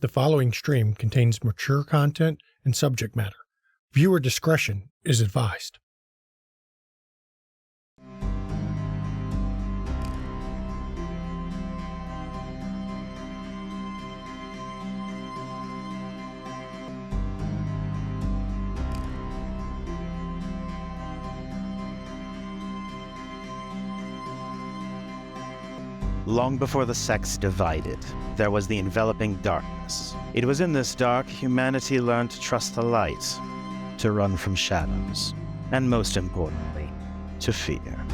The following stream contains mature content and subject matter. Viewer discretion is advised. Long before the sects divided, there was the enveloping darkness. It was in this dark humanity learned to trust the light, to run from shadows, and most importantly, to fear.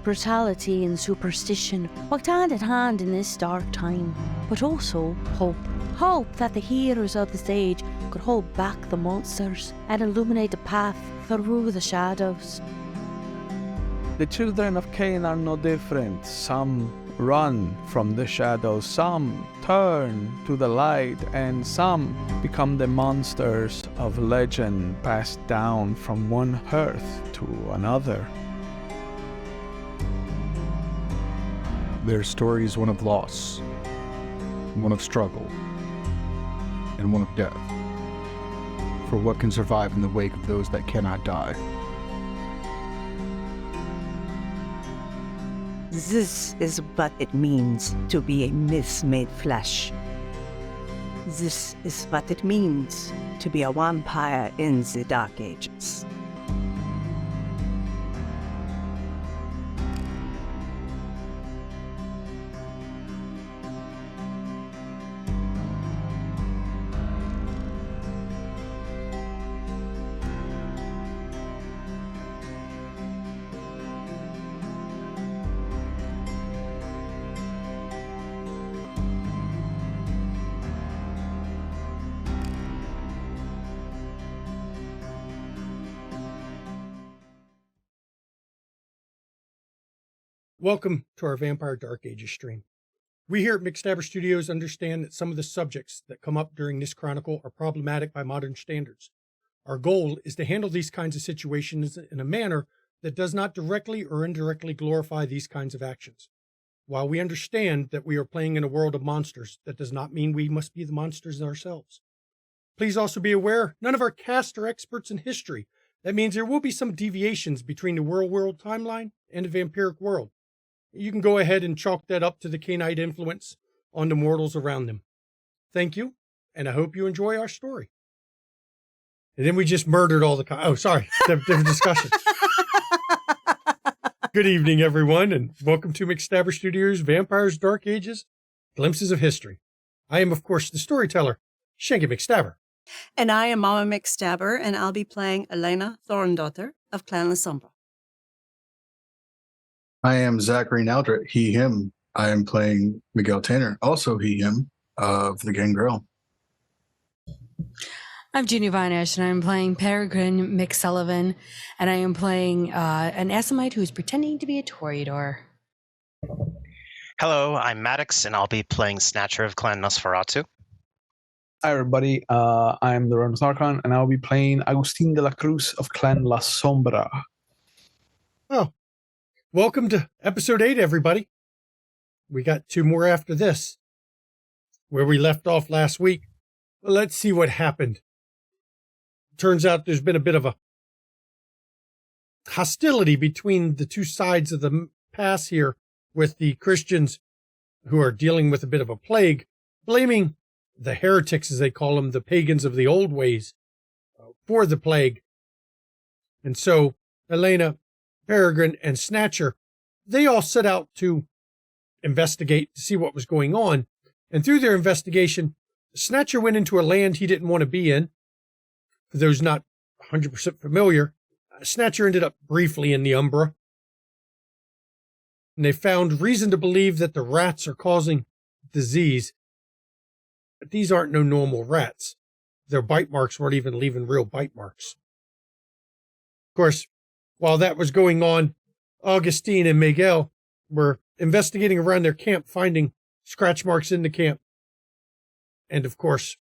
Brutality and superstition walked hand in hand in this dark time, but also hope. Hope that the heroes of this age could hold back the monsters and illuminate the path through the shadows. The children of Cain are no different. Some run from the shadows, some turn to the light, and some become the monsters of legend passed down from one hearth to another. Their story is one of loss, one of struggle, and one of death. For what can survive in the wake of those that cannot die? This is what it means to be a myth made flesh. This is what it means to be a vampire in the Dark Ages. Welcome to our Vampire Dark Ages stream. We here at McStabber Studios understand that some of the subjects that come up during this chronicle are problematic by modern standards. Our goal is to handle these kinds of situations in a manner that does not directly or indirectly glorify these kinds of actions. While we understand that we are playing in a world of monsters, that does not mean we must be the monsters ourselves. Please also be aware, none of our cast are experts in history. That means there will be some deviations between the real world timeline and the vampiric world. You can go ahead and chalk that up to the Cainite influence on the mortals around them. Thank you, and I hope you enjoy our story. And then we just murdered all the... different discussion. Good evening, everyone, and welcome to McStabber Studios' Vampires Dark Ages, Glimpses of History. I am, of course, the storyteller, Shanky McStabber. And I am Mama McStabber, and I'll be playing Elena Thorndaughter of Clan La Sombra. I am Zachary Naldret, he, him. I am playing Miguel Tanner, also he, him, of the Gangrel. I'm Ginny Vinesh, and I'm playing Peregrine McSullivan, and I am playing an Essamite who is pretending to be a Toreador. Hello, I'm Maddox, and I'll be playing Snatcher of Clan Nosferatu. Hi everybody, I'm the Ronus Narcon, and I'll be playing Agustin de la Cruz of Clan La Sombra. Oh, welcome to episode 8, everybody. We got 2 more after this. Where we left off last week, let's see what happened. Turns out there's been a bit of a hostility between the two sides of the pass here, with the Christians who are dealing with a bit of a plague, blaming the heretics, as they call them, the pagans of the old ways, for the plague. And so Elena, Peregrine, and Snatcher, they all set out to investigate to see what was going on. And through their investigation, Snatcher went into a land he didn't want to be in. For those not 100% familiar, Snatcher ended up briefly in the Umbra. And they found reason to believe that the rats are causing disease. But these aren't no normal rats. Their bite marks weren't even leaving real bite marks. Of course, while that was going on, Augustine and Miguel were investigating around their camp, finding scratch marks in the camp. And of course,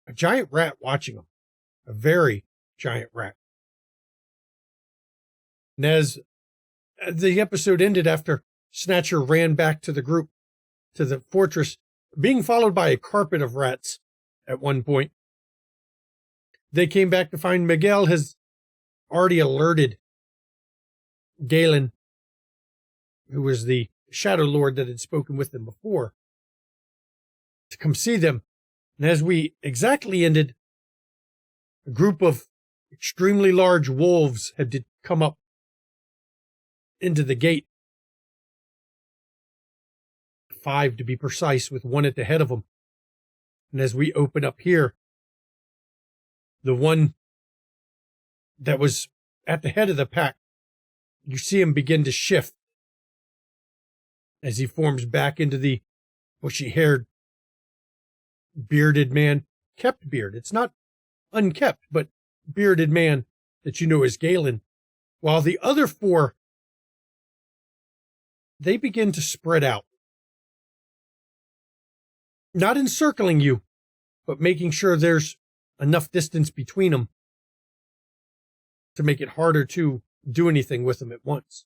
a giant rat watching them. A very giant rat. And as the episode ended, after Snatcher ran back to the group, to the fortress, being followed by a carpet of rats at one point. They came back to find Miguel has already alerted Galen, who was the Shadow Lord that had spoken with them before, to come see them. And as we exactly ended, a group of extremely large wolves had come up into the gate. 5 to be precise, with one at the head of them. And as we open up here, the one that was at the head of the pack, you see him begin to shift as he forms back into the bushy-haired, bearded man. Kept beard. It's not unkept, but bearded man that you know as Galen. While the other 4, they begin to spread out. Not encircling you, but making sure there's enough distance between them to make it harder to do anything with them at once.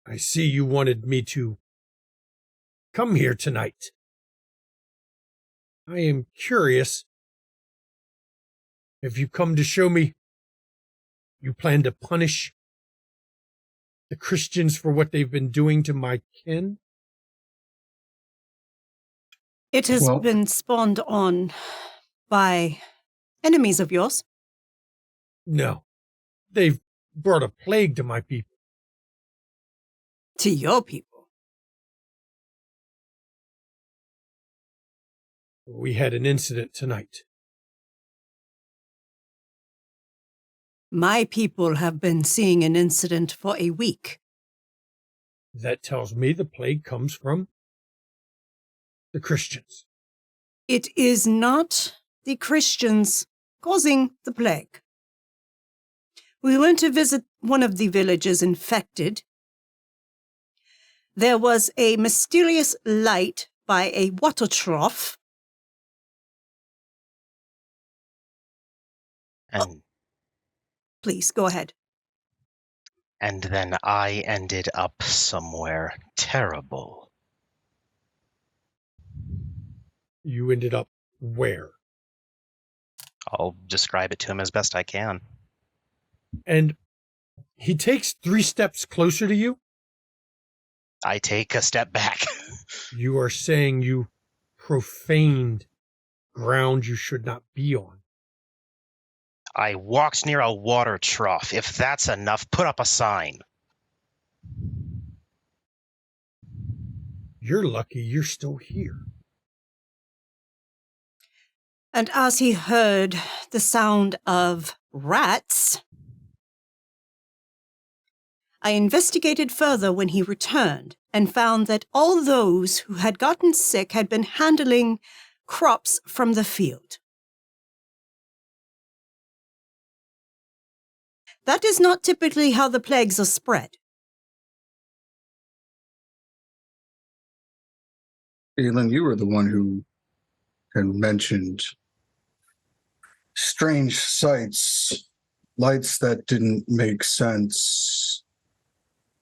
I see you wanted me to come here tonight. I am curious. Have you come to show me you plan to punish the Christians for what they've been doing to my kin? It has been spawned on by enemies of yours. No. They've brought a plague to my people. To your people? We had an incident tonight. My people have been seeing an incident for a week. That tells me the plague comes from the Christians. It is not the Christians causing the plague. We went to visit one of the villages infected. There was a mysterious light by a water trough. And Please, go ahead. and then I ended up somewhere terrible. You ended up where? I'll describe it to him as best I can. And he takes 3 steps closer to you. I take a step back. You are saying you profaned ground you should not be on. I walked near a water trough. If that's enough, put up a sign. You're lucky you're still here. And as he heard the sound of rats, I investigated further when he returned and found that all those who had gotten sick had been handling crops from the field. That is not typically how the plagues are spread. Galen, you were the one who had mentioned strange sights, lights that didn't make sense,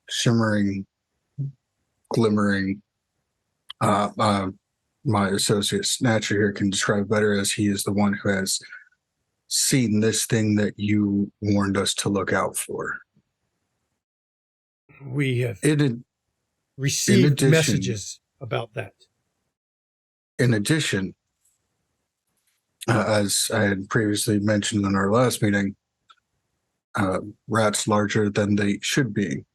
shimmering, glimmering. My associate Snatcher here can describe better, as he is the one who has seen this thing that you warned us to look out for. We have In received addition- messages about that. In addition, as I had previously mentioned in our last meeting, rats larger than they should be.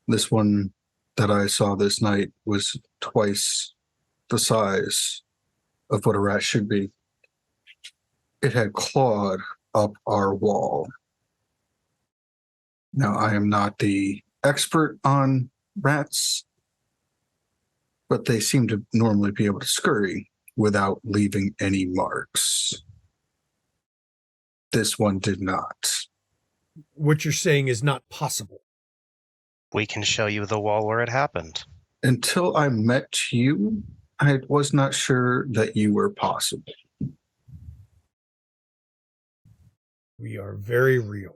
This one that I saw this night was twice the size of what a rat should be. It had clawed up our wall. Now, I am not the expert on rats, but they seem to normally be able to scurry without leaving any marks. This one did not. What you're saying is not possible. We can show you the wall where it happened. Until I met you, I was not sure that you were possible. We are very real.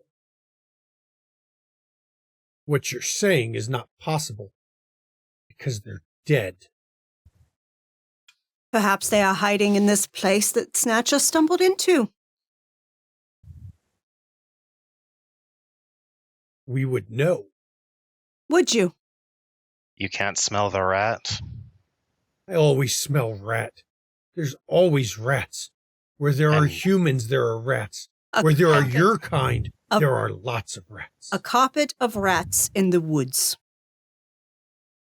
What you're saying is not possible because they're dead. Perhaps they are hiding in this place that Snatcher stumbled into. We would know. Would you? You can't smell the rat? I always smell rat. There's always rats. Where there are And- humans, there are rats. A Where there are carpet- your kind, a- there are lots of rats. A carpet of rats in the woods.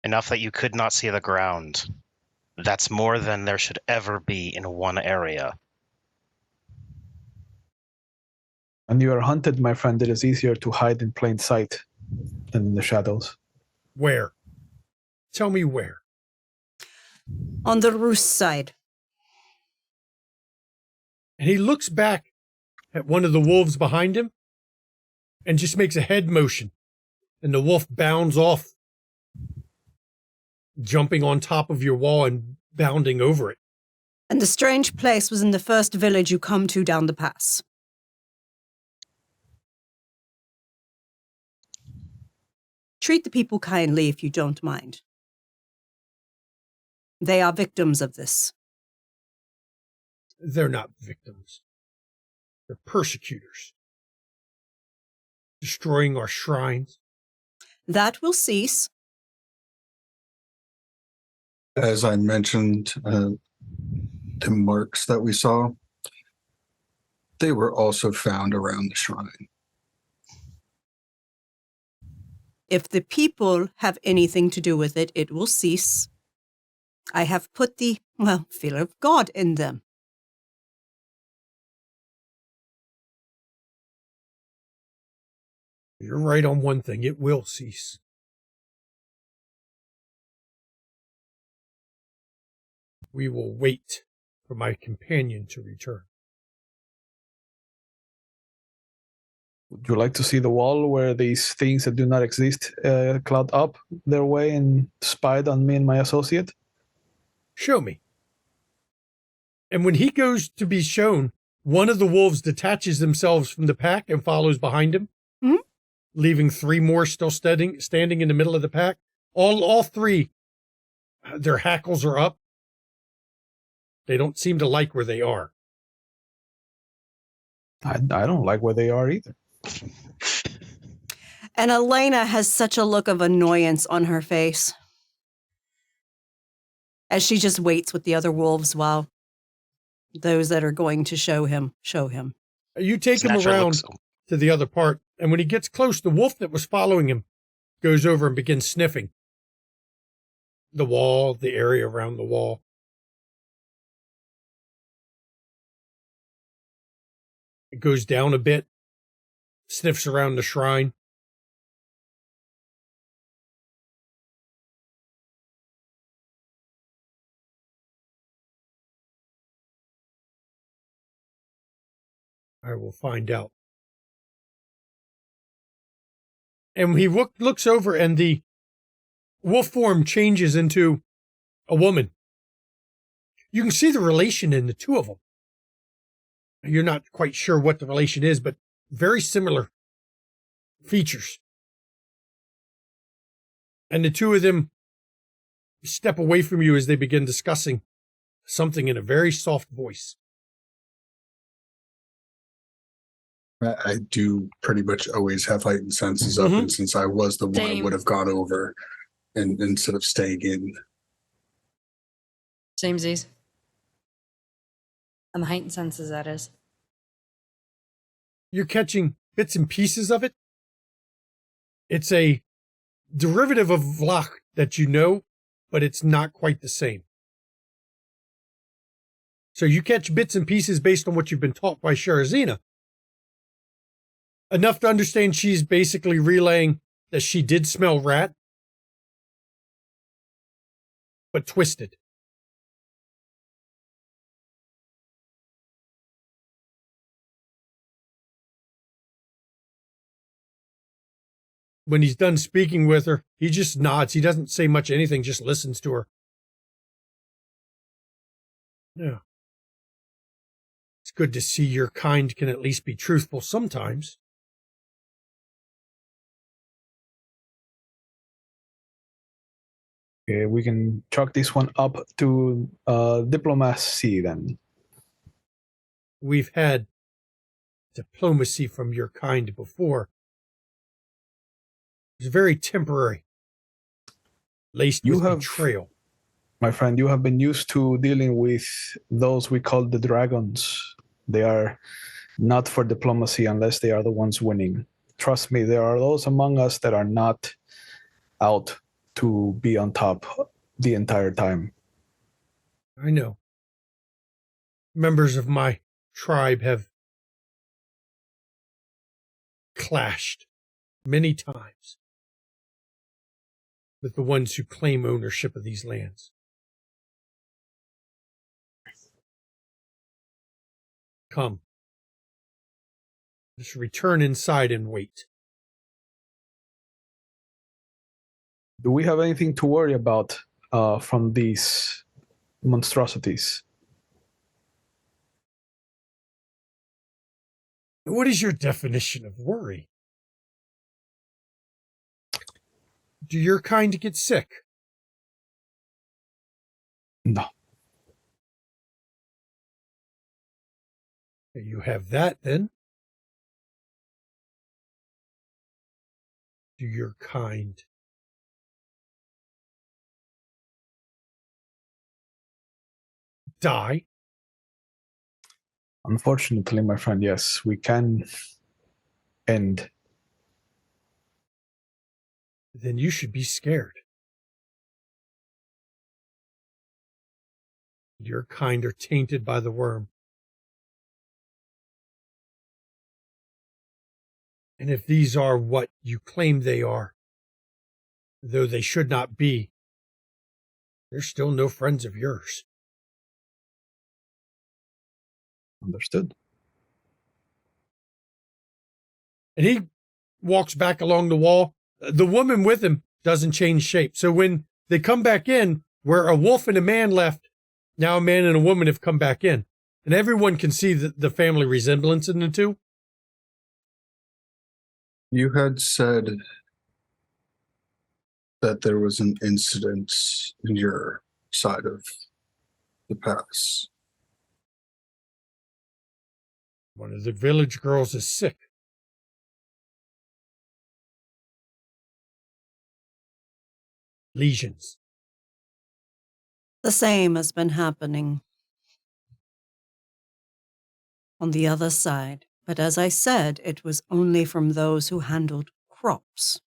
Enough that you could not see the ground. That's more than there should ever be in one area. When you are hunted, my friend, it is easier to hide in plain sight than in the shadows. Where? Tell me where. On the roost side. And he looks back at one of the wolves behind him and just makes a head motion. And the wolf bounds off, jumping on top of your wall and bounding over it. And the strange place was in the first village you come to down the pass. Treat the people kindly if you don't mind. They are victims of this. They're not victims. They're persecutors. Destroying our shrines. That will cease. As I mentioned, the marks that we saw, they were also found around the shrine. If the people have anything to do with it, it will cease. I have put the, fear of God in them. You're right on one thing. It will cease. We will wait for my companion to return. Would you like to see the wall where these things that do not exist cloud up their way and spied on me and my associate? Show me. And when he goes to be shown, one of the wolves detaches themselves from the pack and follows behind him, leaving three more still standing in the middle of the pack. All three, their hackles are up. They don't seem to like where they are. I don't like where they are either. And Elena has such a look of annoyance on her face as she just waits with the other wolves while those that are going to show him. You take him Snatcher around looks- to the other part, and when he gets close, the wolf that was following him goes over and begins sniffing the wall, the area around the wall. It goes down a bit, sniffs around the shrine. I will find out. And he looks over, and the wolf form changes into a woman. You can see the relation in the two of them. You're not quite sure what the relation is, but very similar features. And the two of them step away from you as they begin discussing something in a very soft voice. I do pretty much always have heightened senses up, and since I was the one, I Same. would have gone over and instead of staying in. Same Z's. On the heightened senses, that is. You're catching bits and pieces of it. It's a derivative of Vlach that you know, but it's not quite the same. So you catch bits and pieces based on what you've been taught by Sherazina. Enough to understand she's basically relaying that she did smell rat, but twisted. When he's done speaking with her, he just nods. He doesn't say much anything, just listens to her. Yeah. It's good to see your kind can at least be truthful sometimes. We can chalk this one up to diplomacy then. We've had diplomacy from your kind before. It's very temporary, laced with betrayal. My friend, you have been used to dealing with those we call the dragons. They are not for diplomacy unless they are the ones winning. Trust me, there are those among us that are not out to be on top the entire time. I know. Members of my tribe have clashed many times with the ones who claim ownership of these lands. Come. Just return inside and wait. Do we have anything to worry about from these monstrosities? What is your definition of worry? Do your kind get sick? No. You have that, then. Do your kind die? Unfortunately, my friend, yes, we can end. Then you should be scared. Your kind are tainted by the worm. And if these are what you claim they are, though they should not be, they're still no friends of yours. Understood. And he walks back along the wall. The woman with him doesn't change shape. So when they come back in, where a wolf and a man left, now a man and a woman have come back in. And everyone can see the family resemblance in the two. You had said that there was an incident in your side of the pass. One of the village girls is sick. Lesions. The same has been happening on the other side. But as I said, it was only from those who handled crops.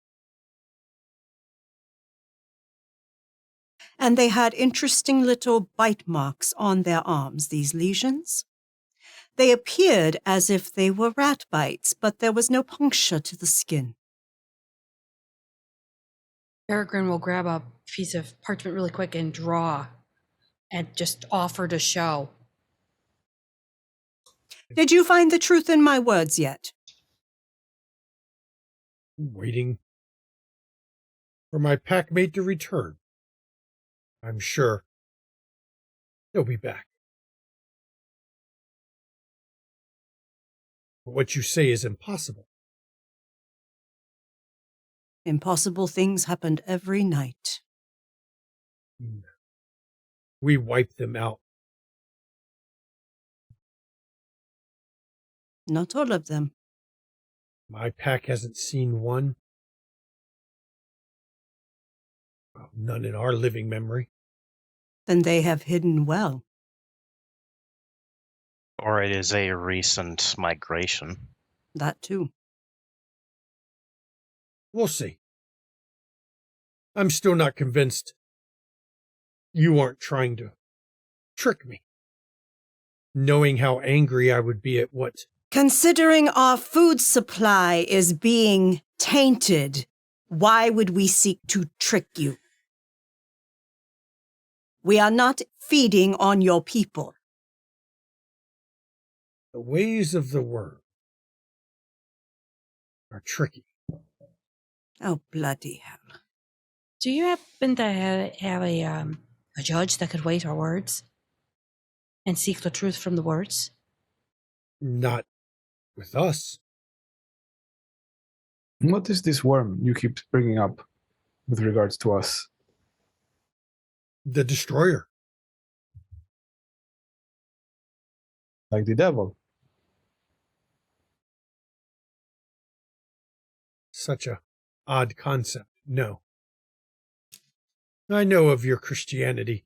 And they had interesting little bite marks on their arms, these lesions. They appeared as if they were rat bites, but there was no puncture to the skin. Peregrine will grab a piece of parchment really quick and draw and just offer to show. Did you find the truth in my words yet? I'm waiting for my packmate to return. I'm sure he'll be back. But what you say is impossible. Impossible things happened every night. We wiped them out. Not all of them. My pack hasn't seen one. Well, none in our living memory. Then they have hidden well. Or it is a recent migration. That too. We'll see. I'm still not convinced you aren't trying to trick me, knowing how angry I would be at what... Considering our food supply is being tainted, why would we seek to trick you? We are not feeding on your people. The ways of the worm are tricky. Oh, bloody hell. Do you happen to have a judge that could weigh our words and seek the truth from the words? Not with us. What is this worm you keep bringing up with regards to us? The destroyer. Like the devil. Such a odd concept. No. I know of your Christianity.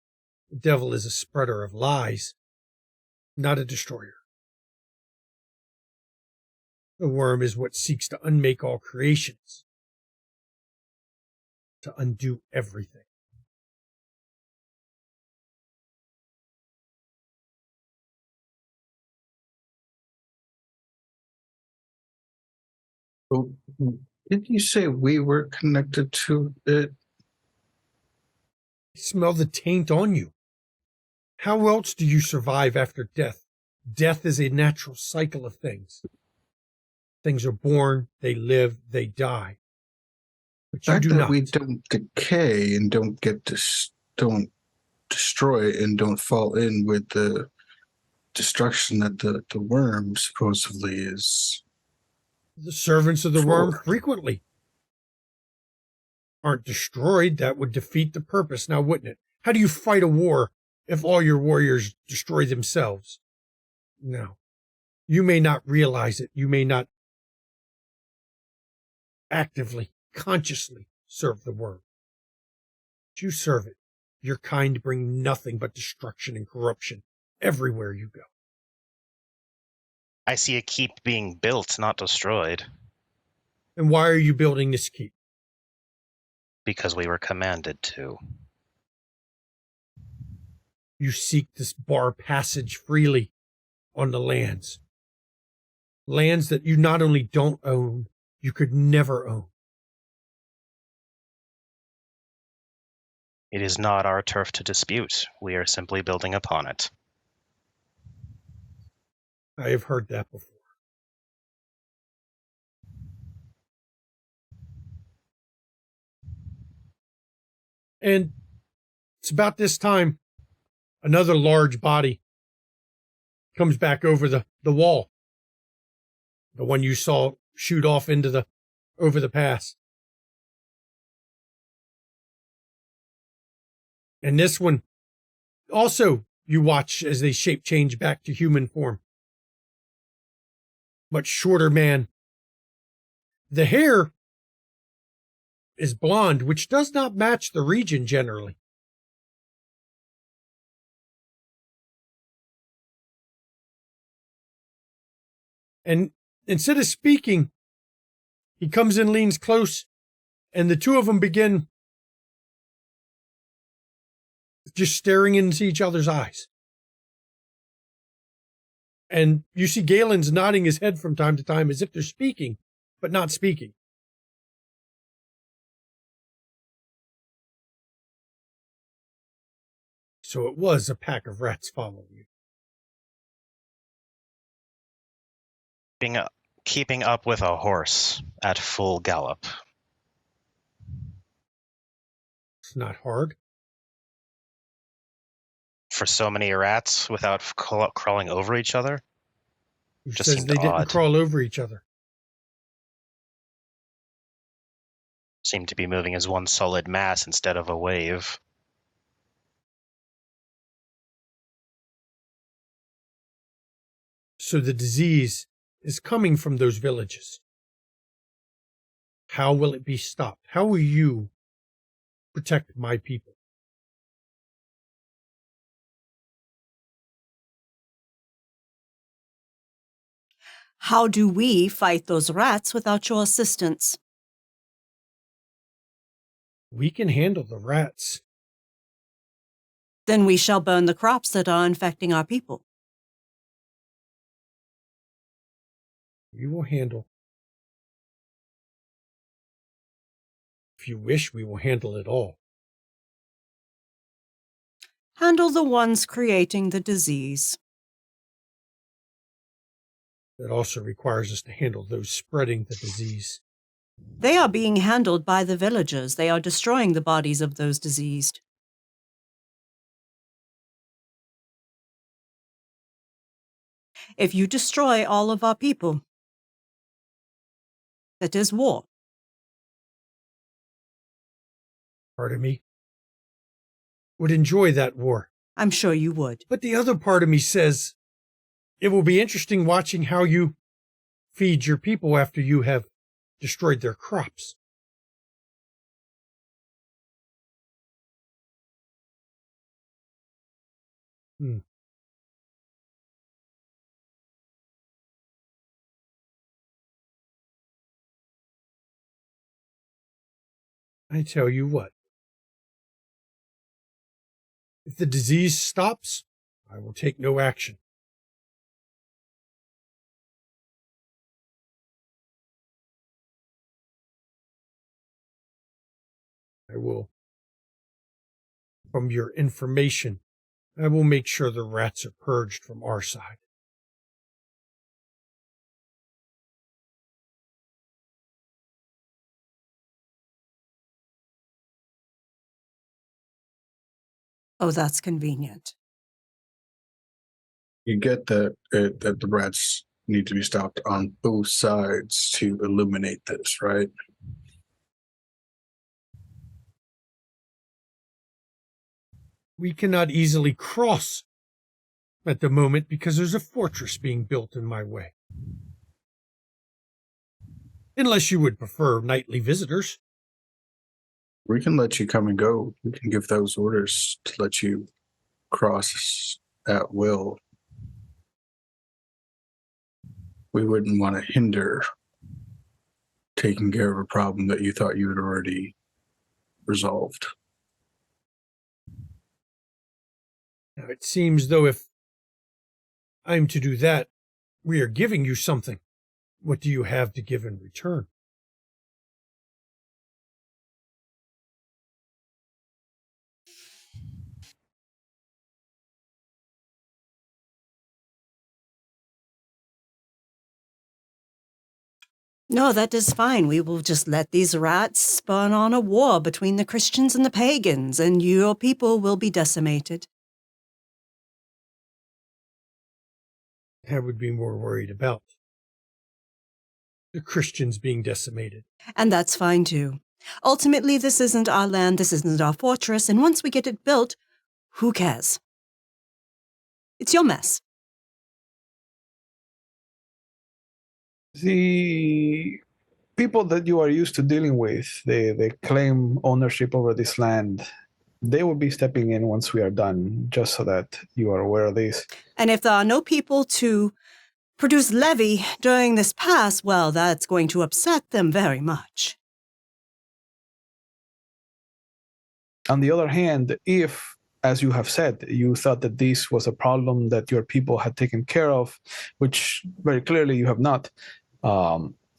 The devil is a spreader of lies, not a destroyer. The worm is what seeks to unmake all creations, to undo everything. Well, didn't you say we were connected to it? I smell the taint on you. How else do you survive after death? Death is a natural cycle of things. Things are born, they live, they die. But The you fact do that not. we don't decay and don't don't destroy and don't fall in with the destruction that the worm supposedly is. The servants of the worm For. frequently aren't destroyed. That would defeat the purpose, now wouldn't it? How do you fight a war if all your warriors destroy themselves? No. You may not realize it. You may not actively, consciously serve the worm. But you serve it. Your kind bring nothing but destruction and corruption everywhere you go. I see a keep being built, not destroyed, And why are you building this keep? because we were commanded to. You seek this bar passage freely on the lands. Lands that you not only don't own, you could never own. It is not our turf to dispute. We are simply building upon it. I have heard that before. And it's about this time another large body comes back over the wall. The one you saw shoot off into over the pass. And this one also you watch as they shape change back to human form. Much shorter man. The hair is blonde, which does not match the region generally. And instead of speaking, he comes in, leans close, and the two of them begin just staring into each other's eyes. And you see Galen's nodding his head from time to time as if they're speaking, but not speaking. So it was a pack of rats following you. Keeping up with a horse at full gallop. It's not hard. For so many rats without crawling over each other? Who Just says seemed they didn't odd. crawl over each other? Seemed to be moving as one solid mass instead of a wave. So the disease is coming from those villages. How will it be stopped? How will you protect my people? How do we fight those rats without your assistance? We can handle the rats. Then we shall burn the crops that are infecting our people. We will handle. If you wish, we will handle it all. Handle the ones creating the disease. That also requires us to handle those spreading the disease. They are being handled by the villagers. They are destroying the bodies of those diseased. If you destroy all of our people, that is war. Pardon me? would enjoy that war. I'm sure you would. But the other part of me says it will be interesting watching how you feed your people after you have destroyed their crops. I tell you what, if the disease stops, I will take no action. I will, from your information, I will make sure the rats are purged from our side. Oh, that's convenient. You get that the rats need to be stopped on both sides to illuminate this, right? We cannot easily cross at the moment because there's a fortress being built in my way. Unless you would prefer nightly visitors. We can let you come and go. We can give those orders to let you cross at will. We wouldn't want to hinder taking care of a problem that you thought you had already resolved. Now, it seems though if I'm to do that, we are giving you something. What do you have to give in return? No, that is fine. We will just let these rats spawn on a war between the Christians and the pagans, and your people will be decimated. I would be more worried about the Christians being decimated. And that's fine too. Ultimately, this isn't our land, this isn't our fortress, and once we get it built, who cares? It's your mess. The people that you are used to dealing with, they claim ownership over this land. They will be stepping in once we are done, just so that you are aware of this. And if there are no people to produce levy during this pass, well, that's going to upset them very much. On the other hand, if, as you have said, you thought that this was a problem that your people had taken care of, which very clearly you have not,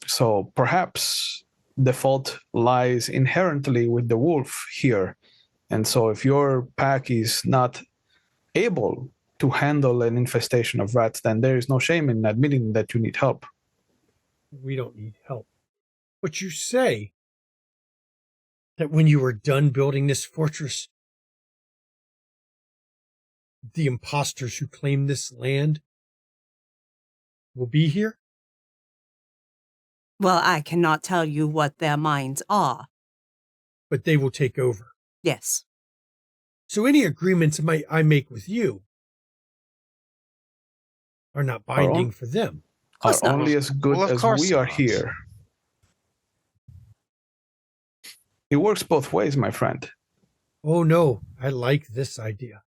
so perhaps the fault lies inherently with the wolf here. And so if your pack is not able to handle an infestation of rats, then there is no shame in admitting that you need help. We don't need help. But you say that when you are done building this fortress, the imposters who claim this land will be here? Well, I cannot tell you what their minds are. But they will take over. Yes. So any agreements I make with you are not binding for them. Are only as good as we are here. It works both ways, my friend. Oh no, I like this idea.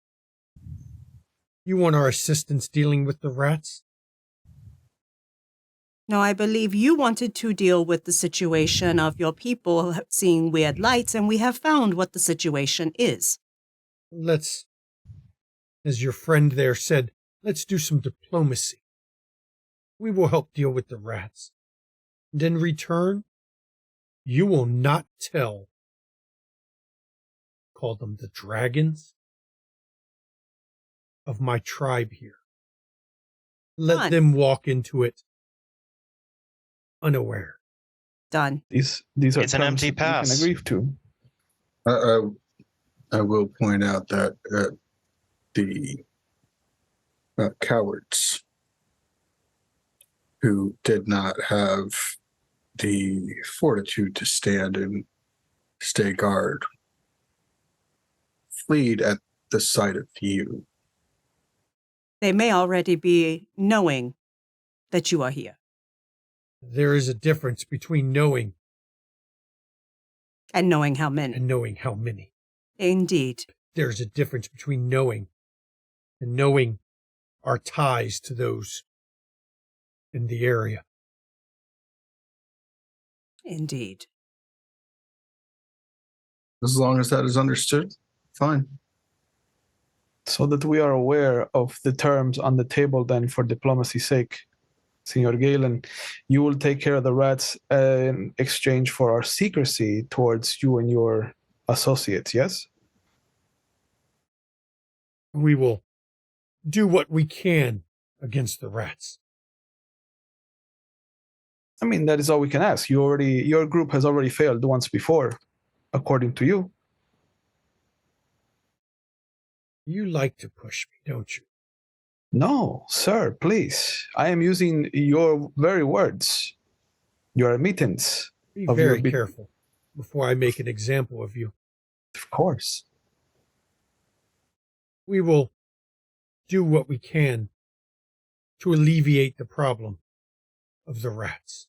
You want our assistance dealing with the rats? No, I believe you wanted to deal with the situation of your people seeing weird lights, and we have found what the situation is. Let's, as your friend there said, let's do some diplomacy. We will help deal with the rats. And in return, you will not tell. Call them the dragons of my tribe here. Let them walk into it unaware. Done. These are It's an empty pass. You can agree to. I will point out that the cowards who did not have the fortitude to stand and stay guard fleed at the sight of you. They may already be knowing that you are here. There is a difference between knowing And knowing how many. and knowing how many. Indeed. There's a difference between knowing and knowing our ties to those in the area. Indeed. As long as that is understood, fine. So that we are aware of the terms on the table, then, for diplomacy's sake, Senor Galen, you will take care of the rats in exchange for our secrecy towards you and your associates, yes? We will do what we can against the rats. I mean, that is all we can ask. Your group has already failed once before, according to you. You like to push me, don't you? No, sir, please. I am using your very words, your admittance. Be Of very your careful before I make an example of you. Of course. We will do what we can to alleviate the problem of the rats.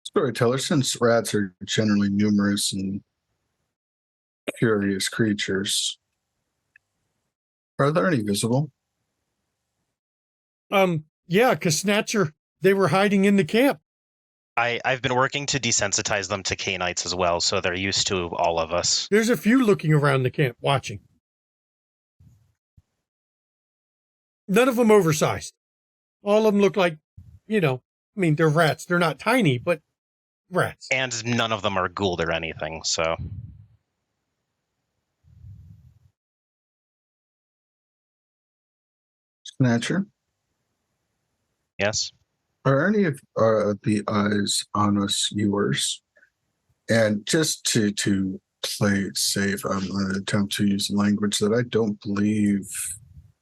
Storyteller, since rats are generally numerous and curious creatures, are there any visible? Yeah, 'cause Snatcher, they were hiding in the camp. I've been working to desensitize them to canites as well, so they're used to all of us. There's a few looking around the camp, watching. None of them oversized. All of them look like, they're rats. They're not tiny, but rats. And none of them are ghouled or anything, so... Snatcher, Yes? are any of the eyes on us yours? And just to play it safe, I'm going to attempt to use language that I don't believe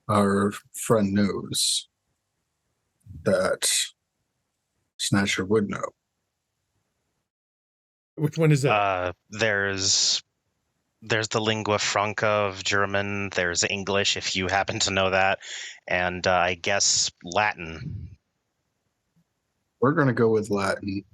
our friend knows that Snatcher would know. Which one is that? There's the lingua franca of German, there's English, if you happen to know that, and I guess Latin. We're going to go with Latin.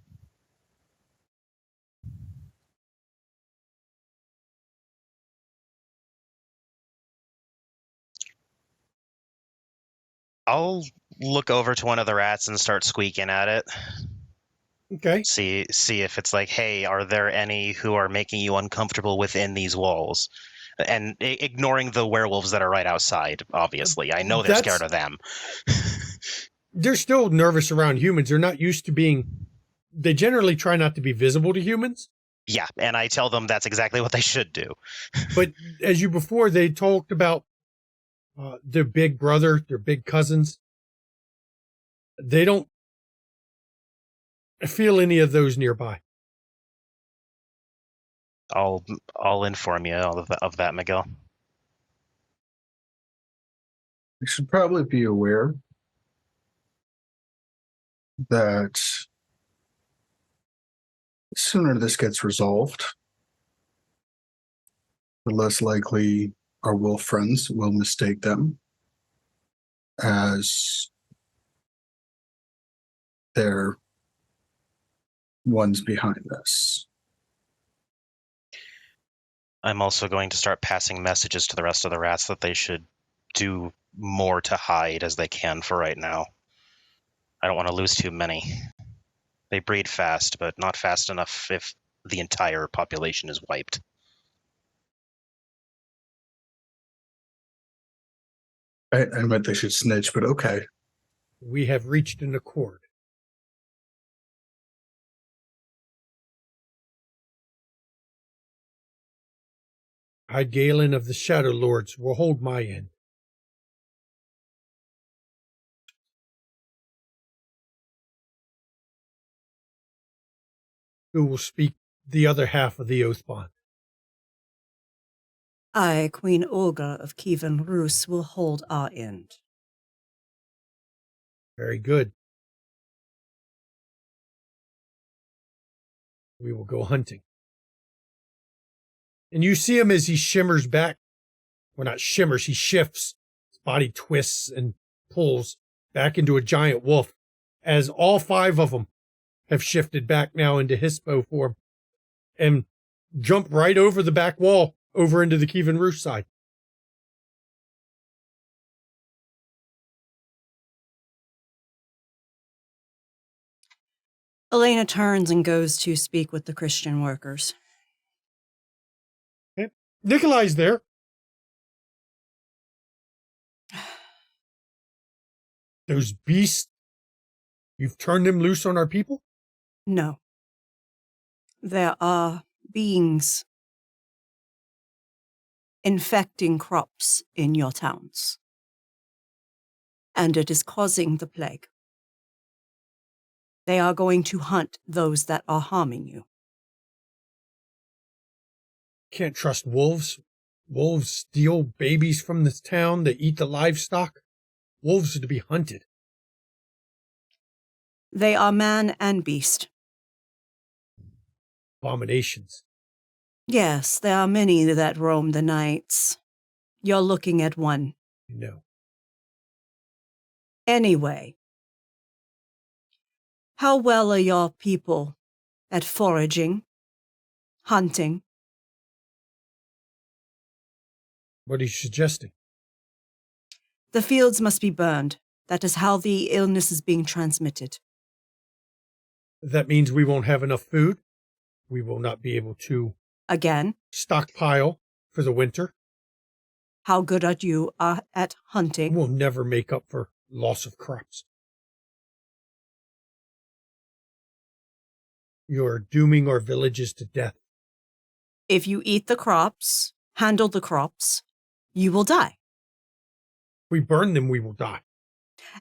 I'll look over to one of the rats and start squeaking at it. Okay. See if it's like, hey, are there any who are making you uncomfortable within these walls? And ignoring the werewolves that are right outside, obviously. I know they're scared of them. They're still nervous around humans. They're not used to being... They generally try not to be visible to humans. Yeah, and I tell them that's exactly what they should do. But as you before, they talked about their big brother, their big cousins. They don't feel any of those nearby. I'll inform you of that, Miguel. You should probably be aware that the sooner this gets resolved, the less likely our wolf friends will mistake them as their ones behind this. I'm also going to start passing messages to the rest of the rats that they should do more to hide as they can for right now. I don't want to lose too many. They breed fast, but not fast enough if the entire population is wiped. I meant they should snitch, but okay. We have reached an accord. I, Galen of the Shadow Lords, will hold my end. Who will speak the other half of the oath bond? I, Queen Olga of Kievan Rus, will hold our end. Very good. we will go hunting. And you see him as he shimmers back. Well, not shimmers, he shifts. His body twists and pulls back into a giant wolf as all 5 of them have shifted back now into Hispo form and jump right over the back wall over into the Kievan Roof side. Elena turns and goes to speak with the Christian workers. Okay. Nikolai's there. Those beasts, you've turned them loose on our people? No. There are beings infecting crops in your towns. And it is causing the plague. They are going to hunt those that are harming you. Can't trust wolves. Wolves steal babies from this town. They eat the livestock. Wolves are to be hunted. They are man and beast. Abominations. Yes, there are many that roam the nights. You're looking at one. No. Anyway, how well are your people at foraging, hunting? What are you suggesting? The fields must be burned. That is how the illness is being transmitted. That means we won't have enough food. We will not be able to Again, stockpile for the winter. how good are you at hunting? We'll never make up for loss of crops. You're dooming our villages to death. If you eat the crops, handle the crops, you will die. If we burn them, we will die.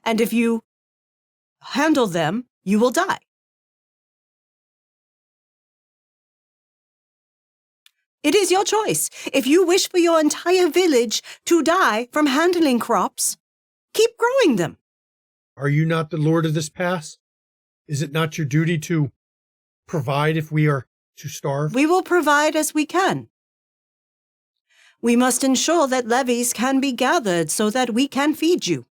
And if you handle them, you will die. It is your choice. If you wish for your entire village to die from handling crops, keep growing them. Are you not the lord of this pass? Is it not your duty to provide if we are to starve? We will provide as we can. We must ensure that levies can be gathered so that we can feed you.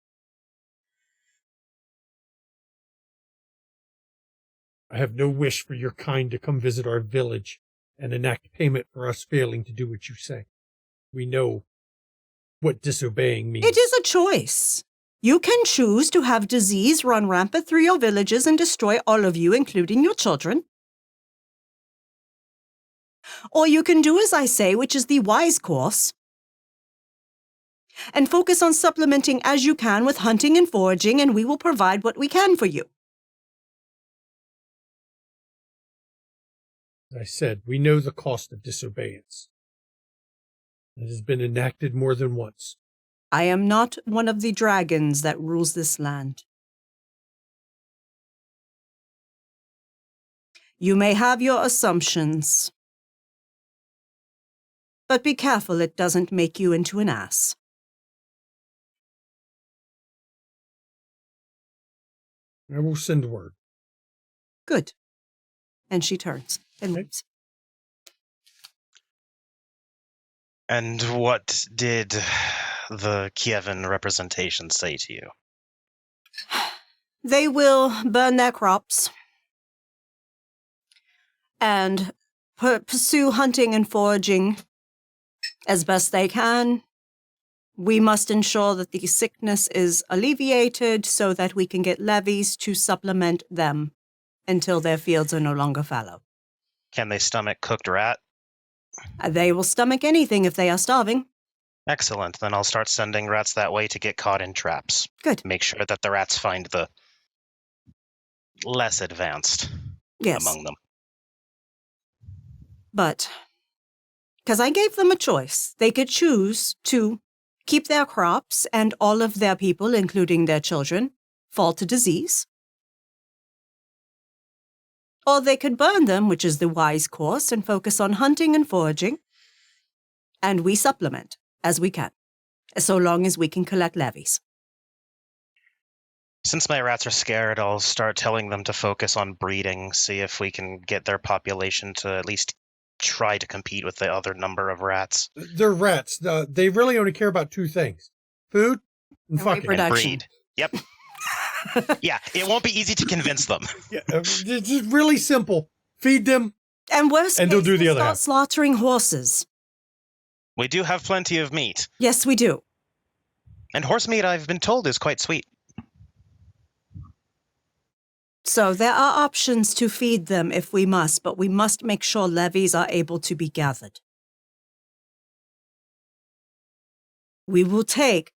I have no wish for your kind to come visit our village and enact payment for us failing to do what you say. We know what disobeying means. It is a choice. You can choose to have disease run rampant through your villages and destroy all of you, including your children. Or you can do as I say, which is the wise course, and focus on supplementing as you can with hunting and foraging, and we will provide what we can for you. As I said, we know the cost of disobedience. It has been enacted more than once. I am not one of the dragons that rules this land. You may have your assumptions, but be careful it doesn't make you into an ass. I will send word. Good. And she turns and leaves. And what did the Kievan representation say to you? They will burn their crops and pursue hunting and foraging as best they can. We must ensure that the sickness is alleviated so that we can get levies to supplement them until their fields are no longer fallow. Can they stomach cooked rat? They will stomach anything if they are starving. Excellent. Then I'll start sending rats that way to get caught in traps. Good. Make sure that the rats find the less advanced among them. But, because I gave them a choice, they could choose to keep their crops and all of their people, including their children, fall to disease. Or they could burn them, which is the wise course, and focus on hunting and foraging. And we supplement as we can, so long as we can collect levies. Since my rats are scared, I'll start telling them to focus on breeding, see if we can get their population to at least try to compete with the other number of rats. They're rats. They really only care about two things: food and fucking. And reproduction. breed. Yep. Yeah, it won't be easy to convince them. Yeah, it's just really simple. Feed them. And worst And case, they'll do the we'll other start half. slaughtering horses. We do have plenty of meat. Yes, we do. And horse meat, I've been told, is quite sweet. So there are options to feed them if we must, but we must make sure levies are able to be gathered. We will take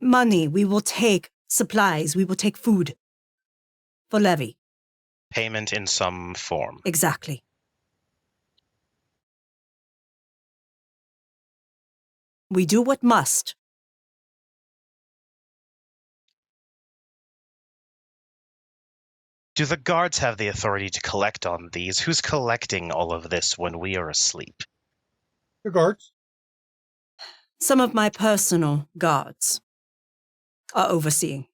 money, we will take supplies, we will take food for levy. Payment in some form. Exactly. We do what must. Do the guards have the authority to collect on these? Who's collecting all of this when we are asleep? The guards. Some of my personal guards are overseeing.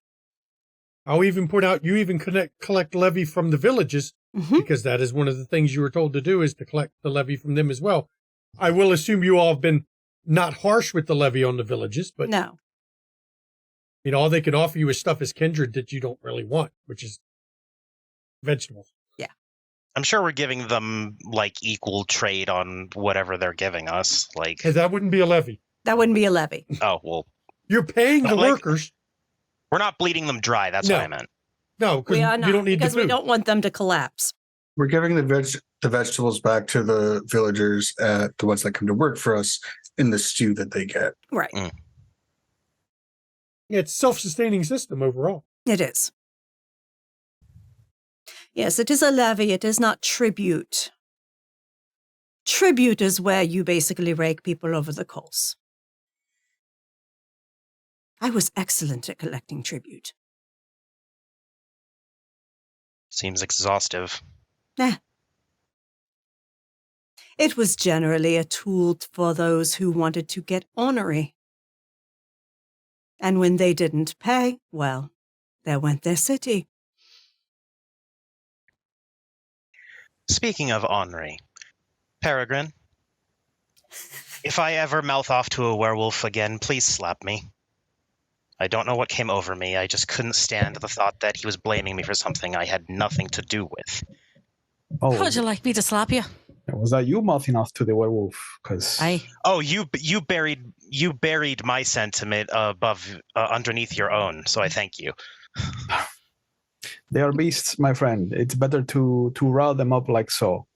I'll even point out you even collect levy from the villages, Mhm. because that is one of the things you were told to do, is to collect the levy from them as well. I will assume you all have been not harsh with the levy on the villages, but No. all they can offer you is stuff as kindred that you don't really want, which is vegetables. I'm sure we're giving them, equal trade on whatever they're giving us. Hey, that wouldn't be a levy. That wouldn't be a levy. Oh, well, You're paying the workers. we're not bleeding them dry. That's No. what I meant. No, because We are you not, don't need the because we food. don't want them to collapse. We're giving the vegetables back to the villagers, the ones that come to work for us, in the stew that they get. Right. Yeah, it's a self-sustaining system overall. It is. Yes, it is a levy. It is not tribute. Tribute is where you basically rake people over the coals. I was excellent at collecting tribute. Seems exhaustive. It was generally a tool for those who wanted to get ornery. And when they didn't pay, well, there went their city. Speaking of ornery, Peregrine, if I ever mouth off to a werewolf again, please slap me. I don't know what came over me. I just couldn't stand the thought that he was blaming me for something I had nothing to do with. How would you like me to slap you? Was that you mouthing off to the werewolf? Because Oh, you buried my sentiment underneath your own. So I thank you. they are beasts, my friend. It's better to rile them up like so.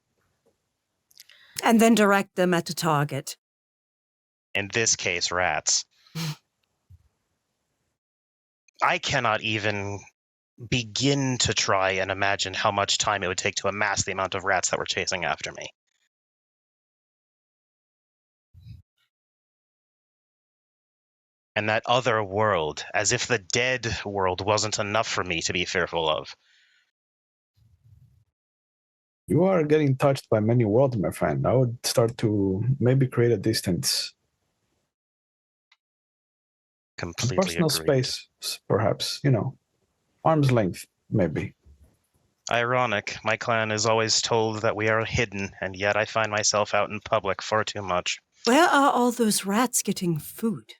And then direct them at the target. In this case, rats. I cannot even begin to try and imagine how much time it would take to amass the amount of rats that were chasing after me. And that other world, as if the dead world wasn't enough for me to be fearful of. You are getting touched by many worlds, my friend. I would start to maybe create a distance. Completely Personal agreed. space, perhaps. Arm's length, maybe. Ironic. My clan is always told that we are hidden, and yet I find myself out in public far too much. Where are all those rats getting food?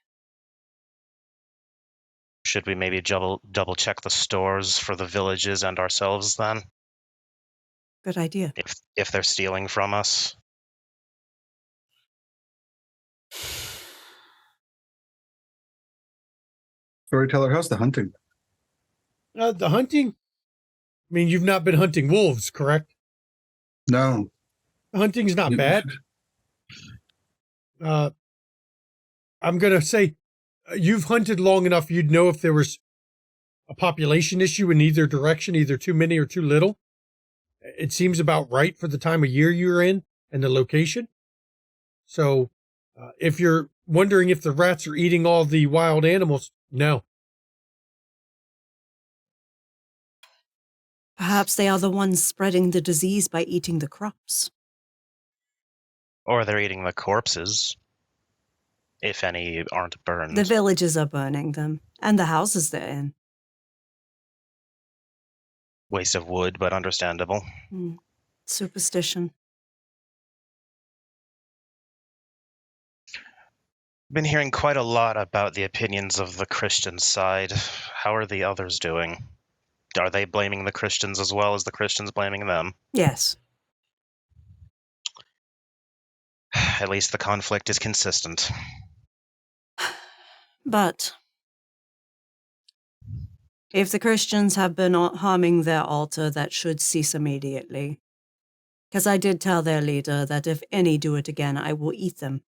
Should we maybe double check the stores for the villages and ourselves then? Good idea. If they're stealing from us? Storyteller, how's the hunting? The hunting? I mean, you've not been hunting wolves, correct? No. The hunting's not bad. I'm going to say you've hunted long enough, you'd know if there was a population issue in either direction, either too many or too little. It seems about right for the time of year you're in and the location. So if you're wondering if the rats are eating all the wild animals, no. Perhaps they are the ones spreading the disease by eating the crops. Or they're eating the corpses. if any aren't burned. The villages are burning them, and the houses they're in. Waste of wood, but understandable. Superstition. Been hearing quite a lot about the opinions of the Christian side. How are the others doing? Are they blaming the Christians as well as the Christians blaming them? Yes. At least the conflict is consistent. But if the Christians have been harming their altar, that should cease immediately. Because I did tell their leader that if any do it again, I will eat them.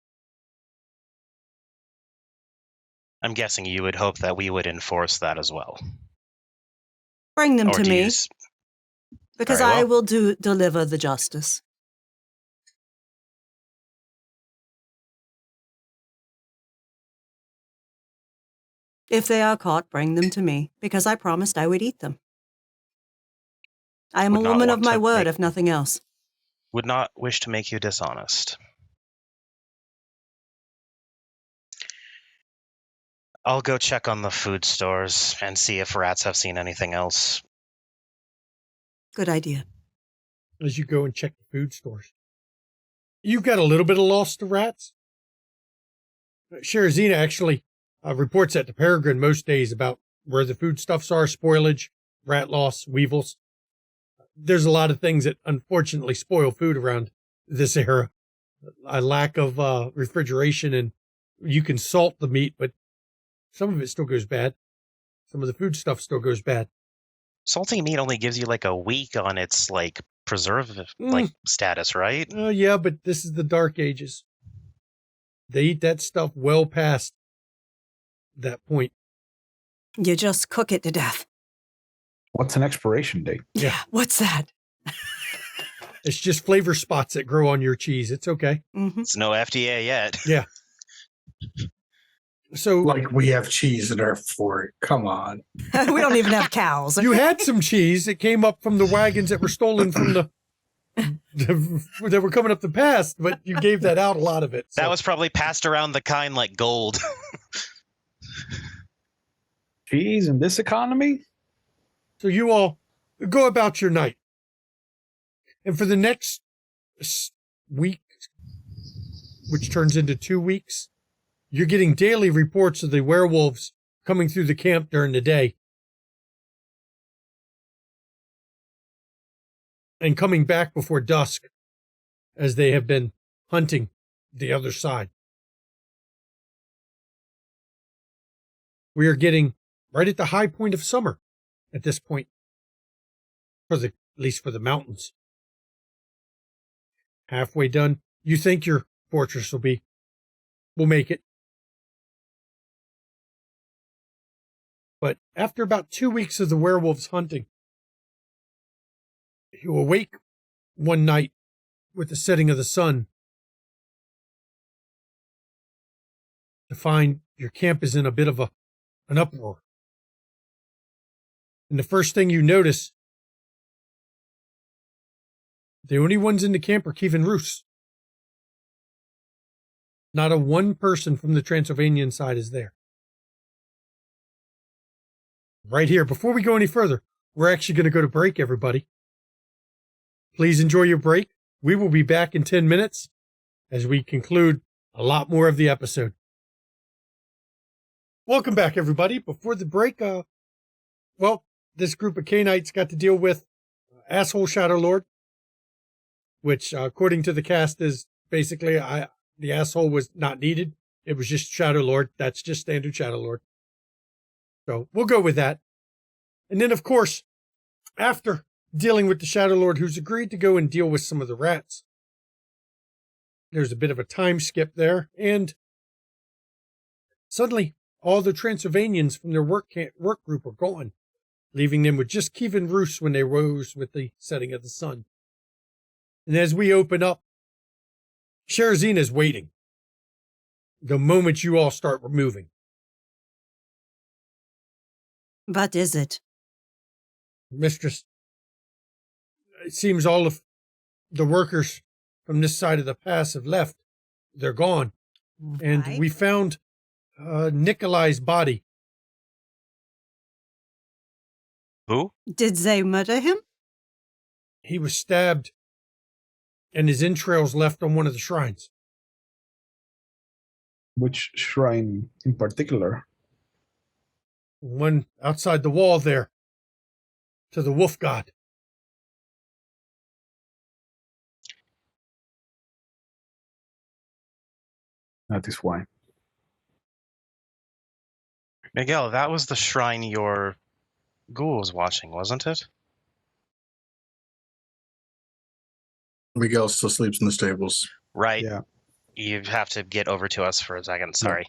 I'm guessing you would hope that we would enforce that as well. Bring them to me, because Very well. I will deliver the justice. If they are caught, bring them to me, because I promised I would eat them. I am a Would not woman of want my to word, make- if nothing else. Would not wish to make you dishonest. I'll go check on the food stores and see if rats have seen anything else. Good idea. As you go and check the food stores, you've got a little bit of loss to rats. Sherazina actually reports that to Peregrine most days about where the foodstuffs are, spoilage, rat loss, weevils. There's a lot of things that unfortunately spoil food around this era. A lack of refrigeration, and you can salt the meat, but some of it still goes bad. Some of the food stuff still goes bad. Salty meat only gives you like a week on its like preserve status, right? Yeah, but this is the Dark Ages. They eat that stuff well past that point. You just cook it to death. What's an expiration date? Yeah. What's that? It's just flavor spots that grow on your cheese. It's okay. Mm-hmm. It's no FDA yet. Yeah. So Like we have cheese in our fort. Come on. We don't even have cows. you had some cheese that came up from the wagons that were stolen from the that were coming up the pass, but you gave that out, a lot of it. So. That was probably passed around the kind like gold. Cheese in this economy? So you all go about your night. And for the next week, which turns into 2 weeks, you're getting daily reports of the werewolves coming through the camp during the day and coming back before dusk as they have been hunting the other side. We are getting right at the high point of summer at this point, at least for the mountains. Halfway done, you think your fortress will make it. But after about 2 weeks of the werewolves hunting, you awake one night with the setting of the sun to find your camp is in a bit of an uproar. And the first thing you notice, the only ones in the camp are Kievan Roos. Not a one person from the Transylvanian side is there. Right here, before we go any further, we're actually going to go to break, everybody. Please enjoy your break. We will be back in 10 minutes as we conclude a lot more of the episode. Welcome back, everybody. Before the break, this group of Canaanites got to deal with asshole Shadow Lord, which, according to the cast, is basically the asshole was not needed. It was just Shadow Lord. That's just standard Shadow Lord. So we'll go with that. And then, of course, after dealing with the Shadow Lord, who's agreed to go and deal with some of the rats, there's a bit of a time skip there. And suddenly, all the Transylvanians from their work group are gone, leaving them with just Kievan Roos when they rose with the setting of the sun. And as we open up, Sherazina is waiting the moment you all start removing. What is it? Mistress, it seems all of the workers from this side of the pass have left. They're gone. and Right. we found Nikolai's body. Who? Did they murder him? He was stabbed, and his entrails left on one of the shrines. Which shrine in particular? One outside the wall there, to the wolf god. That is why. Miguel, that was the shrine your ghoul was watching, wasn't it? Miguel still sleeps in the stables. Right. Yeah. You have to get over to us for a second. Sorry.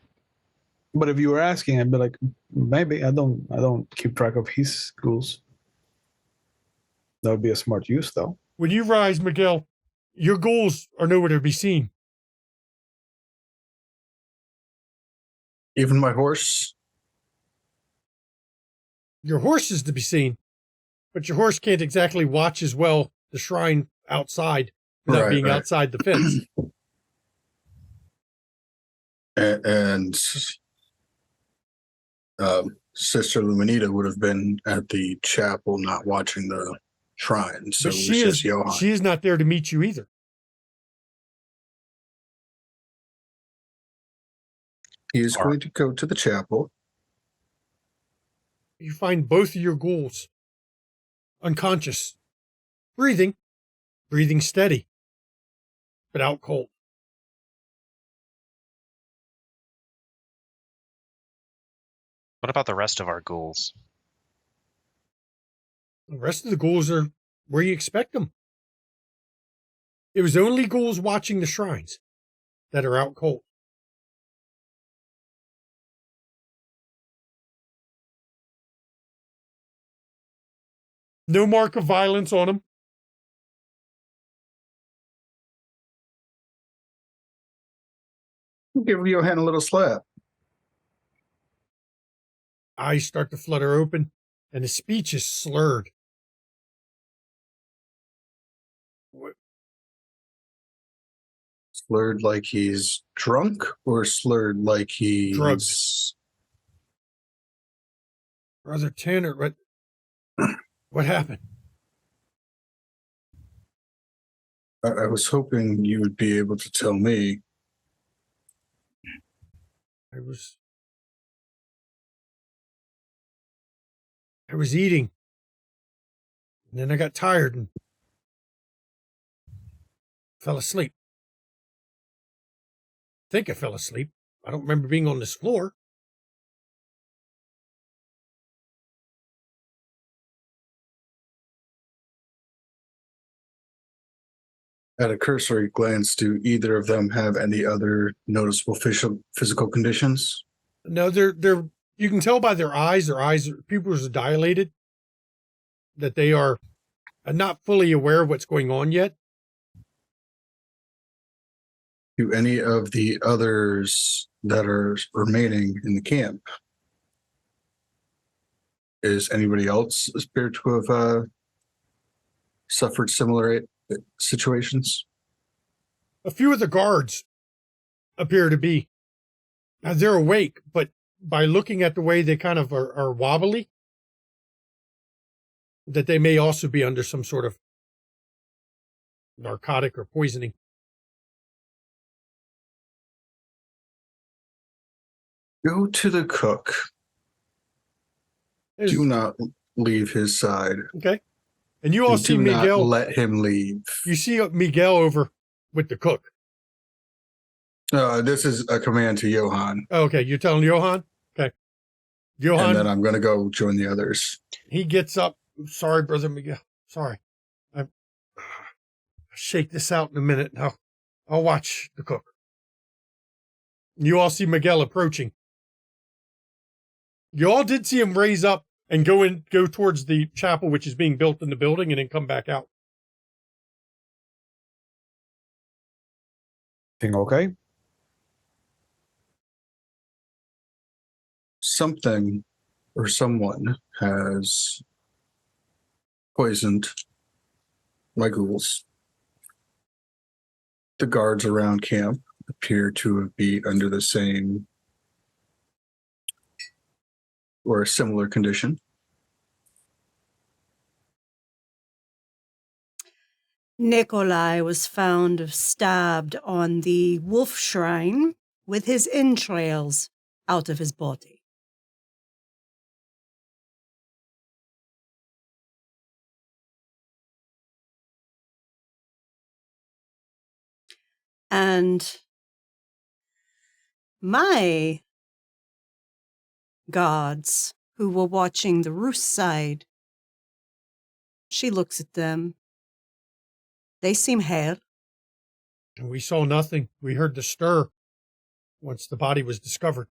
But if you were asking, I'd be like, maybe I don't keep track of his ghouls. That would be a smart use, though. When you rise, Miguel, your ghouls are nowhere to be seen. Even my horse. Your horse is to be seen, but your horse can't exactly watch as well the shrine outside without being outside the fence. And Sister Luminita would have been at the chapel, not watching the shrine. So But it was just Johan. she is not there to meet you either. He is going to go to the chapel. You find both of your ghouls unconscious, breathing steady, but out cold. What about the rest of our ghouls? The rest of the ghouls are where you expect them. It was only ghouls watching the shrines that are out cold. No mark of violence on them. Give Johan a little slap. Eyes start to flutter open, and his speech is slurred. Slurred like he's drunk, or slurred like he's Drugged. Brother Tanner, what happened? I was hoping you would be able to tell me. I was eating, and then I got tired and fell asleep. I think I fell asleep. I don't remember being on this floor. At a cursory glance, do either of them have any other noticeable physical conditions? No, they're you can tell by their eyes. Pupils are dilated. That they are not fully aware of what's going on yet. Do any of the others that are remaining in the camp, is anybody else appeared to have suffered similar situations? A few of the guards appear to be. Now, they're awake, but by looking at the way they kind of are wobbly, that they may also be under some sort of narcotic or poisoning. Go to the cook. Do not leave his side. Okay. And you all see do Miguel. not let him leave. You see Miguel over with the cook. This is a command to Johan. Okay, you're telling Johan? Okay. Johan. And then I'm going to go join the others. He gets up. Sorry, Brother Miguel. Sorry. I'll shake this out in a minute. I'll watch the cook. You all see Miguel approaching. You all did see him raise up and go towards the chapel, which is being built in the building, and then come back out. Thing okay? Something or someone has poisoned my ghouls. The guards around camp appear to be under the same or a similar condition. Nikolai was found stabbed on the wolf shrine with his entrails out of his body. And my guards who were watching the roost side, she looks at them. They seem hale. And we saw nothing. We heard the stir once the body was discovered.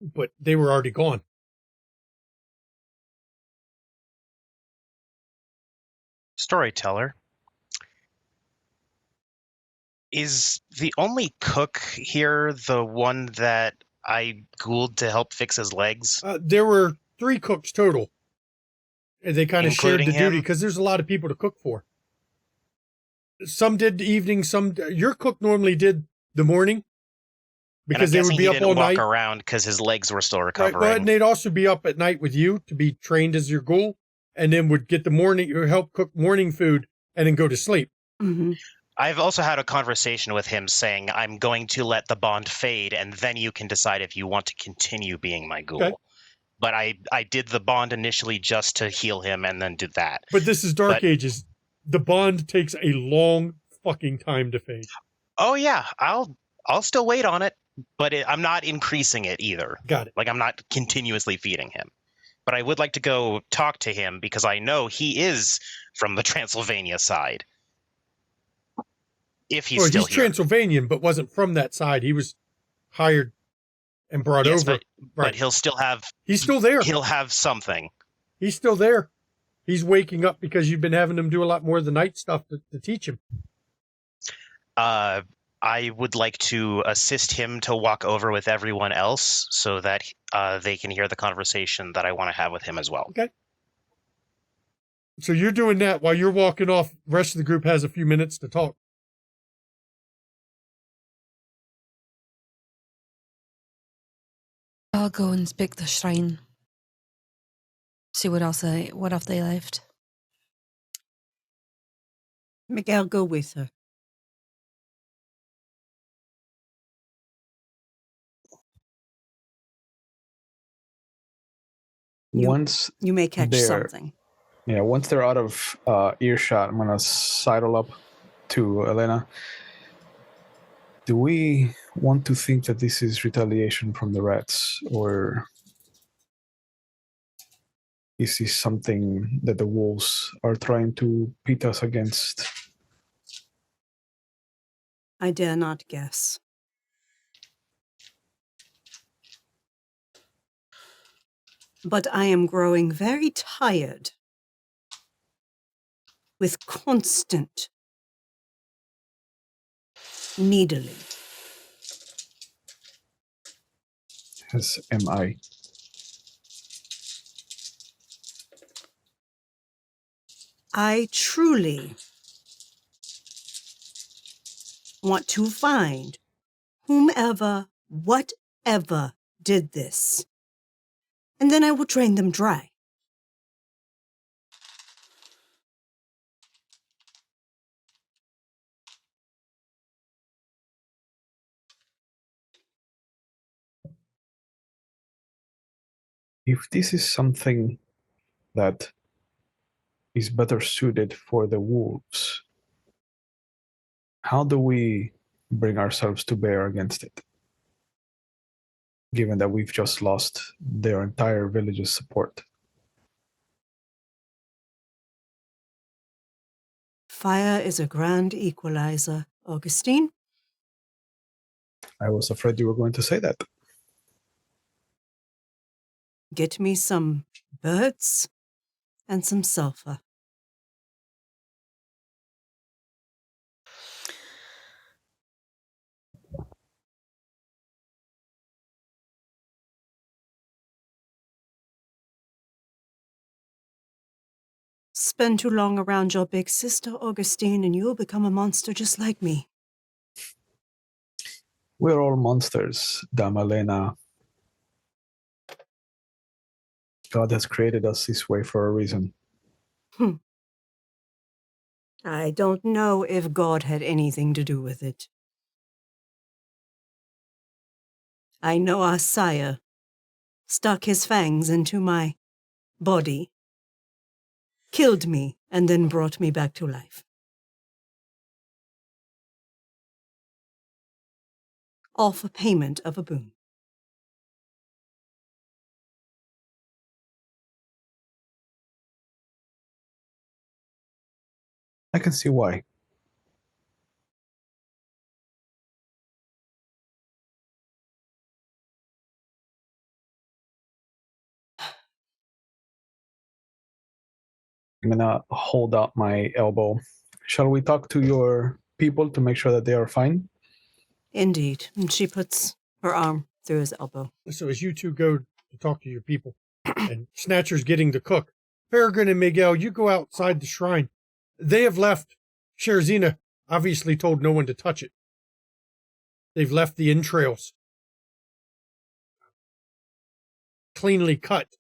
But they were already gone. Storyteller. Is the only cook here the one that I ghouled to help fix his legs? There were 3 cooks total. And they kind of shared the Including him? duty because there's a lot of people to cook for. Some did the evening, your cook normally did the morning because and they I'm would guessing be he up all didn't walk night. around because his legs were still Right, recovering. well, and they'd also be up at night with you to be trained as your ghoul, and then would get the morning or help cook morning food and then go to sleep. Mm-hmm. I've also had a conversation with him saying, I'm going to let the bond fade, and then you can decide if you want to continue being my ghoul. Okay. But I did the bond initially just to heal him and then did that. But this is Dark Ages. The bond takes a long fucking time to fade. Oh, yeah. I'll still wait on it, but I'm not increasing it either. Got it. Like, I'm not continuously feeding him. But I would like to go talk to him because I know he is from the Transylvania side. If he's still he's here. Transylvanian, but wasn't from that side. He was hired and brought over. But he'll still have... He's still there. He'll have something. He's still there. He's waking up because you've been having him do a lot more of the night stuff to teach him. I would like to assist him to walk over with everyone else so that they can hear the conversation that I want to have with him as well. Okay. So you're doing that while you're walking off. The rest of the group has a few minutes to talk. I'll go inspect the shrine. See what else they left. Miguel, go with her. Once you may catch something. Yeah, once they're out of earshot, I'm gonna sidle up to Elena. Do we want to think that this is retaliation from the rats, or is this something that the wolves are trying to pit us against? I dare not guess. But I am growing very tired with constant needling. As am I. I truly want to find whomever, whatever did this. And then I will drain them dry. If this is something that is better suited for the wolves, how do we bring ourselves to bear against it? Given that we've just lost their entire village's support. Fire is a grand equalizer, Augustine. I was afraid you were going to say that. Get me some birds and some sulfur. Spend too long around your big sister, Augustine, and you'll become a monster just like me. We're all monsters, Damalena. God has created us this way for a reason. I don't know if God had anything to do with it. I know our sire stuck his fangs into my body, killed me, and then brought me back to life. All for payment of a boon. I can see why. I'm gonna hold out my elbow. Shall we talk to your people to make sure that they are fine? Indeed. And she puts her arm through his elbow. So as you two go to talk to your people, and Snatcher's getting the cook, Peregrine and Miguel, you go outside the shrine. They have left. Sherzina obviously told no one to touch it. They've left the entrails cleanly cut.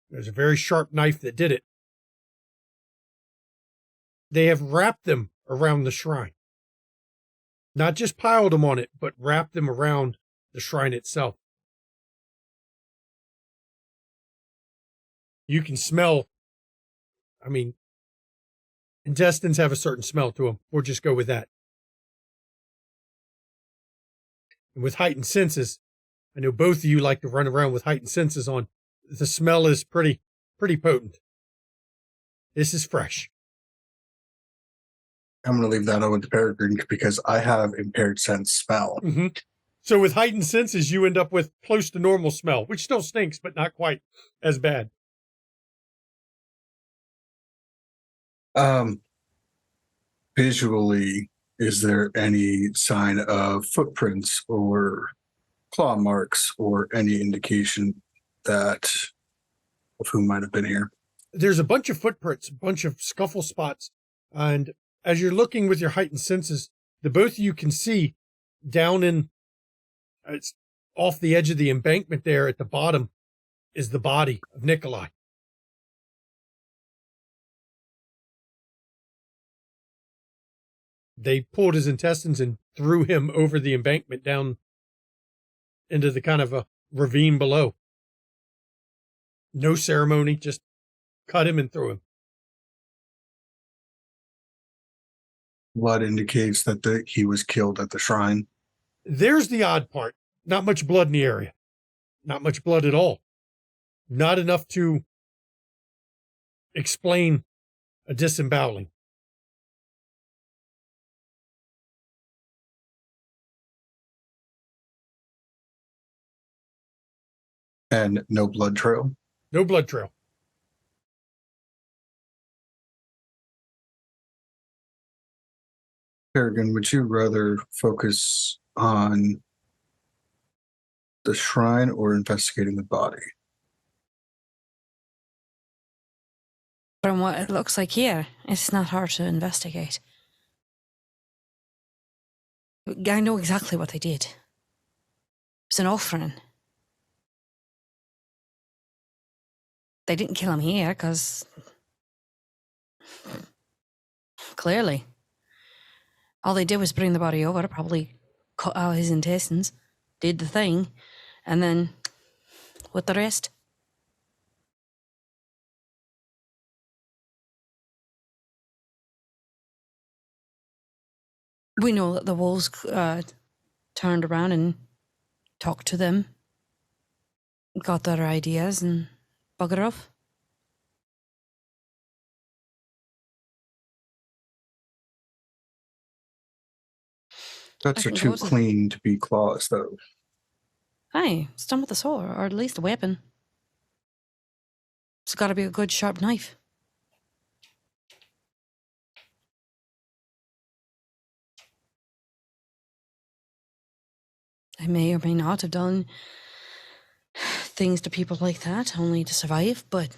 There's a very sharp knife that did it. They have wrapped them around the shrine. Not just piled them on it, but wrapped them around the shrine itself. You can smell, intestines have a certain smell to them. We'll just go with that. And with heightened senses, I know both of you like to run around with heightened senses on. The smell is pretty potent. This is fresh. I'm going to leave that over to Peregrine because I have impaired sense smell. Mm-hmm. So with heightened senses, you end up with close to normal smell, which still stinks, but not quite as bad. Visually, is there any sign of footprints or claw marks or any indication that of who might have been here? There's a bunch of footprints, a bunch of scuffle spots, and as you're looking with your heightened senses, the both of you can see down in, it's off the edge of the embankment there at the bottom is the body of Nikolai. They pulled his intestines and threw him over the embankment down into the kind of a ravine below. No ceremony, just cut him and threw him. Blood indicates that he was killed at the shrine. There's the odd part. Not much blood in the area. Not much blood at all. Not enough to explain a disemboweling. And no blood trail? No blood trail. Peregrine, would you rather focus on the shrine or investigating the body? From what it looks like here, it's not hard to investigate. I know exactly what they did. It's an offering. They didn't kill him here because clearly all they did was bring the body over, probably cut out his intestines, did the thing, and then with the rest. We know that the wolves turned around and talked to them, got their ideas and bugger off. Guts are too clean to be claws, though. Aye, it's done with a sword, or at least a weapon. It's got to be a good sharp knife. I may or may not have done things to people like that, only to survive, but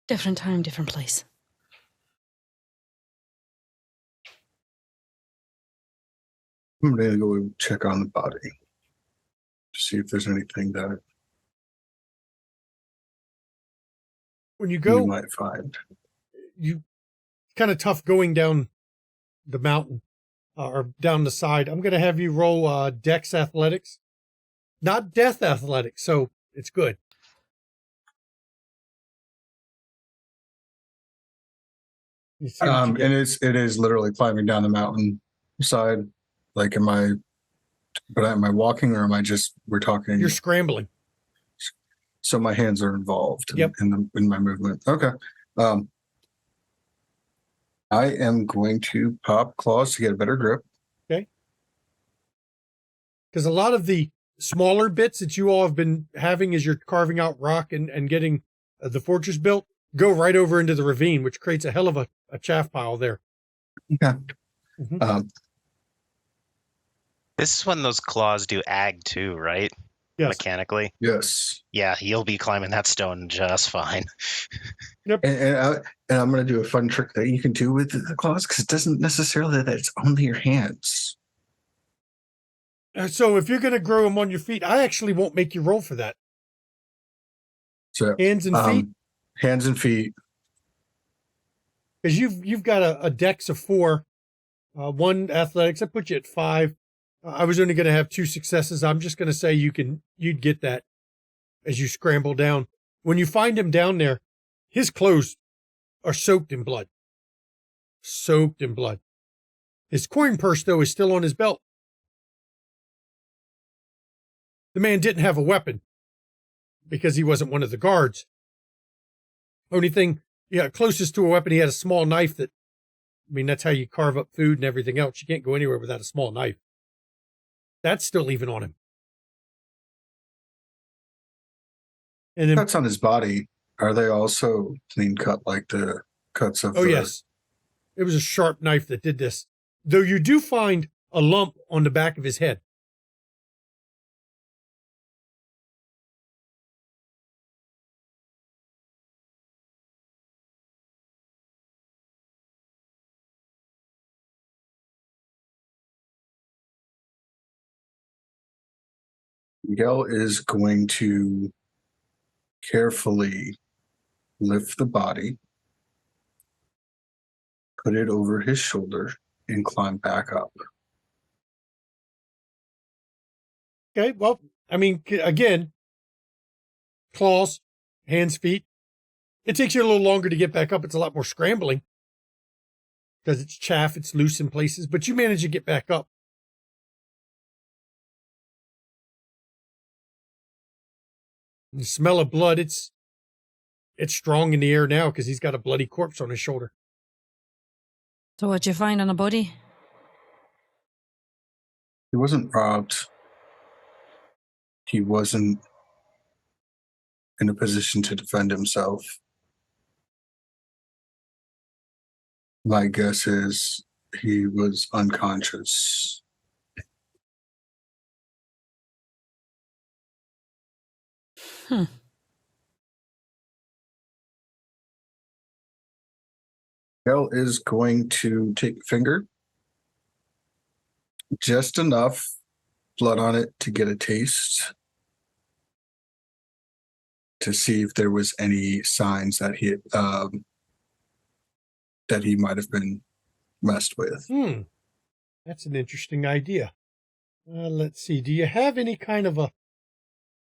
different time, different place. I'm going to go check on the body to see if there's anything that When you you go, might find. you kind of tough going down the mountain or down the side. I'm going to have you roll Dex Athletics, not Death Athletics, so it's good. You see what you And get. it is literally climbing down the mountain side. Like, am I walking or am I just, we're talking? You're scrambling. So my hands are involved Yep. in my movement. Okay. I am going to pop claws to get a better grip. Okay. Because a lot of the smaller bits that you all have been having as you're carving out rock and getting the fortress built go right over into the ravine, which creates a hell of a chaff pile there. Okay. Mhm. This is when those claws do ag too, right? Yes. Mechanically. Yes. Yeah, you'll be climbing that stone just fine. And I'm going to do a fun trick that you can do with the claws because it doesn't necessarily that it's only your hands. So if you're going to grow them on your feet, I actually won't make you roll for that. So Hands and feet? Hands and feet. Because you've got a dex of 4, 1 athletics. That puts you at 5. I was only going to have 2 successes. I'm just going to say you'd get that as you scramble down. When you find him down there, his clothes are soaked in blood. Soaked in blood. His coin purse, though, is still on his belt. The man didn't have a weapon because he wasn't one of the guards. Only thing, closest to a weapon, he had a small knife that, that's how you carve up food and everything else. You can't go anywhere without a small knife. That's still even on him. And then, Cuts on his body, are they also clean cut like the cuts of yes. It was a sharp knife that did this. Though you do find a lump on the back of his head. Miguel is going to carefully lift the body, put it over his shoulder, and climb back up. Okay, well, again, claws, hands, feet. It takes you a little longer to get back up. It's a lot more scrambling because it's chaff, it's loose in places, but you manage to get back up. The smell of blood, it's strong in the air now because he's got a bloody corpse on his shoulder. So what'd you find on the body? He wasn't robbed. He wasn't in a position to defend himself. My guess is he was unconscious. Miguel is going to take a finger, just enough blood on it to get a taste, to see if there was any signs that he might have been messed with. That's an interesting idea. Let's see. Do you have any kind of a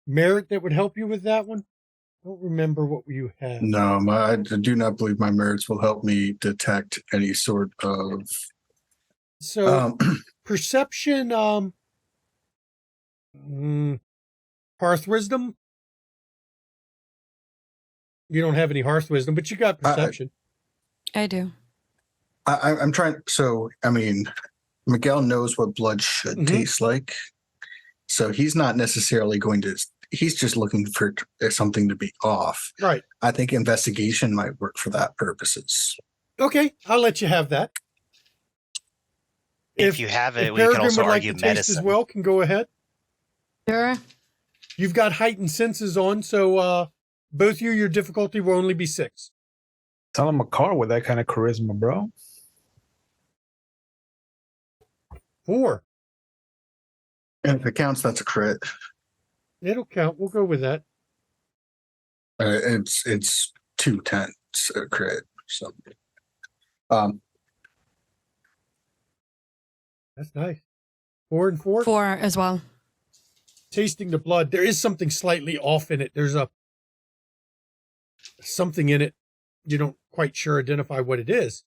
merit that would help you with that one? I don't remember what you have. No, I do not believe my merits will help me detect any sort of. So perception, hearth wisdom. You don't have any hearth wisdom, but you got perception. I do. I'm trying. So, Miguel knows what blood should taste like. So he's not necessarily going to. He's just looking for something to be off. Right. I think investigation might work for that purposes. Okay, I'll let you have that. If you have it, if we can Peregrine also would argue like to taste medicine. as well, can go ahead. Sure. You've got heightened senses on, so both your difficulty will only be 6. Tell him a car with that kind of charisma, bro. 4. And if it counts, that's a crit. It'll count. We'll go with that. It's 2/10 a crit. So, That's nice. 4 and 4. 4 as well. Tasting the blood. There is something slightly off in it. There's something in it. You don't quite sure identify what it is.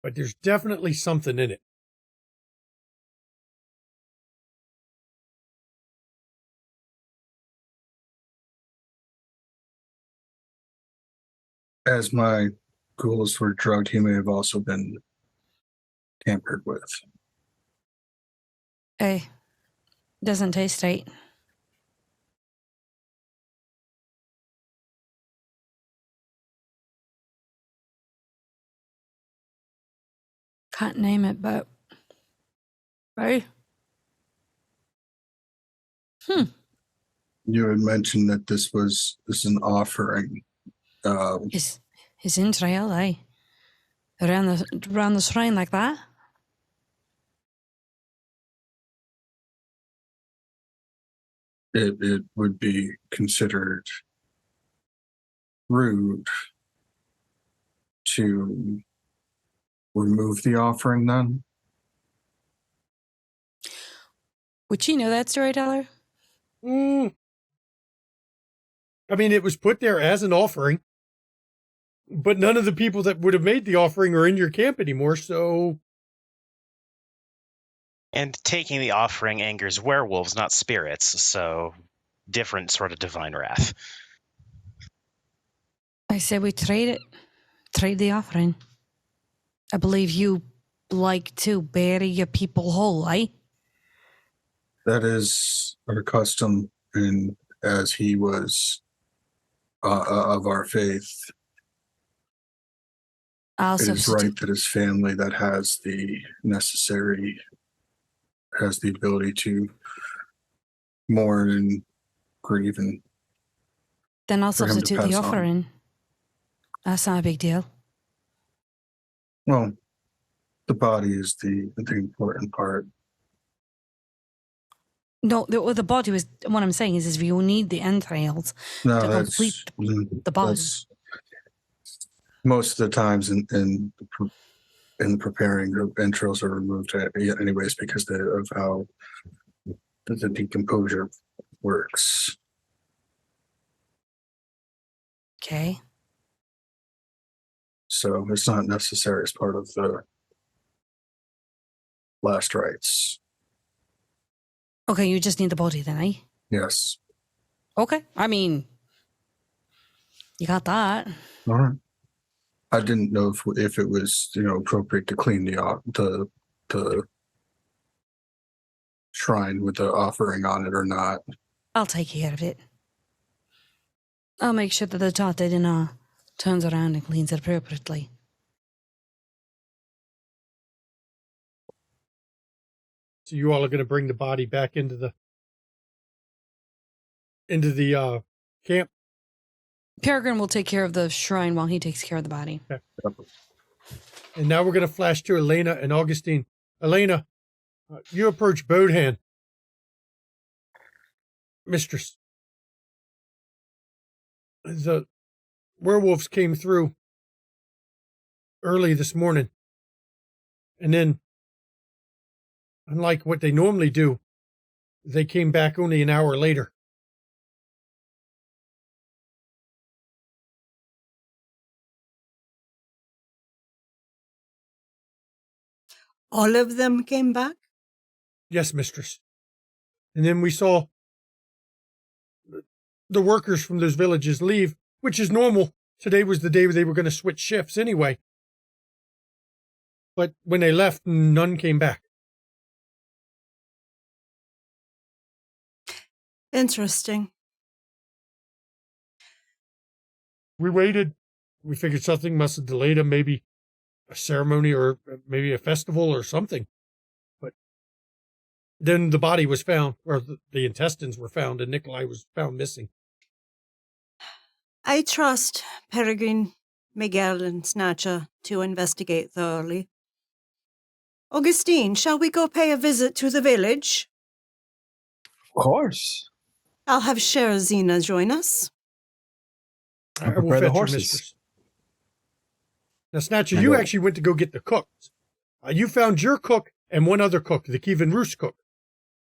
But there's definitely something in it. as my ghouls were drugged, he may have also been tampered with. Hey, doesn't taste right. Can't name it, but right. You had mentioned that this is an offering. His entrail, aye. Around the shrine like that. It would be considered rude to remove the offering then? Would she know that, storyteller? I mean, it was put there as an offering, but none of the people that would have made the offering are in your camp anymore, so... And taking the offering angers werewolves, not spirits, so different sort of divine wrath. I say we trade it. Trade the offering. I believe you like to bury your people whole, eh? That is our custom, and as he was of our faith, it is right that his family that has the ability to mourn and grieve, and then I'll for him to substitute the pass on. offering. That's not a big deal. Well, the body is the important part. No, the body was. What I'm saying is you need the entrails No, to that's complete the body. that's most of the times in the preparing, the entrails are removed anyways because of how the decomposure works. Okay. So it's not necessary as part of the last rites. Okay, you just need the body then, eh? Yes. Okay. I mean, you got that. All right. I didn't know if it was appropriate to clean the shrine with the offering on it or not. I'll take care of it. I'll make sure that the Tatedina turns around and cleans it appropriately. So you all are going to bring the body back into the camp? Peregrine will take care of the shrine while he takes care of the body. Okay. And now we're going to flash to Elena and Augustine. Elena, you approach Bodhan. Mistress, the werewolves came through early this morning. And then, unlike what they normally do, they came back only an hour later. All of them came back? Yes, mistress. And then we saw the workers from those villages leave, which is normal. Today was the day where they were going to switch shifts anyway. But when they left, none came back. Interesting. We waited. We figured something must have delayed them, maybe a ceremony or maybe a festival or something. But then the body was found, or the intestines were found, and Nikolai was found missing. I trust Peregrine, Miguel, and Snatcher to investigate thoroughly. Augustine, shall we go pay a visit to the village? Of course. I'll have Sherazina join us. I will prepare the fetch your horses. mistress. Now, Snatcher, you actually went to go get the cooks. You found your cook and one other cook, the Kievan Roos cook.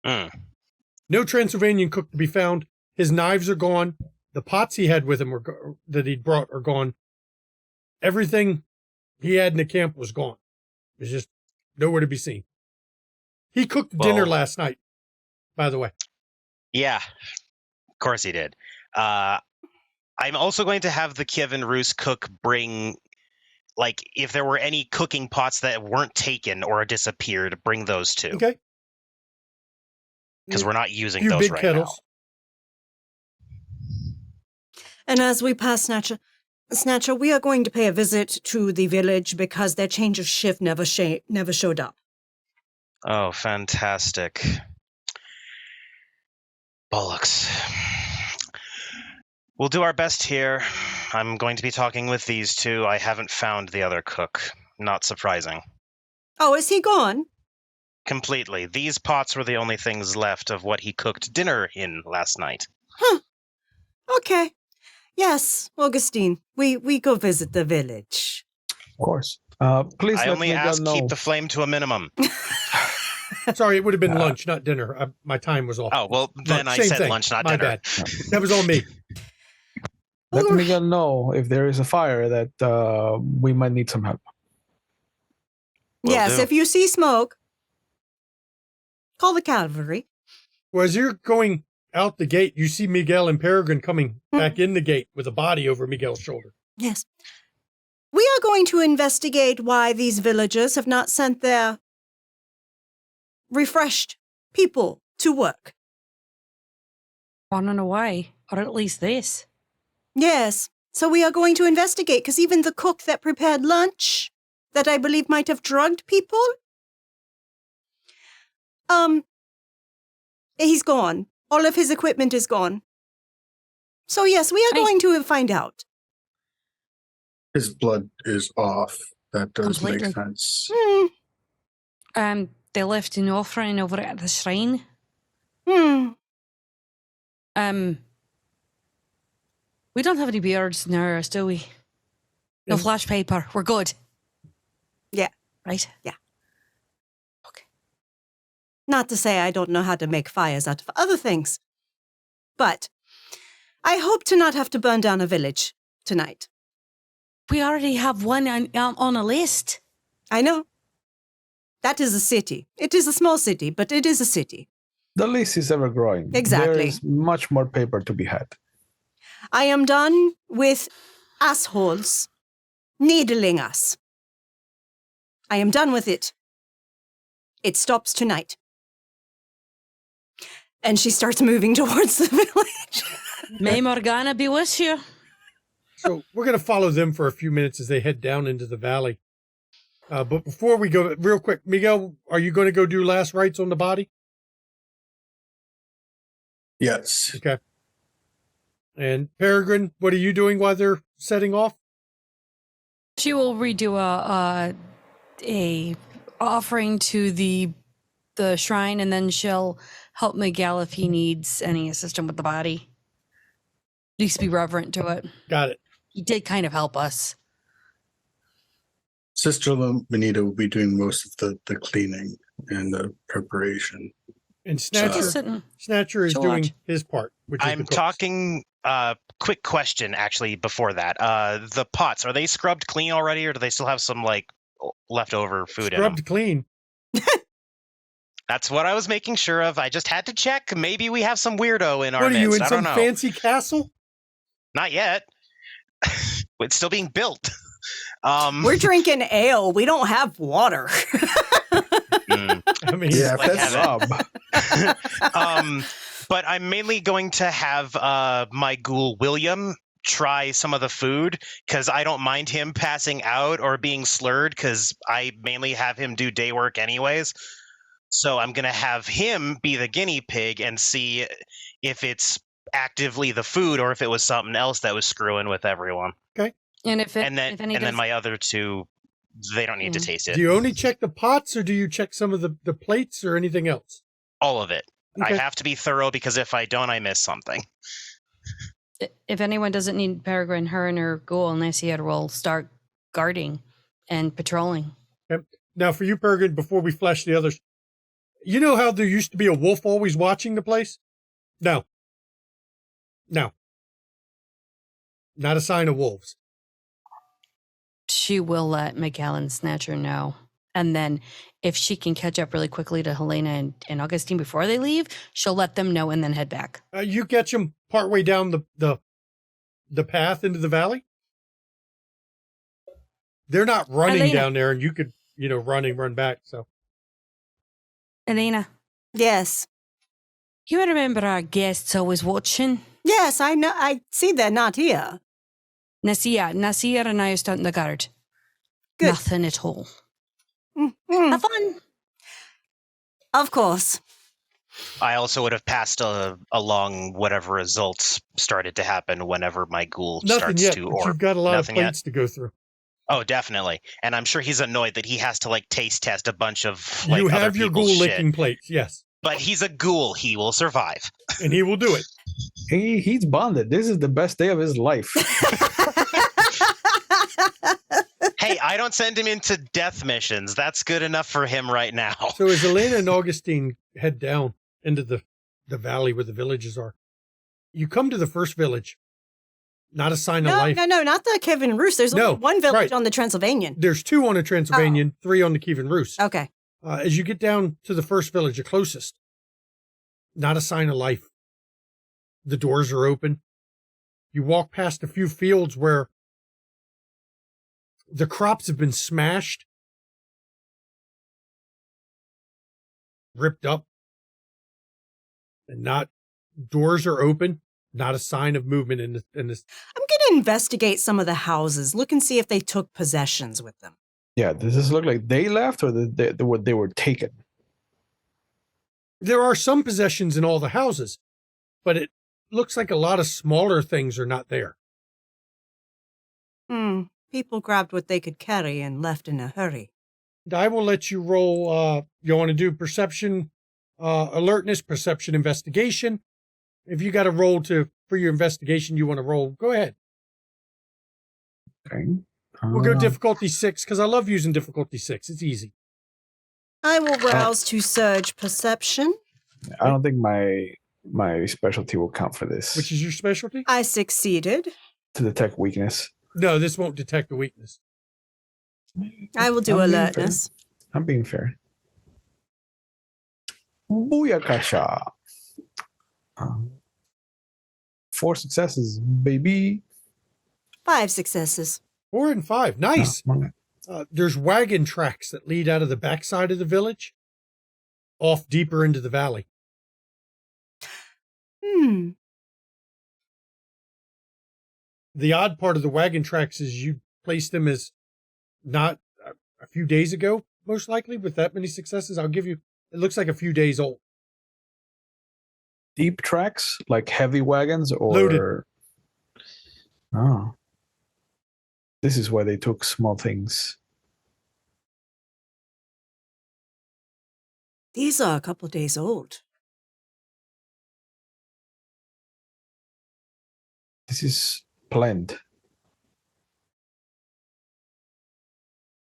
No Transylvanian cook to be found. His knives are gone. The pots he had with him that he'd brought are gone. Everything he had in the camp was gone. There's just nowhere to be seen. He cooked dinner last night, by the way. Yeah, of course he did. I'm also going to have the Kievan Roos cook bring, like, if there were any cooking pots that weren't taken or disappeared, bring those too. Okay. Because we're not using Few those big right kettles. And as we pass Snatcher, we are going to pay a visit to the village because their change of shift never showed up. Oh, fantastic. Bollocks. We'll do our best here. I'm going to be talking with these two. I haven't found the other cook. Not surprising. Oh, is he gone? Completely. These pots were the only things left of what he cooked dinner in last night. Huh. Okay. Yes, Augustine, we go visit the village. Of course. Please I let only Miguel ask know. keep the flame to a minimum. Sorry, it would have been lunch, not dinner. My time was off. Oh, well, then I Same said thing. lunch, not My dinner. bad. That was all me. Let Miguel know if there is a fire that we might need some help. Yes, do. if you see smoke, call the cavalry. Well, as you're going out the gate, you see Miguel and Peregrine coming back in the gate with a body over Miguel's shoulder. Yes. We are going to investigate why these villagers have not sent their refreshed people to work. Want to know why? Or at least this. Yes. So we are going to investigate, because even the cook that prepared lunch, that I believe might have drugged people, he's gone. All of his equipment is gone. So yes, we are going to find out. His blood is off. That does Completely. make sense. They left an offering over at the shrine. We don't have any beards in ours, do we? No flash paper. We're good. Yeah. Right? Yeah. Okay. Not to say I don't know how to make fires out of other things, but I hope to not have to burn down a village tonight. We already have one on a list. I know. That is a city. It is a small city, but it is a city. The list is ever growing. Exactly. There is much more paper to be had. I am done with assholes needling us. I am done with it. It stops tonight. And she starts moving towards the village. May Morgana be with you. So we're going to follow them for a few minutes as they head down into the valley. But before we go, real quick, Miguel, are you going to go do last rites on the body? Yes. Okay. And Peregrine, what are you doing while they're setting off? She will redo a offering to the shrine, and then she'll help Miguel if he needs any assistance with the body. At least be reverent to it. Got it. He did kind of help us. Sister Benita will be doing most of the cleaning and the preparation. And Just sitting. Snatcher is She'll doing watch. his part. Which is the I'm cooks. talking, quick question, actually, before that. The pots, are they scrubbed clean already, or do they still have some, like, leftover food in them? Scrubbed clean. That's what I was making sure of. I just had to check. Maybe we have some weirdo in our What are you, midst. in I some don't know. fancy castle? Not yet. It's still being built. We're drinking ale. We don't have water. I mean, Yeah, like that's heaven. But I'm mainly going to have my ghoul William try some of the food, because I don't mind him passing out or being slurred, because I mainly have him do day work anyways. So I'm going to have him be the guinea pig and see if it's actively the food or if it was something else that was screwing with everyone. And if And then my other two They don't need to taste it. Do you only check the pots, or do you check some of the plates or anything else? All of it. Okay. I have to be thorough because if I don't, I miss something. If anyone doesn't need Peregrine, her and her ghoul, Nasia will start guarding and patrolling. Okay. Now, for you, Peregrine, before we flesh the others, you know how there used to be a wolf always watching the place? No. No. Not a sign of wolves. She will let McAllen Snatcher know. And then if she can catch up really quickly to Helena and Augustine before they leave, she'll let them know and then head back. You catch them partway down the path into the valley. They're not running Helena. down there, and you could, run back. So, Elena, Yes. you remember our guests always watching? Yes, I know. I see they're not here. Nasir and I are starting the guard. Good. Nothing at all. Mm. Have fun. Of course. I also would have passed along whatever results started to happen whenever my ghoul nothing starts yet. to But or you've got a lot of nothing yet. plates to go through. Oh, definitely. And I'm sure he's annoyed that he has to taste test a bunch of You other have your people's ghoul shit. licking plates, yes, But he's a ghoul. He will survive. and he will do it. He's bonded. This is the best day of his life. Hey, I don't send him into death missions. That's good enough for him right now. So as Elena and Augustine head down into the valley where the villages are, you come to the first village. Not a sign of No, life. no, not the Kevin Roos. There's No, only one village right. on the Transylvanian. There's 2 on the Transylvanian, 3 on the Kievan Roos. Okay. As you get down to the first village, the closest, not a sign of life. The doors are open. You walk past a few fields where the crops have been smashed, ripped up, and doors are open. Not a sign of movement in this. I'm going to investigate some of the houses. Look and see if they took possessions with them. Yeah, does this look like they left or they were taken? There are some possessions in all the houses, but it looks like a lot of smaller things are not there. People grabbed what they could carry and left in a hurry. I will let you roll. You want to do perception, alertness, perception, investigation. If you got a roll for your investigation, you want to roll, go ahead. Okay. We'll go difficulty 6 because I love using difficulty 6. It's easy. I will rouse to surge perception. I don't think my specialty will count for this. Which is your specialty? I succeeded. To detect weakness. No, this won't detect a weakness. I will do I'm being alertness. fair. I'm being fair. Booyakasha. 4 successes, baby. 5 successes. 4 and 5. Nice. Oh, There's wagon tracks that lead out of the backside of the village, off deeper into the valley. The odd part of the wagon tracks is you placed them as not a few days ago, most likely, with that many successes. I'll give you, it looks like a few days old. Deep tracks, like heavy wagons or Loaded. Oh. This is why they took small things. These are a couple days old. This is planned.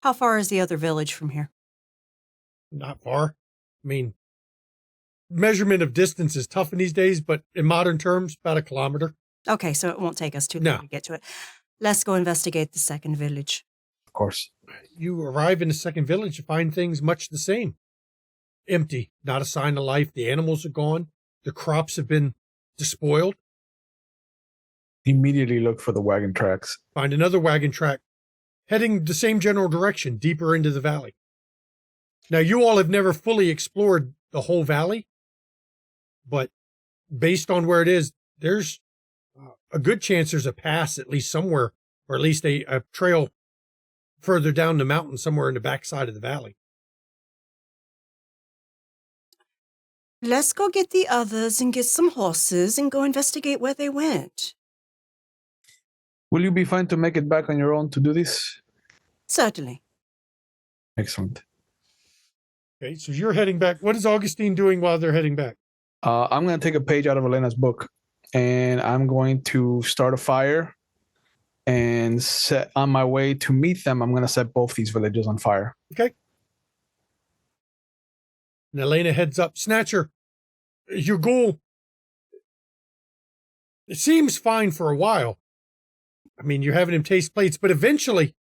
How far is the other village from here? Not far. I mean, measurement of distance is tough in these days, but in modern terms, about a kilometer. Okay, so it won't take us too No. long to get to it. Let's go investigate the second village. Of course. You arrive in the second village, you find things much the same. Empty, not a sign of life. The animals are gone. The crops have been despoiled. Immediately look for the wagon tracks. Find another wagon track heading the same general direction, deeper into the valley. Now, you all have never fully explored the whole valley, but based on where it is, there's a good chance there's a pass at least somewhere, or at least a trail further down the mountain somewhere in the backside of the valley. Let's go get the others and get some horses and go investigate where they went. Will you be fine to make it back on your own to do this? Certainly. Excellent. Okay, so you're heading back. What is Augustine doing while they're heading back? I'm going to take a page out of Elena's book, and I'm going to start a fire and set on my way to meet them. I'm going to set both these villages on fire. Okay. And Elena heads up. Snatcher, your goal, it seems fine for a while. I mean, you're having him taste plates, but eventually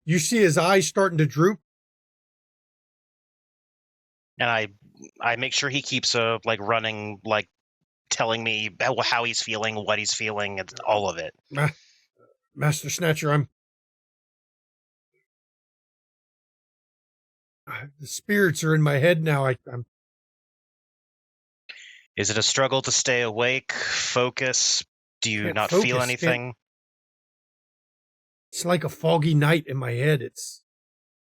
you see his eyes starting to droop. And I make sure he keeps running, like telling me how he's feeling, what he's feeling, and all of it. Master Snatcher, the spirits are in my head now. I'm. Is it a struggle to stay awake, focus? Do you not feel anything? It's like a foggy night in my head. It's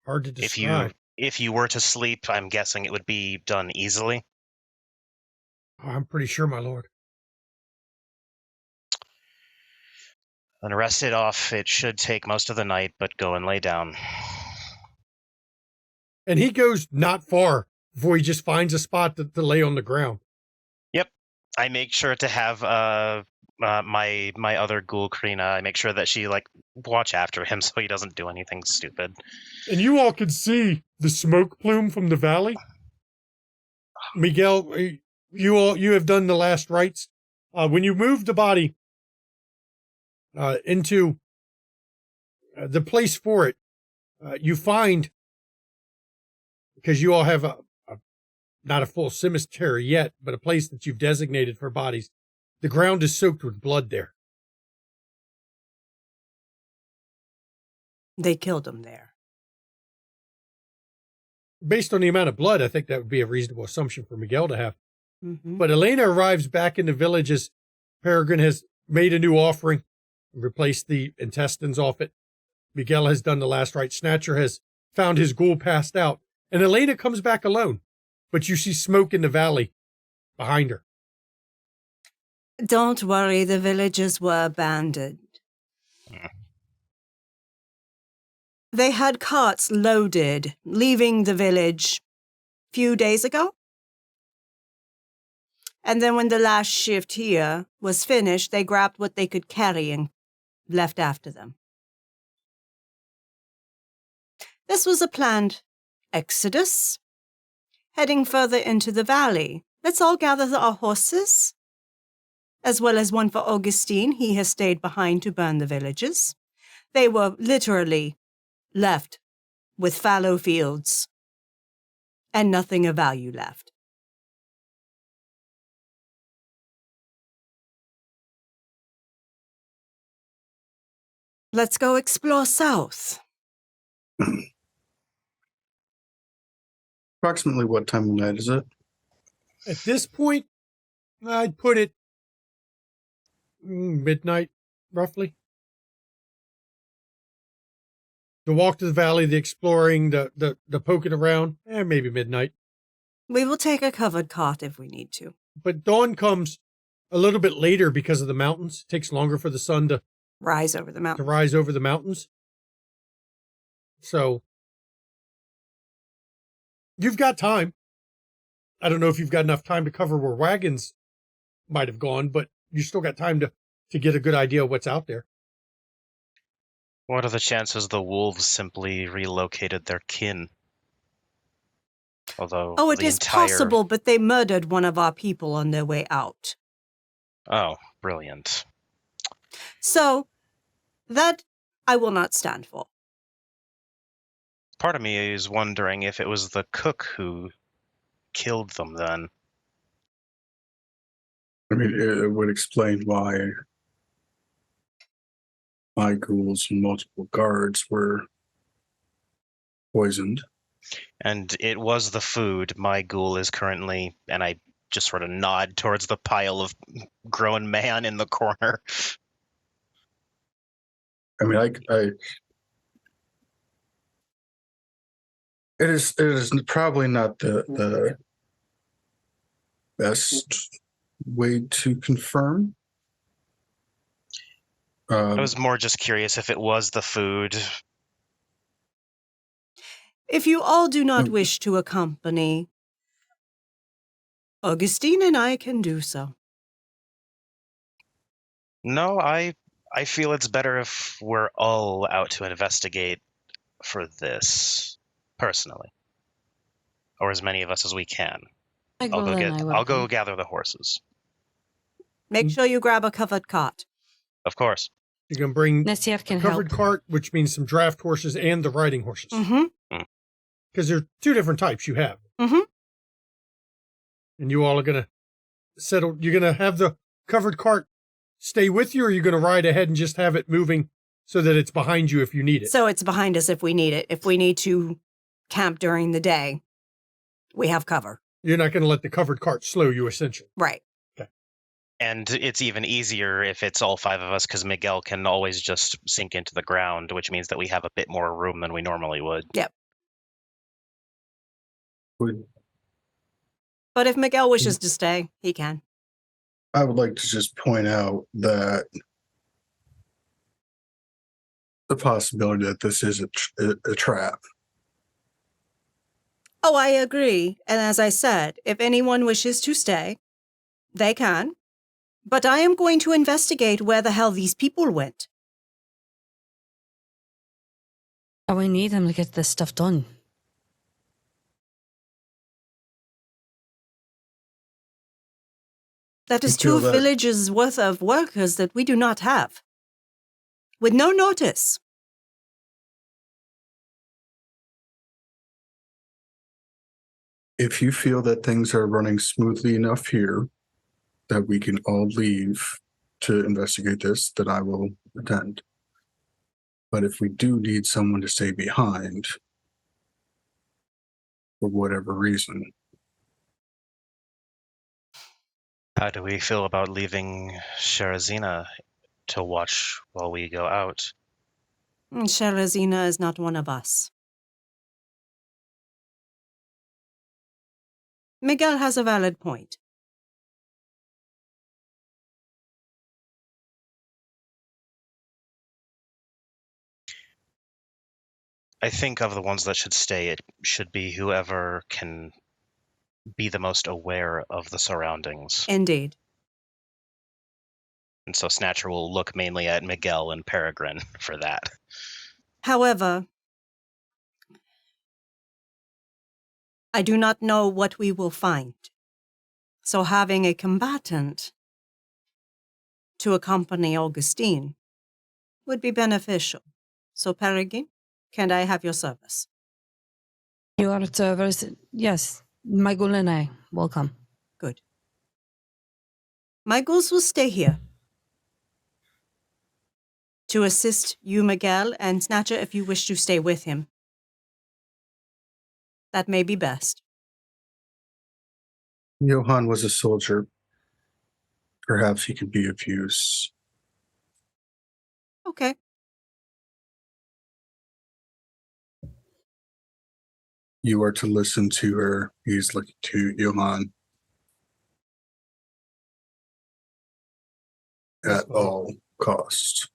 hard to describe. If you were to sleep, I'm guessing it would be done easily. Oh, I'm pretty sure, my lord. Then rest it off. It should take most of the night, but go and lay down. And he goes not far before he just finds a spot to lay on the ground. Yep. I make sure to have my other ghoul, Karina, I make sure that she watch after him so he doesn't do anything stupid. And you all can see the smoke plume from the valley. Miguel, you have done the last rites. When you move the body into the place for it, you find, because you all have not a full cemetery yet, but a place that you've designated for bodies, the ground is soaked with blood there. They killed him there. Based on the amount of blood, I think that would be a reasonable assumption for Miguel to have. Mm-hmm. But Elena arrives back in the village as Peregrine has made a new offering, replaced the intestines off it. Miguel has done the last rite. Snatcher has found his ghoul passed out. And Elena comes back alone. But you see smoke in the valley behind her. Don't worry, the villages were abandoned. They had carts loaded, leaving the village a few days ago. And then when the last shift here was finished, they grabbed what they could carry and left after them. This was a planned exodus, heading further into the valley. Let's all gather our horses, as well as one for Augustine. He has stayed behind to burn the villages. They were literally left with fallow fields and nothing of value left. Let's go explore south. Approximately what time of night is it? At this point, I'd put it midnight, roughly. The walk to the valley, the exploring, the poking around, maybe midnight. We will take a covered cart if we need to. But dawn comes a little bit later because of the mountains. It takes longer for the sun to rise over the mountains. So you've got time. I don't know if you've got enough time to cover where wagons might have gone, but you still got time to get a good idea of what's out there. What are the chances the wolves simply relocated their kin? Although it is possible, but they murdered one of our people on their way out. Oh, brilliant. So, that I will not stand for. Part of me is wondering if it was the cook who killed them then. I mean, it would explain why my ghouls and multiple guards were poisoned. And it was the food. My ghoul is currently, and I just sort of nod towards the pile of grown man in the corner. I mean, it is probably not the best way to confirm. I was more just curious if it was the food. If you all do not wish to accompany, Augustine and I can do so. No, I feel it's better if we're all out to investigate for this, personally. Or as many of us as we can. I'll go gather the horses. Make sure you grab a covered cart. Of course. You can bring Nestiev can a covered help. cart, which means some draft horses and the riding horses. Mm-hmm. Because there are two different types you have. Mm-hmm. And you all are going to settle. You're going to have the covered cart stay with you, or you're going to ride ahead and just have it moving so that it's behind you if you need it? So it's behind us if we need it. If we need to camp during the day, we have cover. You're not going to let the covered cart slow you, essentially. Right. And it's even easier if it's all five of us, because Miguel can always just sink into the ground, which means that we have a bit more room than we normally would. Yep. But if Miguel wishes to stay, he can. I would like to just point out that the possibility that this is a trap. Oh, I agree. And as I said, if anyone wishes to stay, they can. But I am going to investigate where the hell these people went. Oh, we need them to get this stuff done. That is You feel two that- villages worth of workers that we do not have. With no notice. If you feel that things are running smoothly enough here that we can all leave to investigate this, then I will attend. But if we do need someone to stay behind, for whatever reason, How do we feel about leaving Sherazina to watch while we go out? Sherazina is not one of us. Miguel has a valid point. I think of the ones that should stay, it should be whoever can be the most aware of the surroundings. Indeed. And so Snatcher will look mainly at Miguel and Peregrine for that. However, I do not know what we will find. So having a combatant to accompany Augustine would be beneficial. So Peregrine, can I have your service? You are servers. Yes. Michael and I will come. Good. My ghouls will stay here to assist you, Miguel, and Snatcher if you wish to stay with him. That may be best. Johann was a soldier. Perhaps he could be of use. Okay. You are to listen to her. He's looking to Johann. At all costs.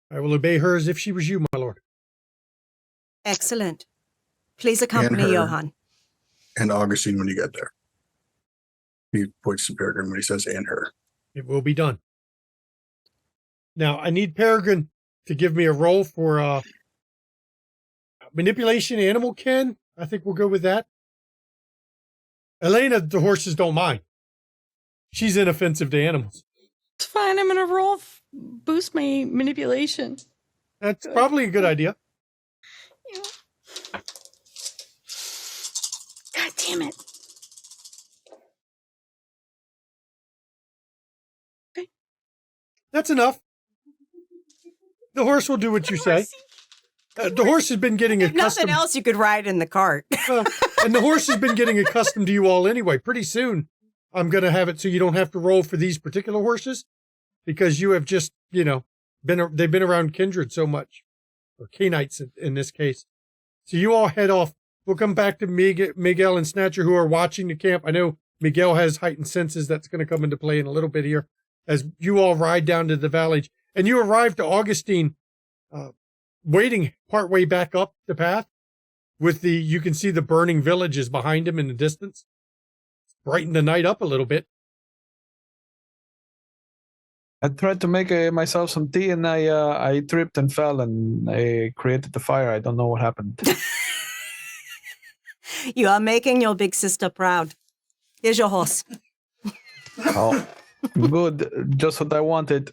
I will obey her as if she was you, my lord. Excellent. Please accompany her. Johann. And Augustine when you get there. He points to Peregrine when he says and her. It will be done. Now, I need Peregrine to give me a roll for manipulation animal kin. I think we'll go with that. Elena, the horses don't mind. She's inoffensive to animals. It's fine. I'm going to roll boost my manipulation. That's probably a good idea. Yeah. God damn it. Okay. That's enough. The horse will do what you say. The horse has been getting If accustomed. nothing else, you could ride in the cart. And the horse has been getting accustomed to you all anyway. Pretty soon, I'm going to have it so you don't have to roll for these particular horses because you have just, they've been around Kindred so much, or Canites in this case. So you all head off. We'll come back to Miguel and Snatcher who are watching the camp. I know Miguel has heightened senses. That's going to come into play in a little bit here as you all ride down to the valley. And you arrive to Augustine. waiting partway back up the path with you can see the burning villages behind him in the distance. Brighten the night up a little bit. I tried to make myself some tea, and I tripped and fell, and I created the fire. I don't know what happened. You are making your big sister proud. Here's your horse. Oh, good. Just what I wanted.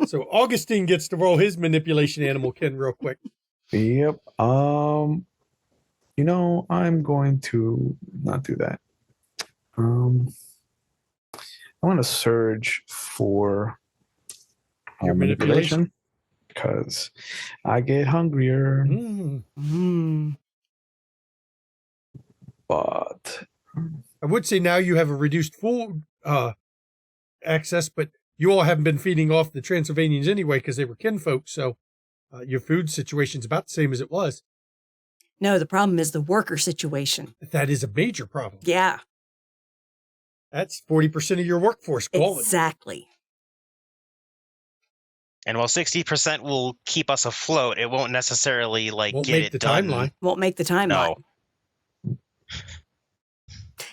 So Augustine gets to roll his manipulation animal kin real quick. Yep. I'm going to not do that. I want to surge for Your manipulation? because I get hungrier. But I would say now you have a reduced food access, but you all haven't been feeding off the Transylvanians anyway because they were kinfolk, so your food situation's about the same as it was. No, the problem is the worker situation. That is a major problem. Yeah. That's 40% of your workforce gone. Exactly. And while 60% will keep us afloat, it won't necessarily Won't get make it the done. timeline. Won't make the timeline. No.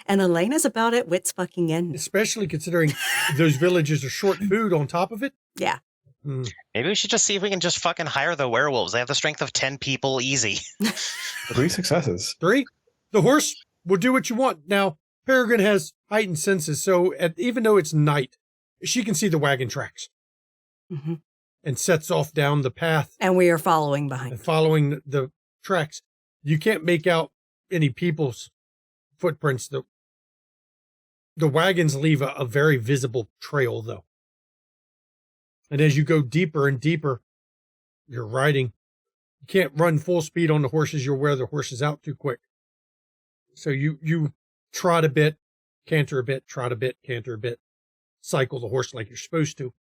And Elena's about at wit's fucking end. Especially considering those villages are short food on top of it. Yeah. Maybe we should just see if we can just fucking hire the werewolves. They have the strength of 10 people easy. 3 successes. 3. The horse will do what you want. Now, Peregrine has heightened senses, so even though it's night, she can see the wagon tracks and sets off down the path. And we are following behind. And following the tracks. You can't make out any people's footprints. The wagons leave a very visible trail, though. And as you go deeper and deeper, you're riding. You can't run full speed on the horses. You'll wear the horses out too quick. So you trot a bit, canter a bit, trot a bit, canter a bit, cycle the horse like you're supposed to.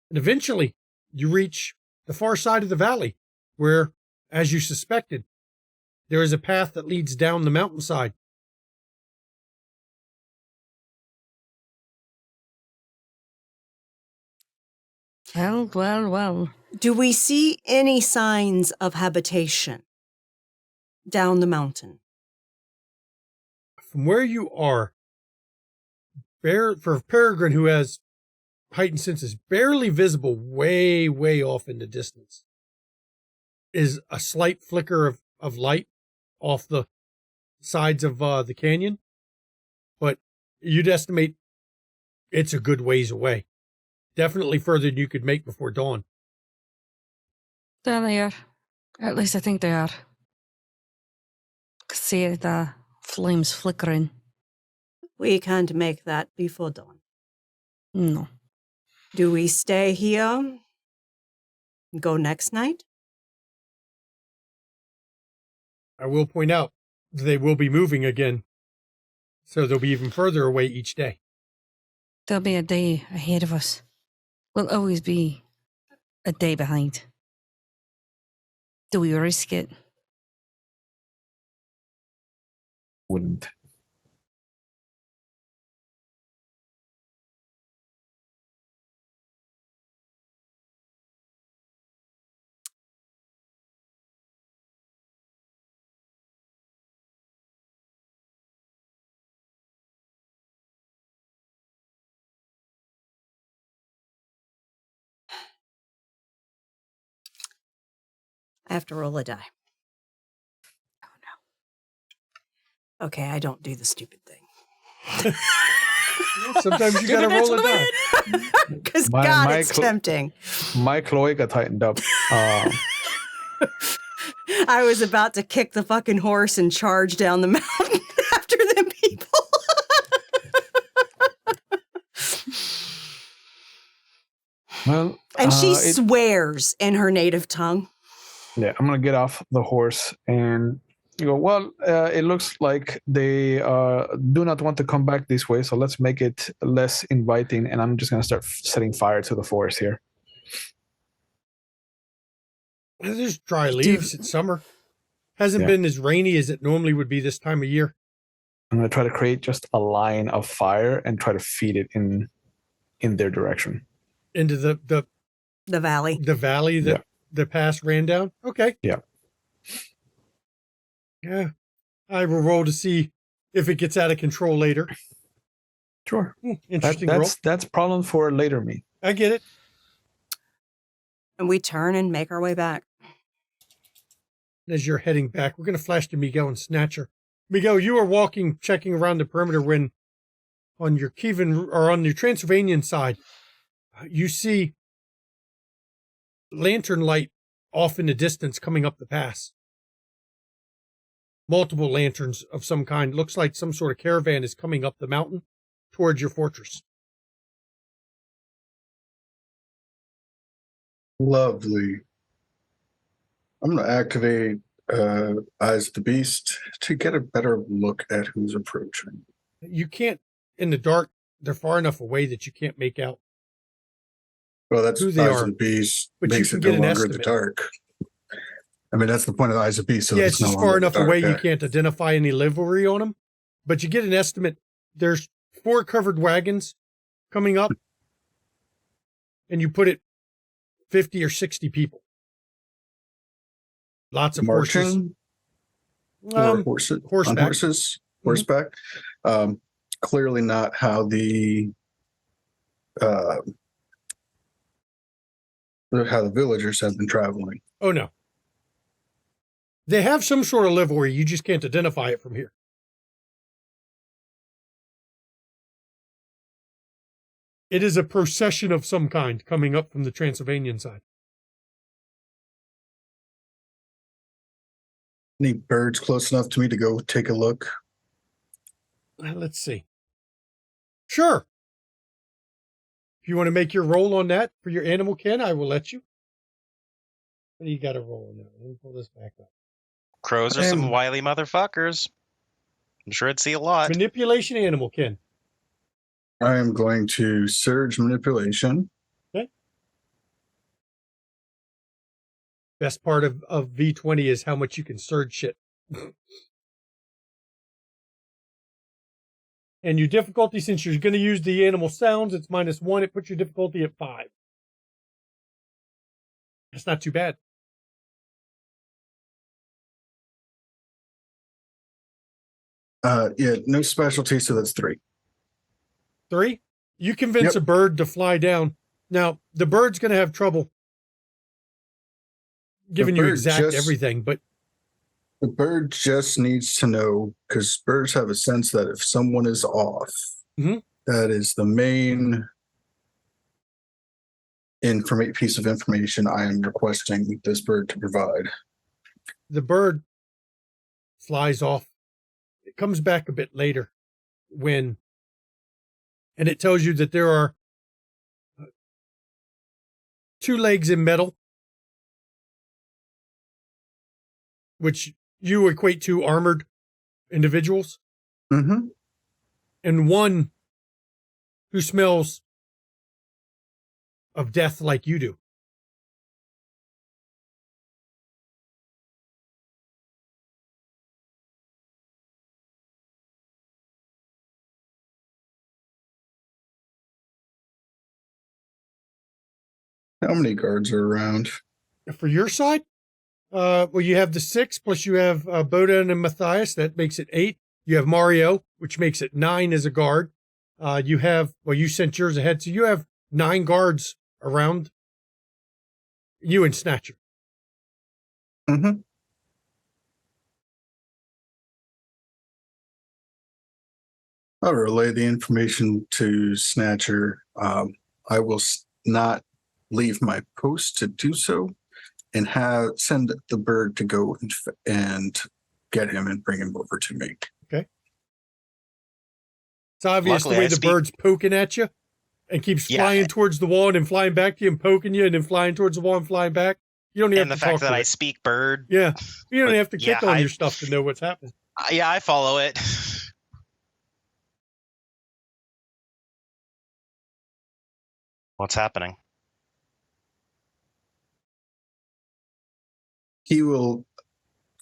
And eventually you reach the far side of the valley where, as you suspected, there is a path that leads down the mountainside. Well. Do we see any signs of habitation down the mountain? From where you are, for Peregrine, who has heightened senses, barely visible way, way off in the distance, is a slight flicker of light off the sides of the canyon. But you'd estimate it's a good ways away. Definitely further than you could make before dawn. There they are. At least I think they are. Could see the flames flickering. We can't make that before dawn. No. Do we stay here? Go next night? I will point out they will be moving again. So they'll be even further away each day. There'll be a day ahead of us. We'll always be a day behind. Do we risk it? Wouldn't. I have to roll a die. Oh, no. Okay, I don't do the stupid thing. Sometimes you gotta roll a die. Because God, it's tempting. My cloaca tightened up. I was about to kick the fucking horse and charge down the mountain after them people. Well, and she swears in her native tongue. Yeah, I'm going to get off the horse and you go, well, it looks like they do not want to come back this way, so let's make it less inviting, and I'm just going to start setting fire to the forest here. There's dry leaves. It's summer. Hasn't been as rainy as it normally would be this time of year. I'm going to try to create just a line of fire and try to feed it in their direction. Into the valley. The valley that the pass ran down? Okay. Yeah. Yeah. I will roll to see if it gets out of control later. Sure. Interesting roll. That's problem for later me. I get it. And we turn and make our way back. As you're heading back, we're going to flash to Miguel and Snatcher. Miguel, you are walking, checking around the perimeter when on your Kievan or on your Transylvanian side, you see lantern light off in the distance coming up the pass. Multiple lanterns of some kind. Looks like some sort of caravan is coming up the mountain towards your fortress. Lovely. I'm going to activate Eyes of the Beast to get a better look at who's approaching. You can't, in the dark, they're far enough away that you can't make out Well, that's who they Eyes are, of the Beast but you makes can it get no an longer in the estimate. dark. I mean, that's the point of Eyes of the Beast. So yeah, that it's no just longer far in the enough dark. away you can't identify any livery on them, but you get an estimate. There's 4 covered wagons coming up, and you put it 50 or 60 people. Lots of marching horses. or Horseback. on horses, horseback. Clearly not how the villagers have been traveling. Oh, no. They have some sort of livery. You just can't identify it from here. It is a procession of some kind coming up from the Transylvanian side. Any birds close enough to me to go take a look? Let's see. Sure. If you want to make your roll on that for your animal kin, I will let you. What do you got to roll on that? Let me pull this back up. Crows are some wily motherfuckers. I'm sure I'd see a lot. Manipulation animal kin. I am going to surge manipulation. Okay. Best part of V20 is how much you can surge shit. And your difficulty, since you're going to use the animal sounds, it's -1. It puts your difficulty at 5. That's not too bad. Yeah, no specialty, so that's 3. 3? You convince a bird to fly down. Now, the bird's going to have trouble giving you exact everything, but the bird just needs to know, because birds have a sense that if someone is off, that is the main piece of information I am requesting this bird to provide. The bird flies off. It comes back a bit later and it tells you that there are 2 legs in metal, which you equate to armored individuals, and one who smells of death like you do. How many guards are around? For your side, well, you have the 6, plus you have Bodan and Matthias. That makes it 8. You have Mario, which makes it 9 as a guard. You have, well, you sent yours ahead, so you have 9 guards around you and Snatcher. Mm-hmm. I'll relay the information to Snatcher. I will not leave my post to do so, and send the bird to go and get him and bring him over to me. Okay. It's obvious Luckily, the way the bird's poking at you and keeps flying towards the wall and then flying back to you and poking you and then flying towards the wall and flying back. You don't even have to talk to it. And the fact that I speak bird. Yeah. You don't have to kick on your stuff to know what's happening. Yeah, I follow it. What's happening? He will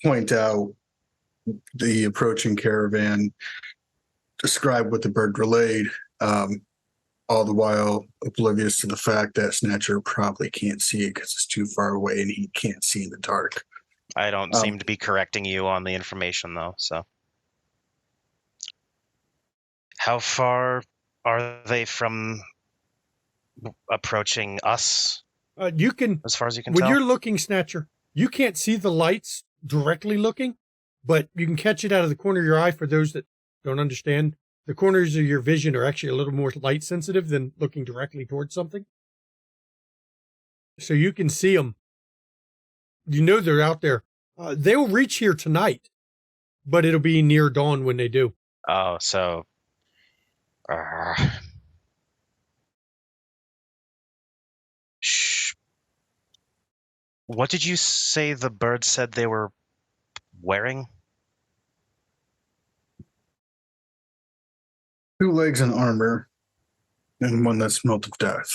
point out the approaching caravan, describe what the bird relayed, all the while oblivious to the fact that Snatcher probably can't see it because it's too far away and he can't see in the dark. I don't seem to be correcting you on the information, though, so. How far are they from approaching us, You can, as far as you can when tell? you're looking, Snatcher, you can't see the lights directly looking, but you can catch it out of the corner of your eye. For those that don't understand, the corners of your vision are actually a little more light sensitive than looking directly towards something. So you can see them. You know they're out there. They'll reach here tonight, but it'll be near dawn when they do. Oh, so... Shh. What did you say the bird said they were wearing? 2 legs and armor, and one that's smelt of death.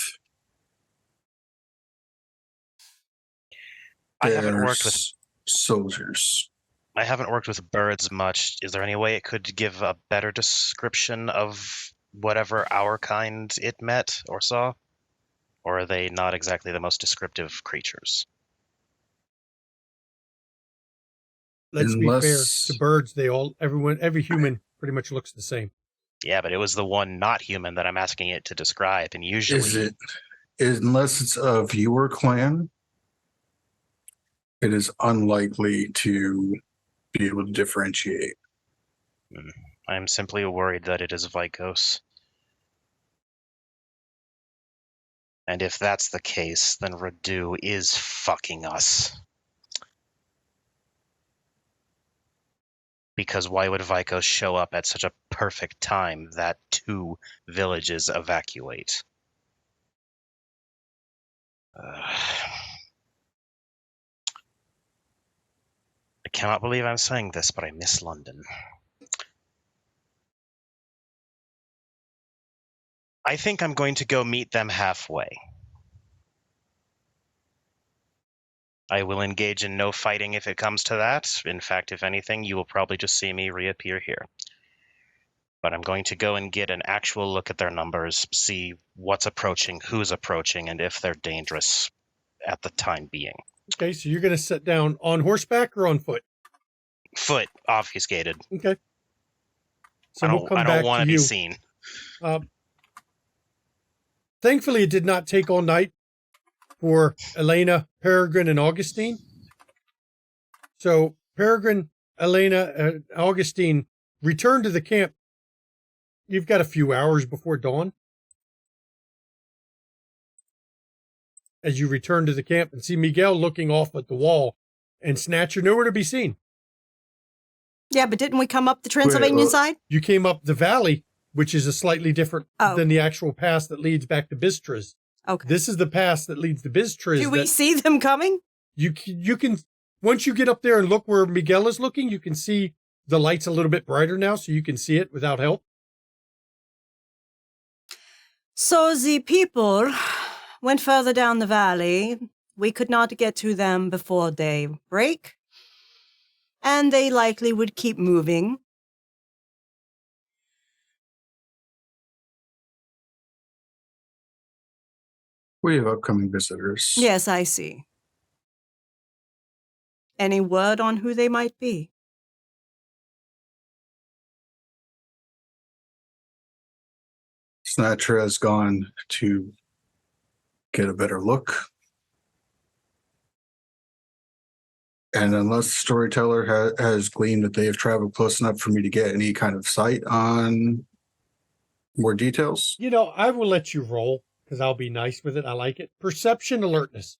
I haven't worked with soldiers. I haven't worked with birds much. Is there any way it could give a better description of whatever our kind it met or saw? Or are they not exactly the most descriptive creatures? Let's be fair to birds. Every human pretty much looks the same. Yeah, but it was the one not human that I'm asking it to describe, and usually... Unless it's of your clan, it is unlikely to be able to differentiate. I'm simply worried that it is Vicos. And if that's the case, then Radu is fucking us. Because why would Vicos show up at such a perfect time that 2 villages evacuate? I cannot believe I'm saying this, but I miss London. I think I'm going to go meet them halfway. I will engage in no fighting if it comes to that. In fact, if anything, you will probably just see me reappear here. But I'm going to go and get an actual look at their numbers, see what's approaching, who's approaching, and if they're dangerous at the time being. Okay, so you're going to sit down on horseback or on foot? Foot, obfuscated. Okay. So I we'll come don't back want to to you. be seen. Thankfully, it did not take all night for Elena, Peregrine, and Augustine. So Peregrine, Elena, and Augustine return to the camp. You've got a few hours before dawn. As you return to the camp and see Miguel looking off at the wall and Snatcher nowhere to be seen. Yeah, but didn't we come up the Transylvanian side? You came up the valley, which is a slightly different than the actual pass that leads back to Bistras. Okay. This is the pass that leads to Bistras. Do we see them coming? You can, once you get up there and look where Miguel is looking, you can see the light's a little bit brighter now, so you can see it without help. So the people went further down the valley. We could not get to them before daybreak. And they likely would keep moving. We have upcoming visitors. Yes, I see. Any word on who they might be? Snatcher has gone to get a better look. And unless the storyteller has gleaned that they have traveled close enough for me to get any kind of sight on more details. You know, I will let you roll because I'll be nice with it. I like it. Perception alertness.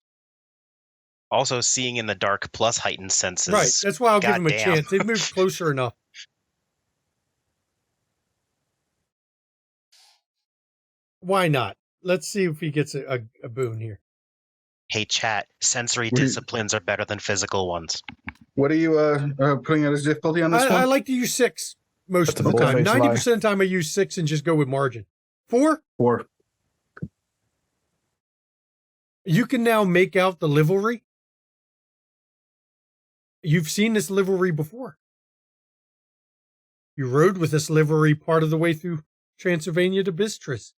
Also, seeing in the dark plus heightened senses. Right. That's why I'll give them a Goddamn. chance. They've moved closer enough. Why not? Let's see if he gets a boon here. Hey, chat. Sensory What do you- disciplines are better than physical ones. What are you putting out as difficulty on this one? I like to use 6 most of the time. bold-faced 90% of the time I use 6 and just go with margin. 4? 4. You can now make out the livery. You've seen this livery before. You rode with this livery part of the way through Transylvania to Bistras.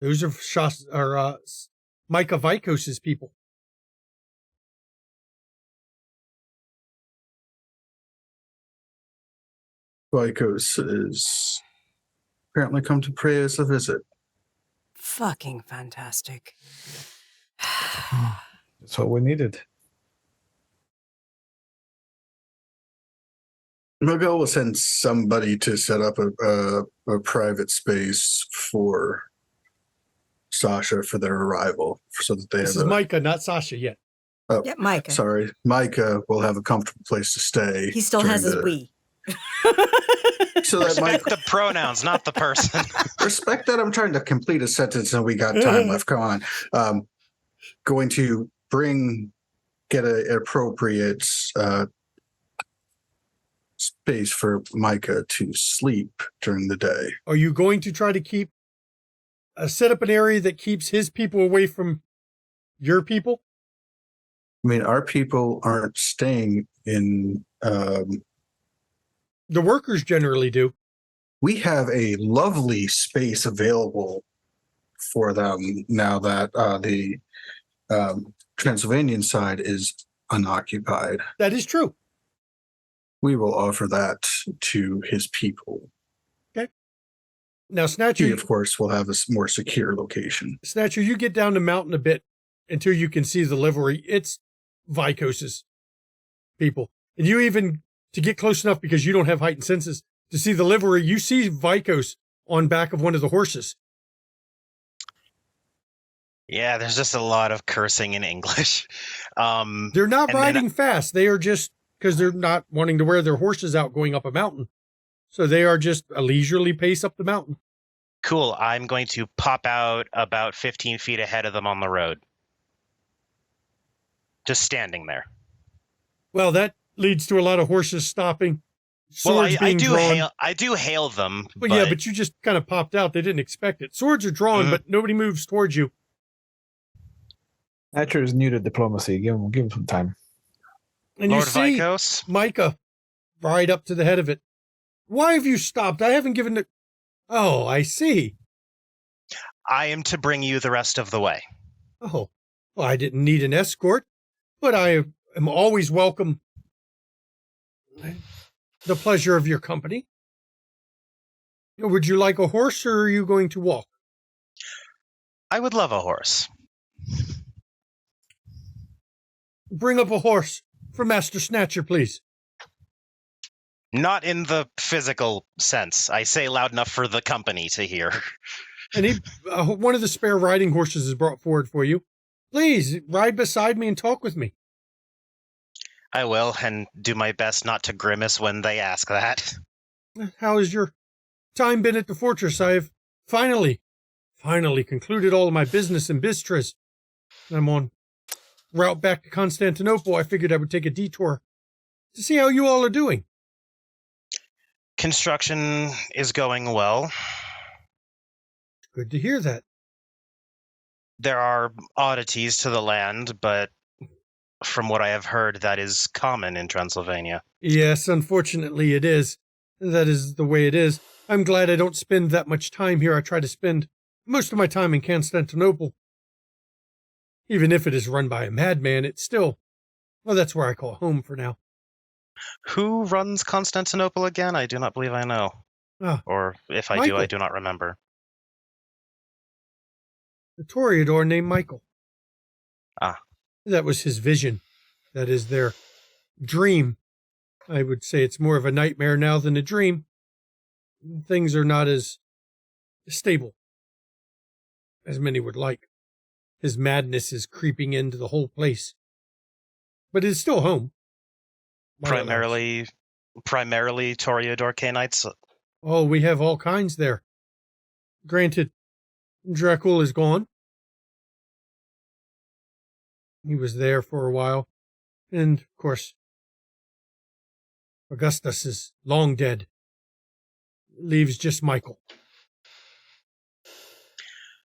Those are Micah Vicos' people. Vicos is apparently come to pay us a visit. Fucking fantastic. That's what we needed. Miguel will send somebody to set up a private space for Sasha for their arrival, so that they This have is Micah, not Sasha yet. Oh, Yeah, Micah. sorry. Micah will have a comfortable place to stay. He still has his we. So that Respect the pronouns, not the person. Respect that I'm trying to complete a sentence and we got time left. Come on. Going to get an appropriate space for Micah to sleep during the day. Are you going to try to set up an area that keeps his people away from your people? I mean, our people aren't staying in... The workers generally do. We have a lovely space available for them now that the Transylvanian side is unoccupied. That is true. We will offer that to his people. Okay. Now, Snatcher... He, of course, will have a more secure location. Snatcher, you get down the mountain a bit until you can see the livery. It's Vicos' people. And you even, to get close enough because you don't have heightened senses, to see the livery, you see Vicos on back of one of the horses. Yeah, there's just a lot of cursing in English. They're not riding fast. They are just, because they're not wanting to wear their horses out going up a mountain. So they are just a leisurely pace up the mountain. Cool. I'm going to pop out about 15 feet ahead of them on the road. Just standing there. Well, that leads to a lot of horses stopping. Swords being drawn. I do hail them. But yeah, but you just kind of popped out. They didn't expect it. Swords are drawn, but nobody moves towards you. Natcher is new to diplomacy. Give him some time. And Lord you see Vicos? Micah right up to the head of it. Why have you stopped? I haven't given it. Oh, I see. I am to bring you the rest of the way. Oh, well, I didn't need an escort, but I am always welcome. The pleasure of your company. Would you like a horse, or are you going to walk? I would love a horse. Bring up a horse for Master Snatcher, please. Not in the physical sense. I say loud enough for the company to hear. And one of the spare riding horses is brought forward for you. Please, ride beside me and talk with me. I will, and do my best not to grimace when they ask that. How has your time been at the fortress? I have finally concluded all of my business in Bistras. I'm on route back to Constantinople. I figured I would take a detour to see how you all are doing. Construction is going well. Good to hear that. There are oddities to the land, but from what I have heard, that is common in Transylvania. Yes, unfortunately it is. That is the way it is. I'm glad I don't spend that much time here. I try to spend most of my time in Constantinople. Even if it is run by a madman, it's still, well, that's where I call home for now. Who runs Constantinople again? I do not believe I know. Or if I do, I do not remember. A Toreador named Michael. Ah. That was his vision. That is their dream. I would say it's more of a nightmare now than a dream. Things are not as stable as many would like. His madness is creeping into the whole place. But it's still home. Primarily Toreador Canites. Oh, we have all kinds there. Granted, Dracul is gone. He was there for a while. And, of course, Augustus is long dead. Leaves just Michael.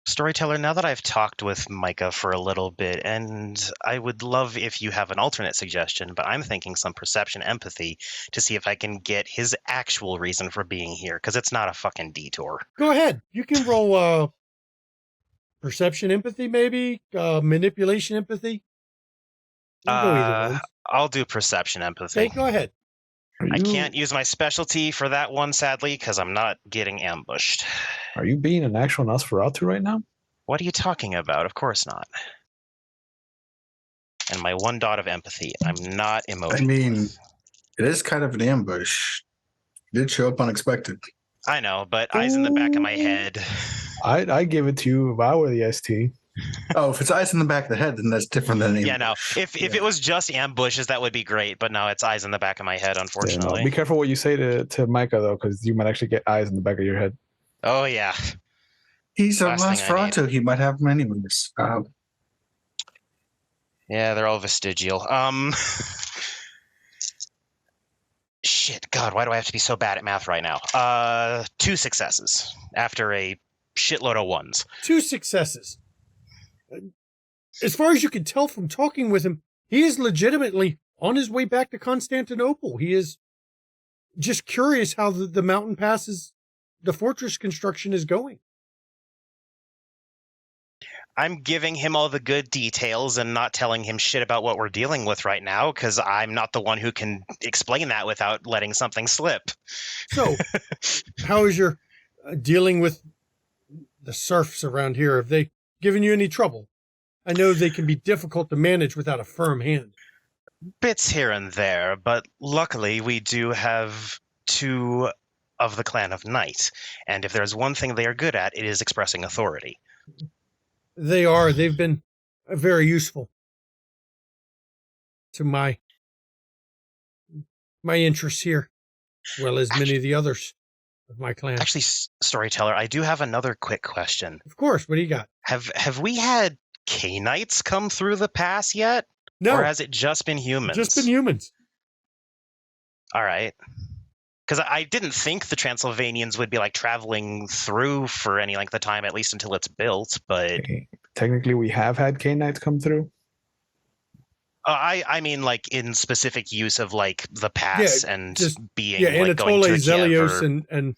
Storyteller, now that I've talked with Micah for a little bit, and I would love if you have an alternate suggestion, but I'm thinking some perception empathy to see if I can get his actual reason for being here, because it's not a fucking detour. Go ahead. You can roll Perception empathy, maybe? Manipulation empathy? You can go either way. I'll do perception empathy. Okay, go ahead. I can't use my specialty for that one, sadly, because I'm not getting ambushed. Are you being an actual Nosferatu right now? What are you talking about? Of course not. And my 1 dot of empathy. I'm not emotional. I mean, it is kind of an ambush. It did show up unexpected. I know, but eyes in the back of my head. I give it to you if I were the ST. Oh, if it's eyes in the back of the head, then that's different than ambush. Yeah, no. If it was just ambushes, that would be great. But no, it's eyes in the back of my head, unfortunately. Yeah, no. Be careful what you say to Micah, though, because you might actually get eyes in the back of your head. Oh, yeah. He's a Nosferatu. He might have them anyways. Yeah, they're all vestigial. Shit, God, why do I have to be so bad at math right now? 2 successes after a shitload of 1s. 2 successes. As far as you can tell from talking with him, he is legitimately on his way back to Constantinople. He is just curious how the mountain passes, the fortress construction is going. I'm giving him all the good details and not telling him shit about what we're dealing with right now, because I'm not the one who can explain that without letting something slip. So, how is your dealing with the serfs around here? Have they given you any trouble? I know they can be difficult to manage without a firm hand. Bits here and there, but luckily we do have 2 of the clan of Night, and if there's one thing they are good at, it is expressing authority. They are. They've been very useful to my interests here, as well as many of the others of my clan. Actually, Storyteller, I do have another quick question. Of course. What do you got? Have we had K-Knights come through the pass yet? No. Or has it just been humans? Just been humans. All right. Because I didn't think the Transylvanians would be like traveling through for any length of time, at least until it's built. But technically, we have had K-Knights come through. I mean, like in specific use of like the pass and just being like Anatole, going to Zelios, and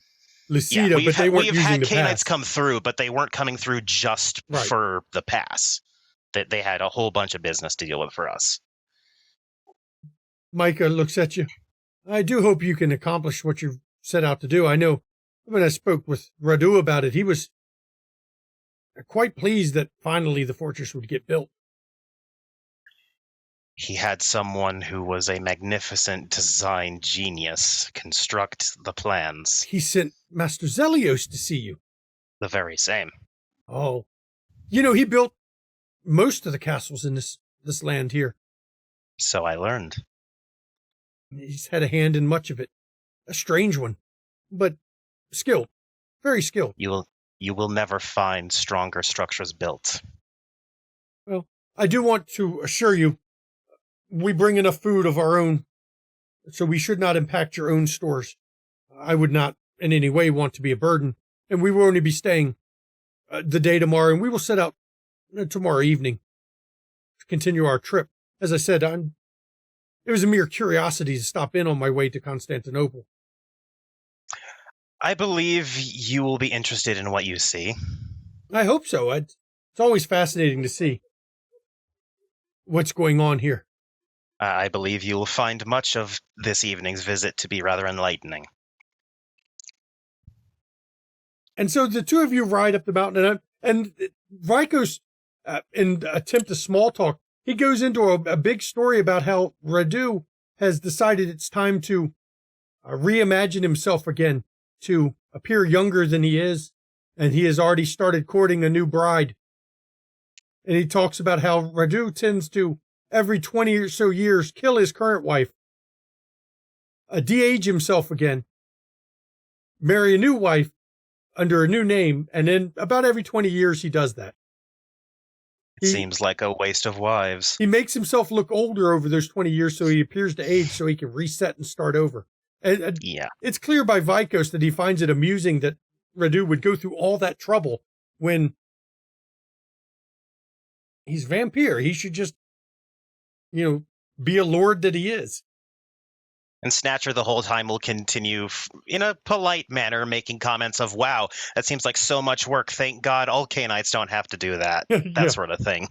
Lucida, but they weren't using the pass. We've had K-Knights come through, but they weren't coming through just for the pass. That they had a whole bunch of business to deal with for us. Micah looks at you. I do hope you can accomplish what you've set out to do. I know when I spoke with Radu about it, he was quite pleased that finally the fortress would get built. He had someone who was a magnificent design genius construct the plans. He sent Master Zelios to see you. The very same. Oh. You know, he built most of the castles in this land here. So I learned. He's had a hand in much of it. A strange one, but skilled. Very skilled. You will never find stronger structures built. Well, I do want to assure you, we bring enough food of our own, so we should not impact your own stores. I would not in any way want to be a burden, and we will only be staying the day tomorrow, and we will set out tomorrow evening to continue our trip. As I said, it was a mere curiosity to stop in on my way to Constantinople. I believe you will be interested in what you see. I hope so. It's always fascinating to see what's going on here. I believe you will find much of this evening's visit to be rather enlightening. And so the two of you ride up the mountain, and Vicos, in attempt to small talk, he goes into a big story about how Radu has decided it's time to reimagine himself again, to appear younger than he is, and he has already started courting a new bride. And he talks about how Radu tends to, every 20 or so years, kill his current wife, de-age himself again, marry a new wife under a new name, and then about every 20 years he does that. It seems like a waste of wives. He makes himself look older over those 20 years so he appears to age so he can reset and start over. And yeah. It's clear by Vicos that he finds it amusing that Radu would go through all that trouble when he's vampire. He should just, be a lord that he is. And Snatcher the whole time will continue in a polite manner, making comments of, wow, that seems like so much work. Thank God all Canites don't have to do that. Yeah. That sort of thing.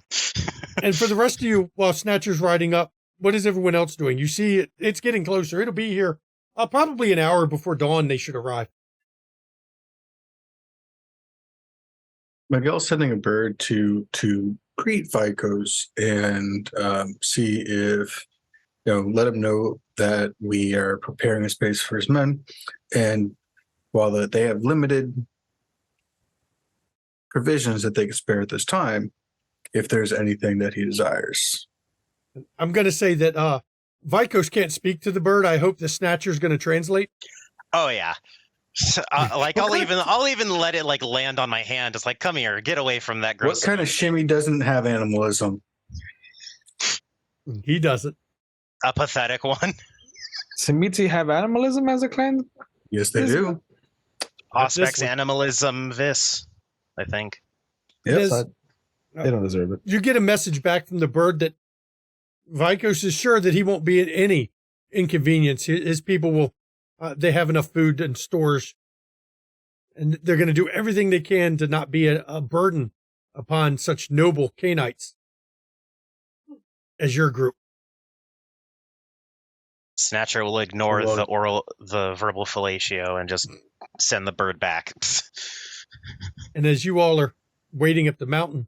And for the rest of you, while Snatcher's riding up, what is everyone else doing? You see, it's getting closer. It'll be here probably an hour before dawn. They should arrive. Miguel's sending a bird to greet Vicos and see if, let him know that we are preparing a space for his men. And while they have limited provisions that they can spare at this time, if there's anything that he desires. I'm going to say that Vicos can't speak to the bird. I hope the Snatcher's going to translate. Oh, yeah. I'll even let it like land on my hand. It's like, come here, get away from that gross. What kind of shimmy doesn't have animalism? He doesn't. A pathetic one. Simiti have animalism as a clan? Yes, they do. Auspex animalism vis, I think. Yes, they don't deserve it. You get a message back from the bird that Vicos is sure that he won't be at any inconvenience. His people will, they have enough food and stores, and they're going to do everything they can to not be a burden upon such noble Canites as your group. Snatcher will ignore the verbal fellatio and just send the bird back. And as you all are waiting up the mountain,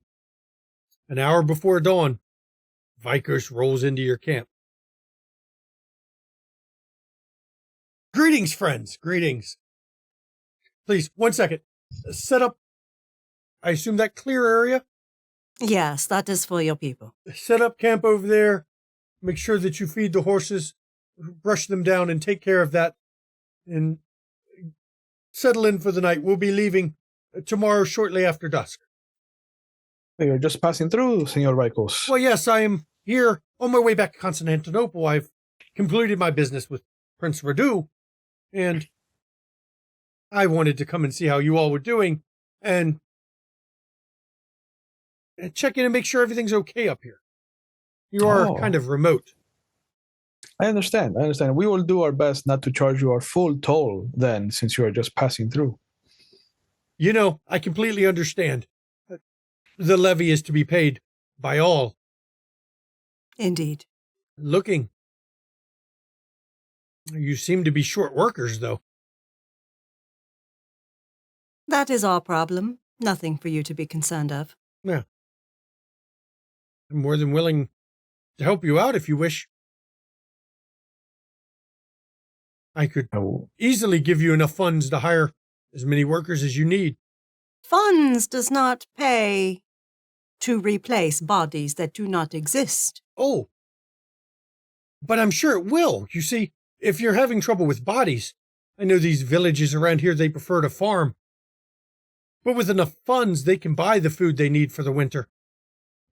an hour before dawn, Vicos rolls into your camp. Greetings, friends. Greetings. Please, 1 second. Set up, I assume, that clear area? Yes, that is for your people. Set up camp over there. Make sure that you feed the horses, brush them down, and take care of that. And settle in for the night. We'll be leaving tomorrow shortly after dusk. You're just passing through, Senor Vicos. Well, yes, I am here on my way back to Constantinople. I've completed my business with Prince Radu, and I wanted to come and see how you all were doing and check in and make sure everything's okay up here. You are kind of remote. I understand. We will do our best not to charge you our full toll then, since you are just passing through. I completely understand. The levy is to be paid by all. Indeed. Looking. You seem to be short workers, though. That is our problem. Nothing for you to be concerned of. Yeah. I'm more than willing to help you out if you wish. I could easily give you enough funds to hire as many workers as you need. Funds does not pay to replace bodies that do not exist. Oh, but I'm sure it will. You see, if you're having trouble with bodies, I know these villages around here, they prefer to farm. But with enough funds, they can buy the food they need for the winter.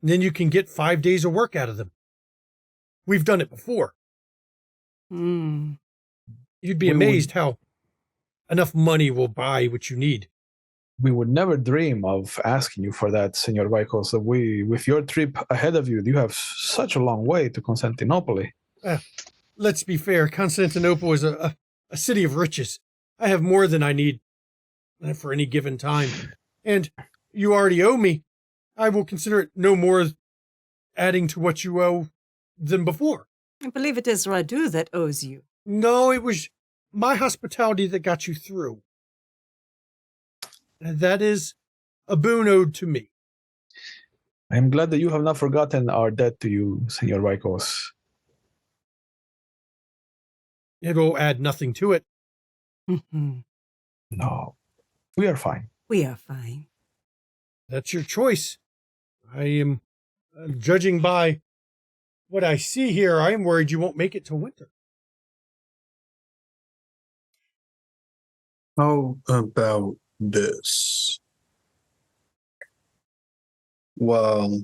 And then you can get 5 days of work out of them. We've done it before. You'd be amazed how enough money will buy what you need. We would never dream of asking you for that, Senor Vicos. With your trip ahead of you, you have such a long way to Constantinople. Let's be fair. Constantinople is a city of riches. I have more than I need for any given time. And you already owe me. I will consider it no more adding to what you owe than before. I believe it is Radu that owes you. No, it was my hospitality that got you through. And that is a boon owed to me. I am glad that you have not forgotten our debt to you, Senor Vicos. It'll add nothing to it. No, we are fine. We are fine. That's your choice. I am judging by what I see here. I am worried you won't make it till winter. How about this? Well,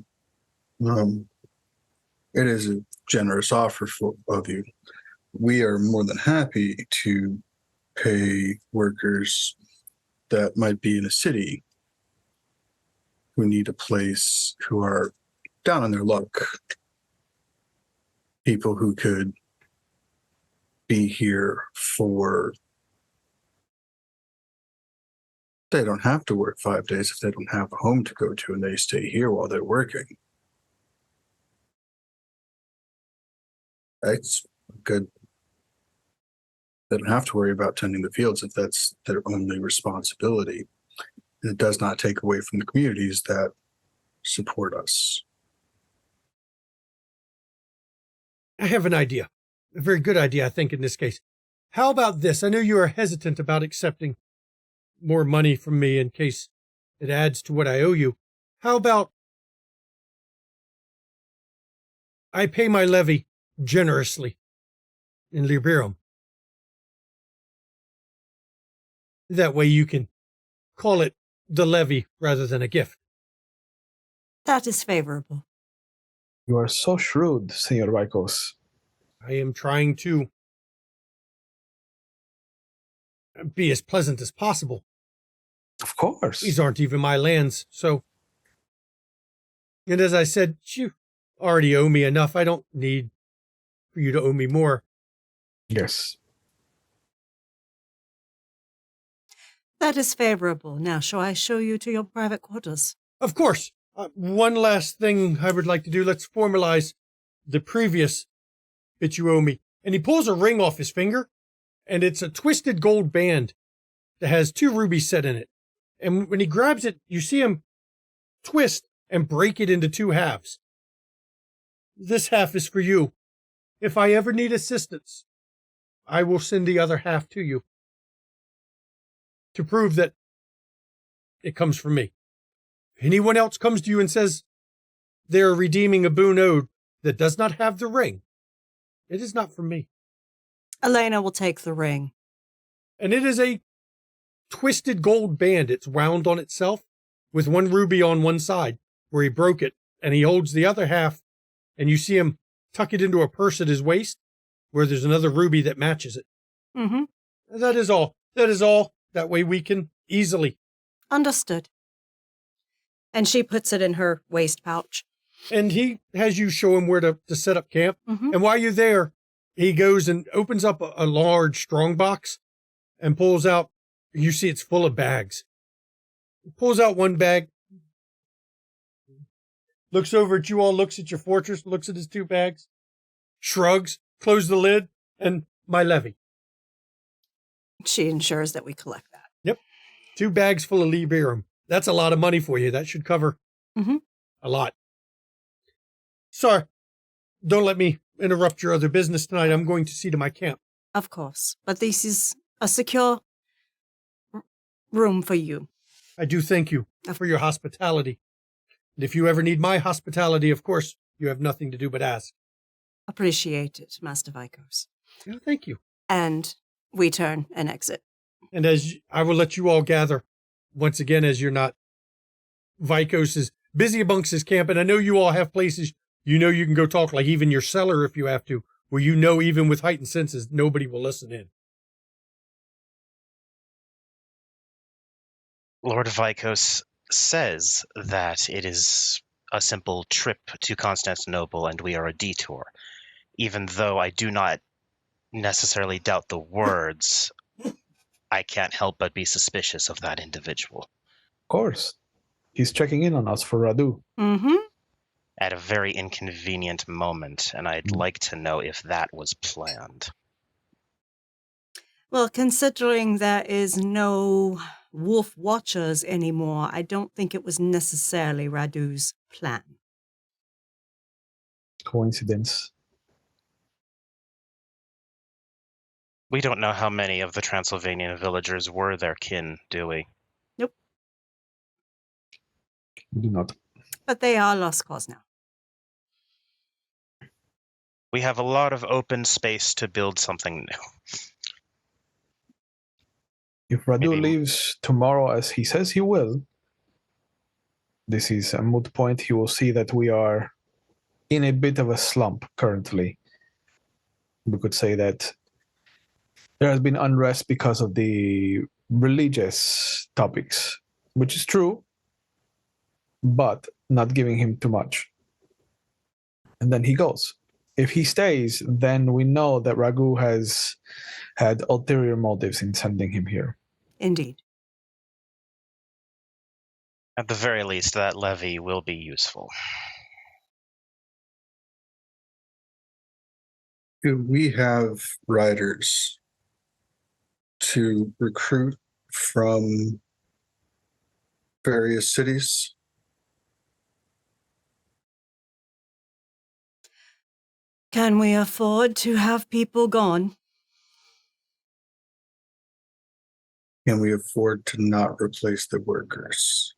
it is a generous offer of you. We are more than happy to pay workers that might be in a city who need a place, who are down on their luck. People who could be here for... They don't have to work 5 days if they don't have a home to go to and they stay here while they're working. That's good. They don't have to worry about tending the fields if that's their only responsibility. It does not take away from the communities that support us. I have an idea. A very good idea, I think, in this case. How about this? I know you are hesitant about accepting more money from me in case it adds to what I owe you. How about I pay my levy generously in Liberum? That way you can call it the levy rather than a gift. That is favorable. You are so shrewd, Senor Vicos. I am trying to be as pleasant as possible. Of course. These aren't even my lands, so... And as I said, you already owe me enough. I don't need for you to owe me more. Yes. That is favorable. Now, shall I show you to your private quarters? Of course. One last thing I would like to do. Let's formalize the previous bit you owe me. And he pulls a ring off his finger, and it's a twisted gold band that has 2 rubies set in it. And when he grabs it, you see him twist and break it into 2 halves. This half is for you. If I ever need assistance, I will send the other half to you to prove that it comes from me. If anyone else comes to you and says they're redeeming a boon owed that does not have the ring, it is not from me. Elena will take the ring. And it is a twisted gold band. It's wound on itself with 1 ruby on one side where he broke it, and he holds the other half, and you see him tuck it into a purse at his waist where there's another ruby that matches it. Mm-hmm. That is all. That is all. That way we can easily. Understood. And she puts it in her waist pouch. And he has you show him where to set up camp. Mm-hmm. And while you're there, he goes and opens up a large strong box and pulls out, you see it's full of bags. He pulls out 1 bag, looks over at you all, looks at your fortress, looks at his 2 bags, shrugs, closes the lid, and my levy. She ensures that we collect that. Yep. 2 bags full of Liberum. That's a lot of money for you. That should cover a lot. Sorry, don't let me interrupt your other business tonight. I'm going to see to my camp. Of course. But this is a secure room for you. I do thank you for your hospitality. And if you ever need my hospitality, of course, you have nothing to do but ask. Appreciate it, Master Vicos. Yeah, thank you. And we turn and exit. And as I will let you all gather, once again, as you're not, Vicos is busy amongst his camp, and I know you all have places you know you can go talk, like even your cellar if you have to, where you know even with heightened senses, nobody will listen in. Lord Vicos says that it is a simple trip to Constantinople and we are a detour. Even though I do not necessarily doubt the words, I can't help but be suspicious of that individual. Of course. He's checking in on us for Radu. Mm-hmm. At a very inconvenient moment, and I'd like to know if that was planned. Well, considering there is no wolf watchers anymore, I don't think it was necessarily Radu's plan. Coincidence. We don't know how many of the Transylvanian villagers were their kin, do we? Nope. We do not. But they are lost cause now. We have a lot of open space to build something new. If Radu Maybe. leaves tomorrow as he says he will, this is a moot point. He will see that we are in a bit of a slump currently. We could say that there has been unrest because of the religious topics, which is true, but not giving him too much. And then he goes. If he stays, then we know that Ragu has had ulterior motives in sending him here. Indeed. At the very least, that levy will be useful. Do we have riders to recruit from various cities? Can we afford to have people gone? Can we afford to not replace the workers?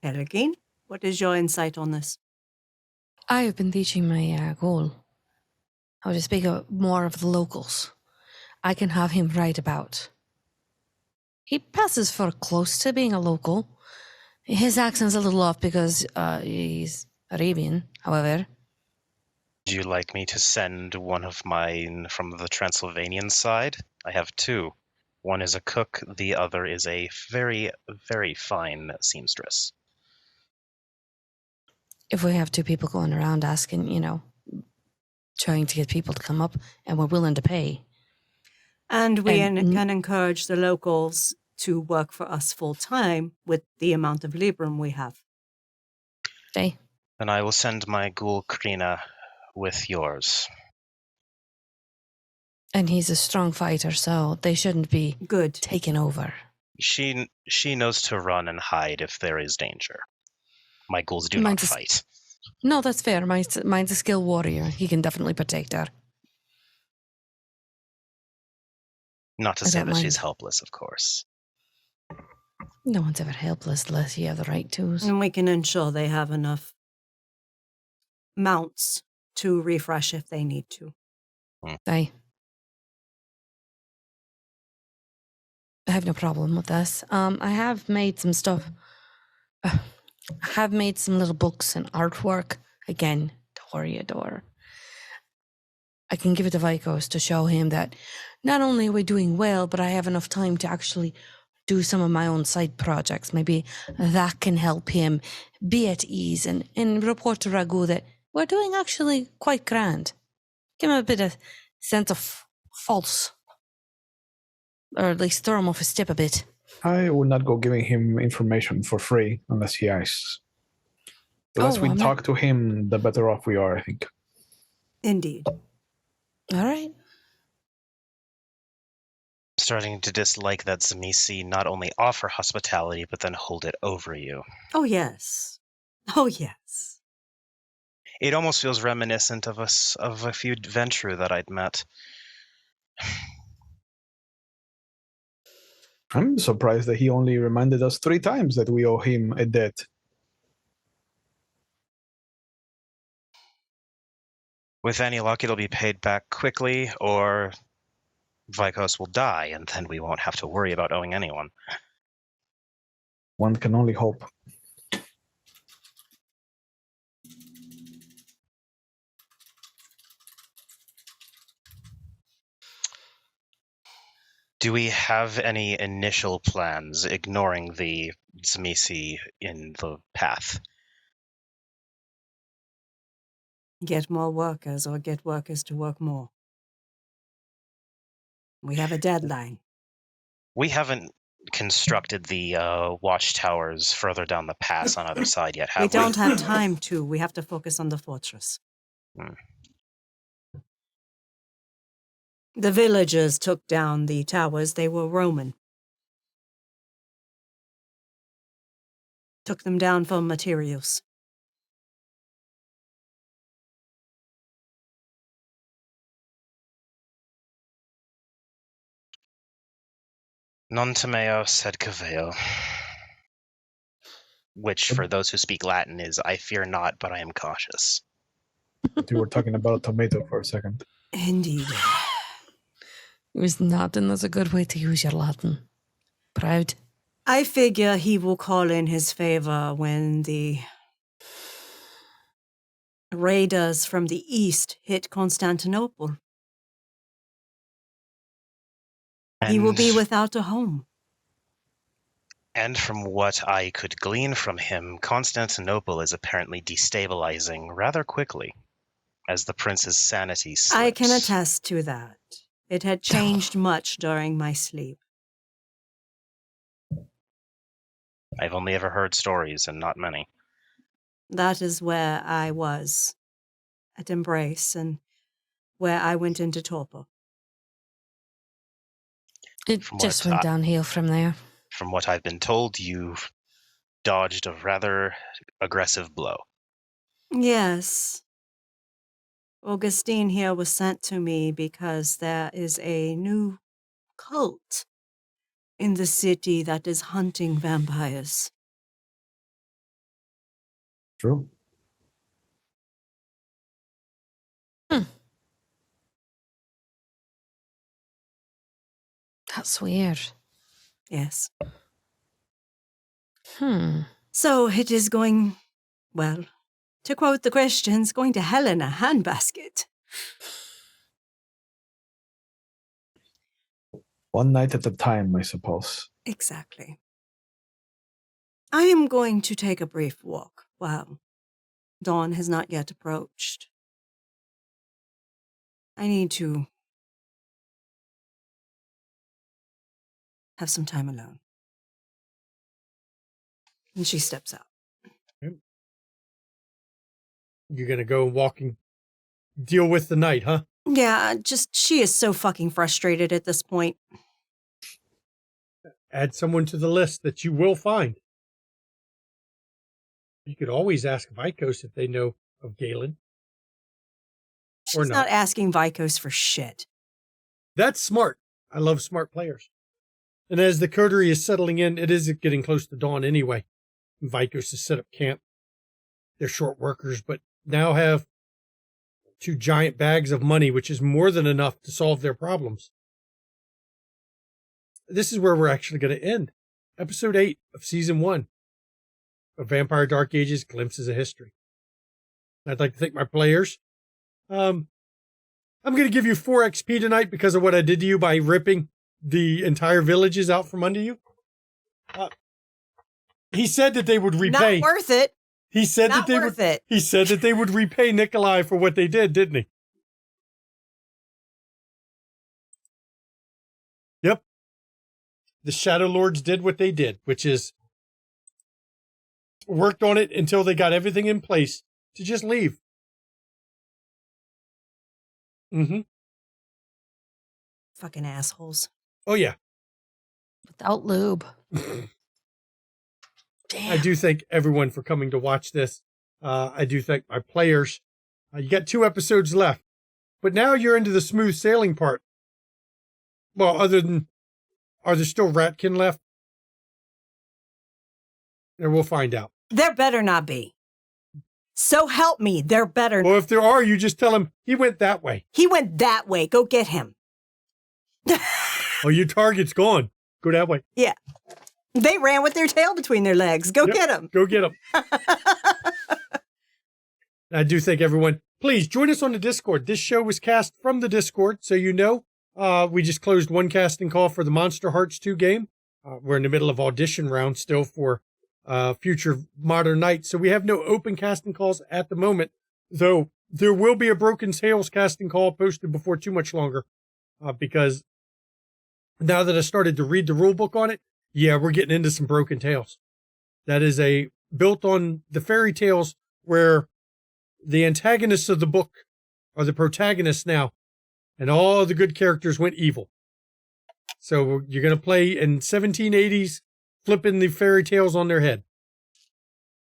Peregrine, what is your insight on this? I have been teaching my goal how to speak more of the locals. I can have him write about. He passes for close to being a local. His accent's a little off because he's Arabian, however. Would you like me to send one of mine from the Transylvanian side? I have two. One is a cook, the other is a very, very fine seamstress. If we have two people going around asking, trying to get people to come up and we're willing to pay. And we can encourage the locals to work for us full time with the amount of Libram we have. Okay. Then I will send my ghoul Krina with yours. And he's a strong fighter, so they shouldn't be Good. taken over. She knows to run and hide if there is danger. My ghouls do Mine's not fight. No, that's fair. Mine's a skilled warrior. He can definitely protect her. Not to I say don't that mind. she's helpless, of course. No one's ever helpless unless you have the right tools. And we can ensure they have enough mounts to refresh if they need to. I have no problem with this. I have made some stuff. I have made some little books and artwork. Again, Toreador. I can give it to Vicos to show him that not only are we doing well, but I have enough time to actually do some of my own side projects. Maybe that can help him be at ease and report to Ragu that we're doing actually quite grand. Give him a bit of sense of false. Or at least throw him off his step a bit. I would not go giving him information for free unless he asks. The less we talk to him, the better off we are, I think. Indeed. All right. Starting to dislike that Zamisi not only offer hospitality, but then hold it over you. Oh, yes. Oh, yes. It almost feels reminiscent of a few Ventru that I'd met. I'm surprised that he only reminded us 3 times that we owe him a debt. With any luck, it'll be paid back quickly, or Vicos will die, and then we won't have to worry about owing anyone. One can only hope. Do we have any initial plans, ignoring the Zamisi in the path? Get more workers or get workers to work more. We have a deadline. We haven't constructed the watchtowers further down the pass on either side yet, have we? We don't have time to. We have to focus on the fortress. The villagers took down the towers. They were Roman. Took them down for materials. Non timeo sed caveo. Which, for those who speak Latin, is I fear not, but I am cautious. We were talking about a tomato for a second. Indeed. It was not, and that's a good way to use your Latin. Proud. I figure he will call in his favor when the raiders from the east hit Constantinople. He will be without a home. And from what I could glean from him, Constantinople is apparently destabilizing rather quickly as the prince's sanity slips. I can attest to that. It had changed much during my sleep. I've only ever heard stories and not many. That is where I was at Embrace and where I went into torpor. It just went downhill from there. From what I've been told, you dodged a rather aggressive blow. Yes. Augustine here was sent to me because there is a new cult in the city that is hunting vampires. True. That's weird. Yes. Hmm. So it is going, well, to quote the Christians, going to hell in a handbasket. One night at a time, I suppose. Exactly. I am going to take a brief walk while dawn has not yet approached. I need to have some time alone. And she steps out. You're going to go walk and deal with the night, huh? Yeah, just she is so fucking frustrated at this point. Add someone to the list that you will find. You could always ask Vicos if they know of Galen. She's not asking Vicos for shit. That's smart. I love smart players. And as the coterie is settling in, it is getting close to dawn anyway. Vicos has set up camp. They're short workers, but now have 2 giant bags of money, which is more than enough to solve their problems. This is where we're actually going to end. Episode 8 of Season 1 of Vampire Dark Ages Glimpses of History. I'd like to thank my players. I'm going to give you 4 XP tonight because of what I did to you by ripping the entire villages out from under you. He said that they would repay. Not worth it. He said Not that they worth would. it. He said that they would repay Nikolai for what they did, didn't he? Yep. The Shadow Lords did what they did, which is worked on it until they got everything in place to just leave. Mm-hmm. Fucking assholes. Oh, yeah. Without lube. I do thank everyone for coming to watch this. I do thank my players. You got 2 episodes left, but now you're into the smooth sailing part. Well, other than, are there still Ratkin left? And we'll find out. There better not be. So help me, there better Well, if there are, you just tell him he went that way. He went that way. Go get him. Oh, your target's gone. Go that way. Yeah. They ran with their tail between their legs. Go get him. Go get him. I do thank everyone. Please join us on the Discord. This show was cast from the Discord, so you know. We just closed one casting call for the Monster Hearts 2 game. We're in the middle of audition round still for future Modern Nights, so we have no open casting calls at the moment, though there will be a Broken Tales casting call posted before too much longer, because now that I started to read the rule book on it, yeah, we're getting into some Broken Tales. That is built on the fairy tales where the antagonists of the book are the protagonists now, and all the good characters went evil. So you're going to play in 1780s, flipping the fairy tales on their head.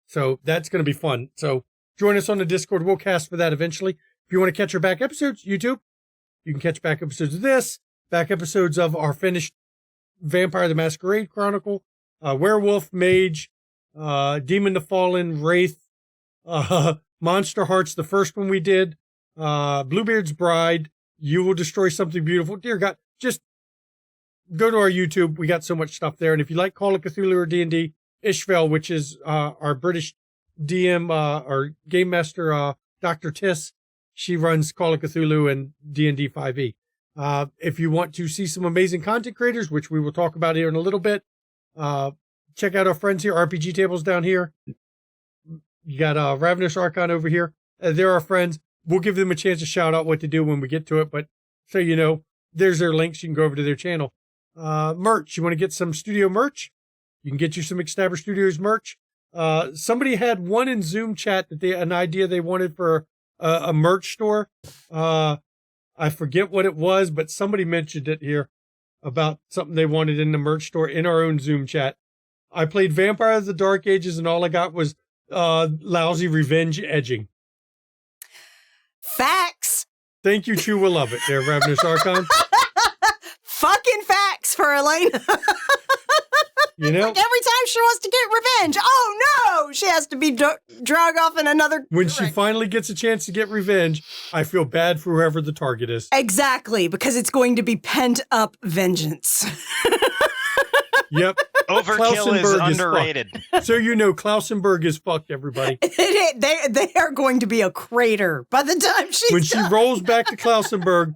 So that's going to be fun. So join us on the Discord. We'll cast for that eventually. If you want to catch our back episodes, YouTube, you can catch back episodes of this, back episodes of our finished Vampire the Masquerade Chronicle, Werewolf, Mage, Demon the Fallen, Wraith, Monster Hearts, the first one we did, Bluebeard's Bride, You Will Destroy Something Beautiful. Dear God, just go to our YouTube. We got so much stuff there. And if you like Call of Cthulhu or D&D, Ishvel, which is our British DM, our Game Master, Dr. Tiss, she runs Call of Cthulhu and D&D 5e. If you want to see some amazing content creators, which we will talk about here in a little bit, check out our friends here. RPG Tables down here. You got Ravenous Archon over here. They're our friends. We'll give them a chance to shout out what to do when we get to it. But so you know, there's their links. You can go over to their channel. Merch. You want to get some studio merch? You can get you some McStabber Studios merch. Somebody had one in Zoom chat that an idea they wanted for a merch store. I forget what it was, but somebody mentioned it here about something they wanted in the merch store in our own Zoom chat. I played Vampire of the Dark Ages, and all I got was lousy revenge edging. Facts. Thank you, Chew will love it. There, Ravenous Archon. Fucking facts for Elena. You know, like every time she wants to get revenge, oh no, she has to be drug off in another. When she finally gets a chance to get revenge, I feel bad for whoever the target is. Exactly, because it's going to be pent up vengeance. Yep. Overkill is underrated. So you know, Klausenberg is fucked, everybody. They are going to be a crater by the time she's when she rolls back to Klausenberg.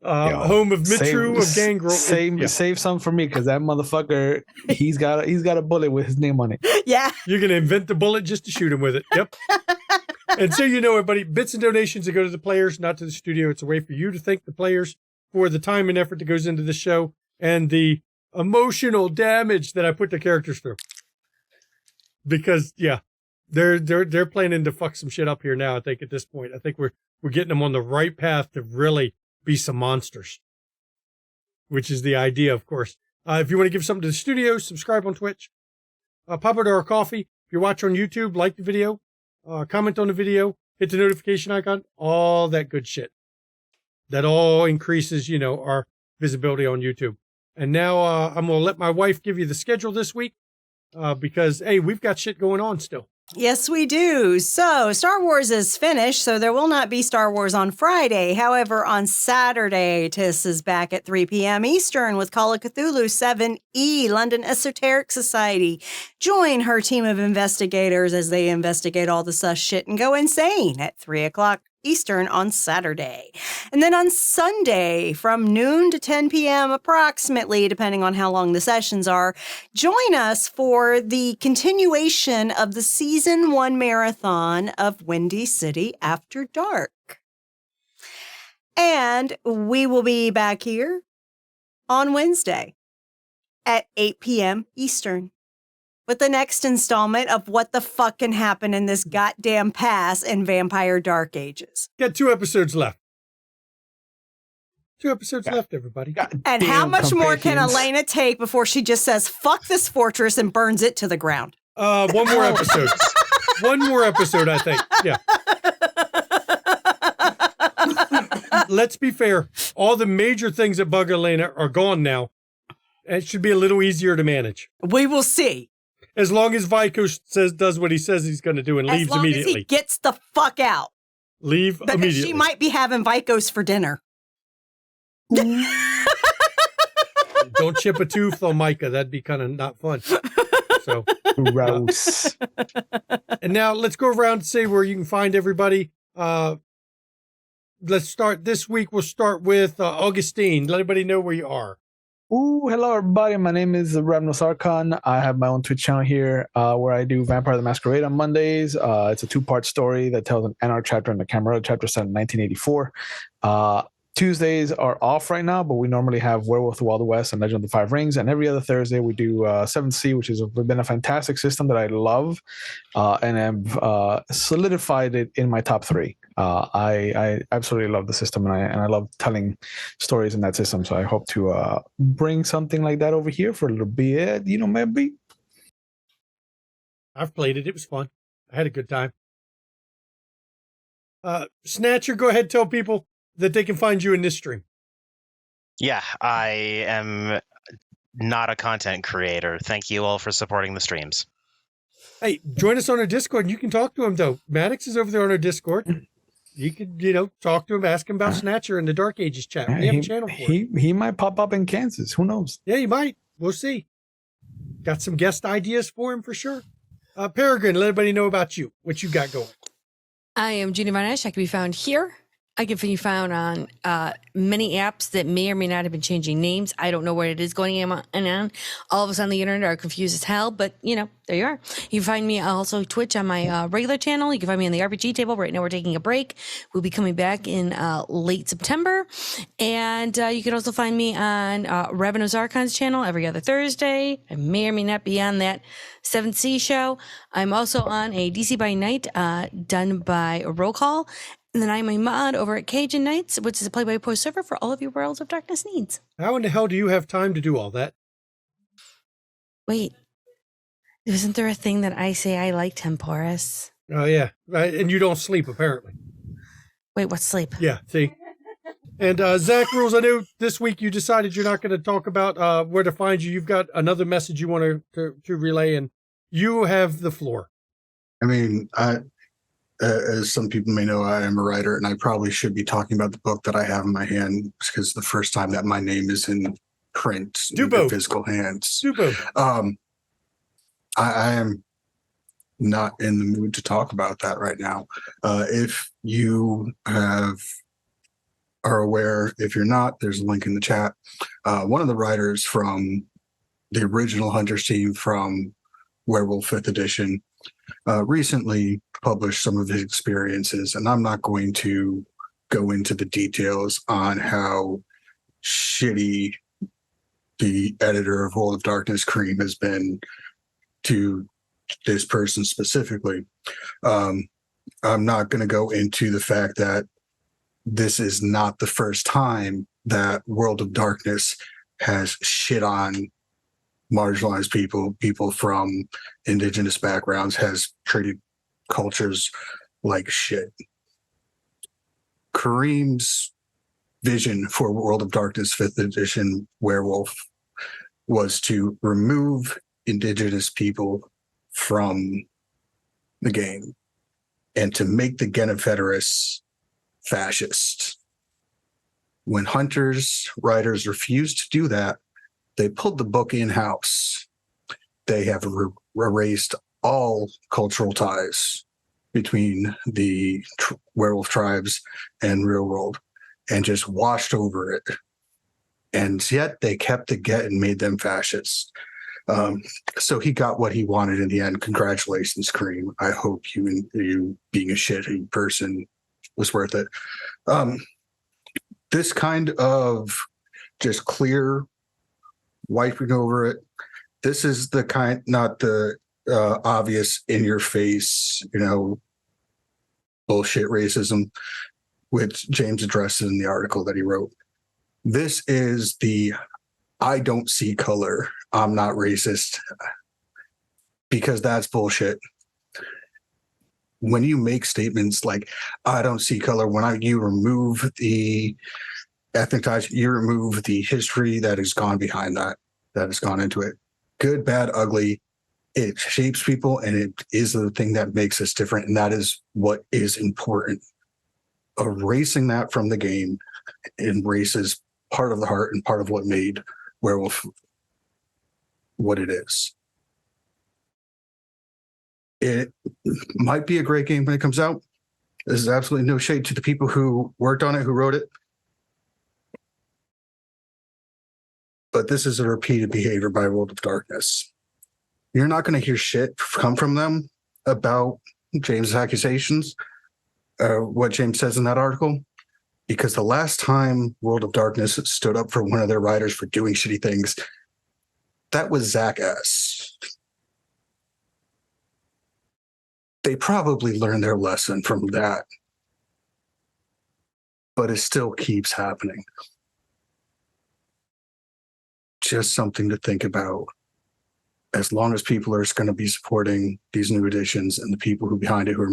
Home of Mitru of Gangrel. Save some for me, because that motherfucker, he's got a bullet with his name on it. Yeah. You're going to invent the bullet just to shoot him with it. Yep. And so you know, everybody, bits and donations that go to the players, not to the studio. It's a way for you to thank the players for the time and effort that goes into the show and the emotional damage that I put the characters through. Because, yeah, they're planning to fuck some shit up here now, I think, at this point. I think we're getting them on the right path to really be some monsters, which is the idea, of course. If you want to give something to the studio, subscribe on Twitch. Pop over to our coffee. If you're watching on YouTube, like the video, comment on the video, hit the notification icon, all that good shit. That all increases, you know, our visibility on YouTube. And now I'm going to let my wife give you the schedule this week because, hey, we've got shit going on still. Yes, we do. So Star Wars is finished, so there will not be Star Wars on Friday. However, on Saturday, Tiss is back at 3 p.m. Eastern with Call of Cthulhu 7E, London Esoteric Society. Join her team of investigators as they investigate all the sus shit and go insane at 3 o'clock Eastern on Saturday. And then on Sunday, from noon to 10 p.m. approximately, depending on how long the sessions are, join us for the continuation of the Season 1 marathon of Windy City After Dark. And we will be back here on Wednesday at 8 p.m. Eastern with the next installment of What the Fuck Can Happen in This Goddamn Pass in Vampire Dark Ages. Got 2 episodes left. 2 episodes left, everybody. And how much more can Elena take before she just says, fuck this fortress and burns it to the ground? One more episode. One more episode, I think. Yeah. Let's be fair. All the major things that bug Elena are gone now. It should be a little easier to manage. We will see. As long as Vicos does what he says he's going to do and leaves immediately. As long as he gets the fuck out. Leave because immediately. She might be having Vicos for dinner. Don't chip a tooth on Micah. That'd be kind of not fun. So gross. And now let's go around and say where you can find everybody. Let's start this week. We'll start with Augustine. Let everybody know where you are. Ooh, hello everybody. My name is Ravenous Archon. I have my own Twitch channel here where I do Vampire the Masquerade on Mondays. It's a 2-part story that tells an Anarch chapter and a Camarilla chapter set in 1984. Tuesdays are off right now, but we normally have Werewolf of the Wild West and Legend of the Five Rings. And every other Thursday we do 7th Sea, which has been a fantastic system that I love and have solidified it in my top 3. I absolutely love the system, and I love telling stories in that system. So I hope to bring something like that over here for a little bit, you know, maybe. I've played it. It was fun. I had a good time. Snatcher, go ahead, tell people that they can find you in this stream. Yeah, I am not a content creator. Thank you all for supporting the streams. Hey, join us on our Discord, and you can talk to him, though. Maddox is over there on our Discord. You could, talk to him, ask him about Snatcher and the Dark Ages chat. We have a channel for it. He might pop up in Kansas. Who knows? Yeah, he might. We'll see. Got some guest ideas for him for sure. Peregrine, let everybody know about you. What you got going. I am Gina Varnish. I can be found here I can be found on many apps that may or may not have been changing names. I don't know where it is going on. All of us on the internet are confused as hell, but there you are. You can find me also Twitch on my regular channel. You can find me on the RPG table. Right now we're taking a break. We'll be coming back in late September. And you can also find me on Ravenous Archon's channel every other Thursday. I may or may not be on that 7C show. I'm also on a DC by Night done by Roll Call. And then I'm a mod over at Cajun Nights, which is a play-by-play server for all of your Worlds of Darkness needs. How in the hell do you have time to do all that? Wait, isn't there a thing that I say I like temporis? Oh, yeah. Right. And you don't sleep, apparently. Wait, what's sleep? Yeah, see? And Zach Rules, I know this week you decided you're not going to talk about where to find you. You've got another message you want to relay, and you have the floor. I mean, as some people may know, I am a writer, and I probably should be talking about the book that I have in my hand, because the first time that my name is in print, in physical hands. I am not in the mood to talk about that right now. If you are aware, if you're not, there's a link in the chat. One of the writers from the original Hunters team from Werewolf 5th edition recently published some of his experiences, and I'm not going to go into the details on how shitty the editor of World of Darkness, Cream, has been to this person specifically. I'm not going to go into the fact that this is not the first time that World of Darkness has shit on marginalized people from indigenous backgrounds, has treated cultures like shit. Kareem's vision for World of Darkness 5th edition Werewolf was to remove indigenous people from the game and to make the Genefederists fascist. When Hunters writers refused to do that, they pulled the book in-house. They have erased all cultural ties between the werewolf tribes and real world and just washed over it. And yet they kept the get and made them fascists. So he got what he wanted in the end. Congratulations, Kareem. I hope you being a shitty person was worth it. This kind of just clear wiping over it. This is the kind, not the obvious in your face, bullshit racism, which James addresses in the article that he wrote. This is the I don't see color, I'm not racist, because that's bullshit. When you make statements like I don't see color, you remove the ethnic ties, you remove the history that has gone behind that has gone into it. Good, bad, ugly. It shapes people, and it is the thing that makes us different, and that is what is important. Erasing that from the game erases part of the heart and part of what made Werewolf what it is. It might be a great game when it comes out. There's absolutely no shade to the people who worked on it, who wrote it. But this is a repeated behavior by World of Darkness. You're not going to hear shit come from them about James' accusations, what James says in that article, because the last time World of Darkness stood up for one of their writers for doing shitty things, that was Zach S. They probably learned their lesson from that, but it still keeps happening. Just something to think about. As long as people are going to be supporting these new editions and the people who behind it who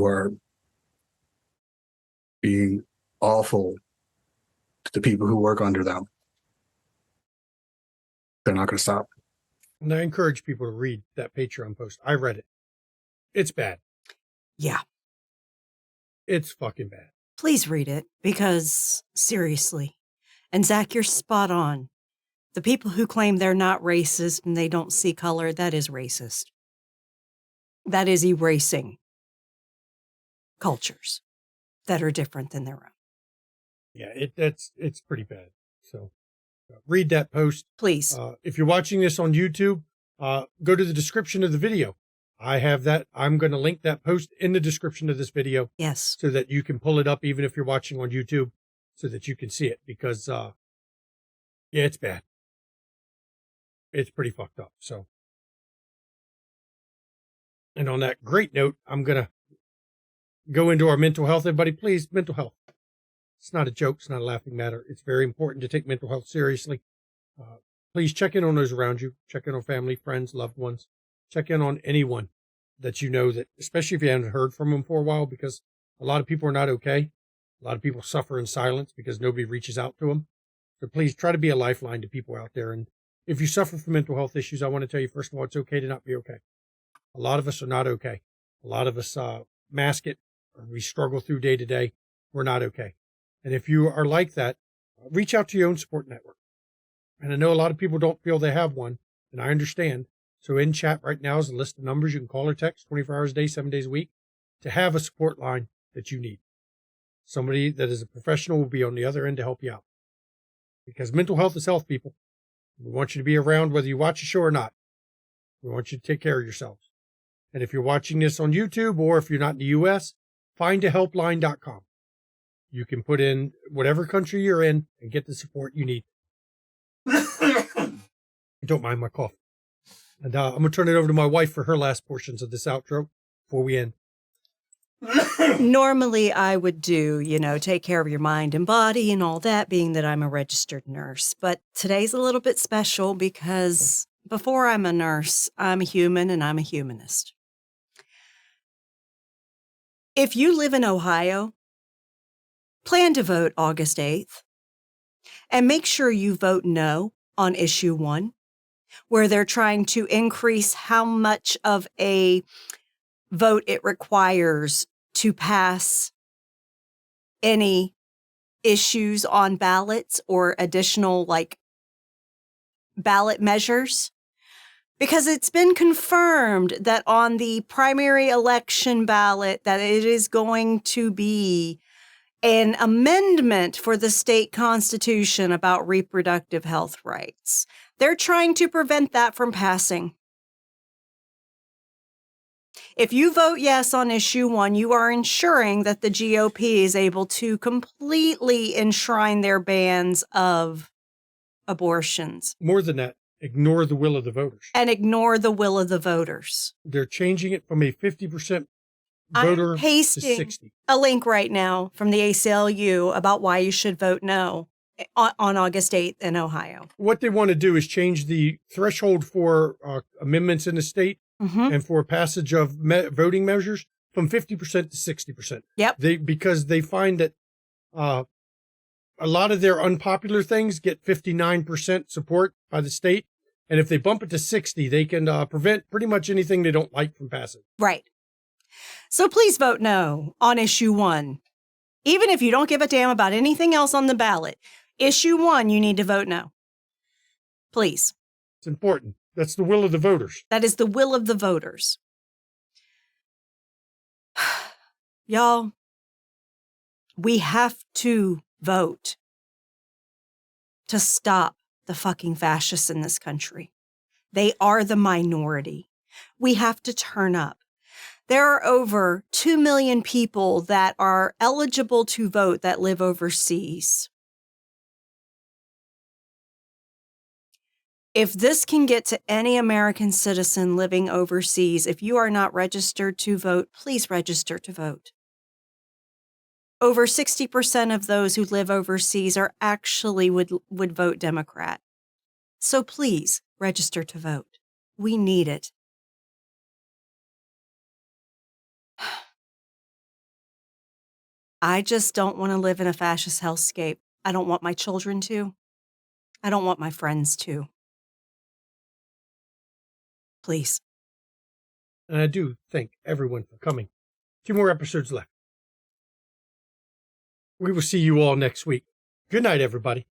are being awful to the people who work under them, they're not going to stop. And I encourage people to read that Patreon post. I read it. It's bad. Yeah. It's fucking bad. Please read it, because seriously. And Zach, you're spot on. The people who claim they're not racist and they don't see color, that is racist. That is erasing cultures. that are different than their own. Yeah, it's pretty bad. So read that post. Please. If you're watching this on YouTube, go to the description of the video. I have that. I'm going to link that post in the description of this video. Yes. So that you can pull it up even if you're watching on YouTube so that you can see it because, yeah, it's bad. It's pretty fucked up. So, and on that great note, I'm going to go into our mental health. Everybody, please, mental health. It's not a joke. It's not a laughing matter. It's very important to take mental health seriously. Please check in on those around you. Check in on family, friends, loved ones. Check in on anyone that you know that, especially if you haven't heard from them for a while, because a lot of people are not okay. A lot of people suffer in silence because nobody reaches out to them. So please try to be a lifeline to people out there. And if you suffer from mental health issues, I want to tell you, first of all, it's okay to not be okay. A lot of us are not okay. A lot of us mask it, or we struggle through day to day. We're not okay. And if you are like that, reach out to your own support network. And I know a lot of people don't feel they have one, and I understand. So in chat right now is a list of numbers you can call or text 24 hours a day, 7 days a week to have a support line that you need. Somebody that is a professional will be on the other end to help you out. Because mental health is health, people. We want you to be around whether you watch the show or not. We want you to take care of yourselves. And if you're watching this on YouTube or if you're not in the U.S., findahelpline.com. You can put in whatever country you're in and get the support you need. Don't mind my cough. And I'm going to turn it over to my wife for her last portions of this outro before we end. Normally I would do, take care of your mind and body and all that, being that I'm a registered nurse. But today's a little bit special because before I'm a nurse, I'm a human and I'm a humanist. If you live in Ohio, plan to vote August 8th and make sure you vote no on issue 1, where they're trying to increase how much of a vote it requires to pass any issues on ballots or additional ballot measures. Because it's been confirmed that on the primary election ballot that it is going to be an amendment for the state constitution about reproductive health rights. They're trying to prevent that from passing. If you vote yes on issue 1, you are ensuring that the GOP is able to completely enshrine their bans of abortions. More than that, ignore the will of the voters. And ignore the will of the voters. They're changing it from a 50% voter I'm pasting to 60. a link right now from the ACLU about why you should vote no on August 8th in Ohio. What they want to do is change the threshold for amendments in the state and for passage of voting measures from 50% to 60%. Yep. Because they find that a lot of their unpopular things get 59% support by the state. And if they bump it to 60, they can prevent pretty much anything they don't like from passing. Right. So please vote no on issue 1. Even if you don't give a damn about anything else on the ballot, issue 1, you need to vote no. Please. It's important. That's the will of the voters. That is the will of the voters. Y'all, we have to vote to stop the fucking fascists in this country. They are the minority. We have to turn up. There are over 2 million people that are eligible to vote that live overseas. If this can get to any American citizen living overseas, if you are not registered to vote, please register to vote. Over 60% of those who live overseas are actually would vote Democrat. So please register to vote. We need it. I just don't want to live in a fascist hellscape. I don't want my children to. I don't want my friends to. Please. And I do thank everyone for coming. 2 more episodes left. We will see you all next week. Good night, everybody.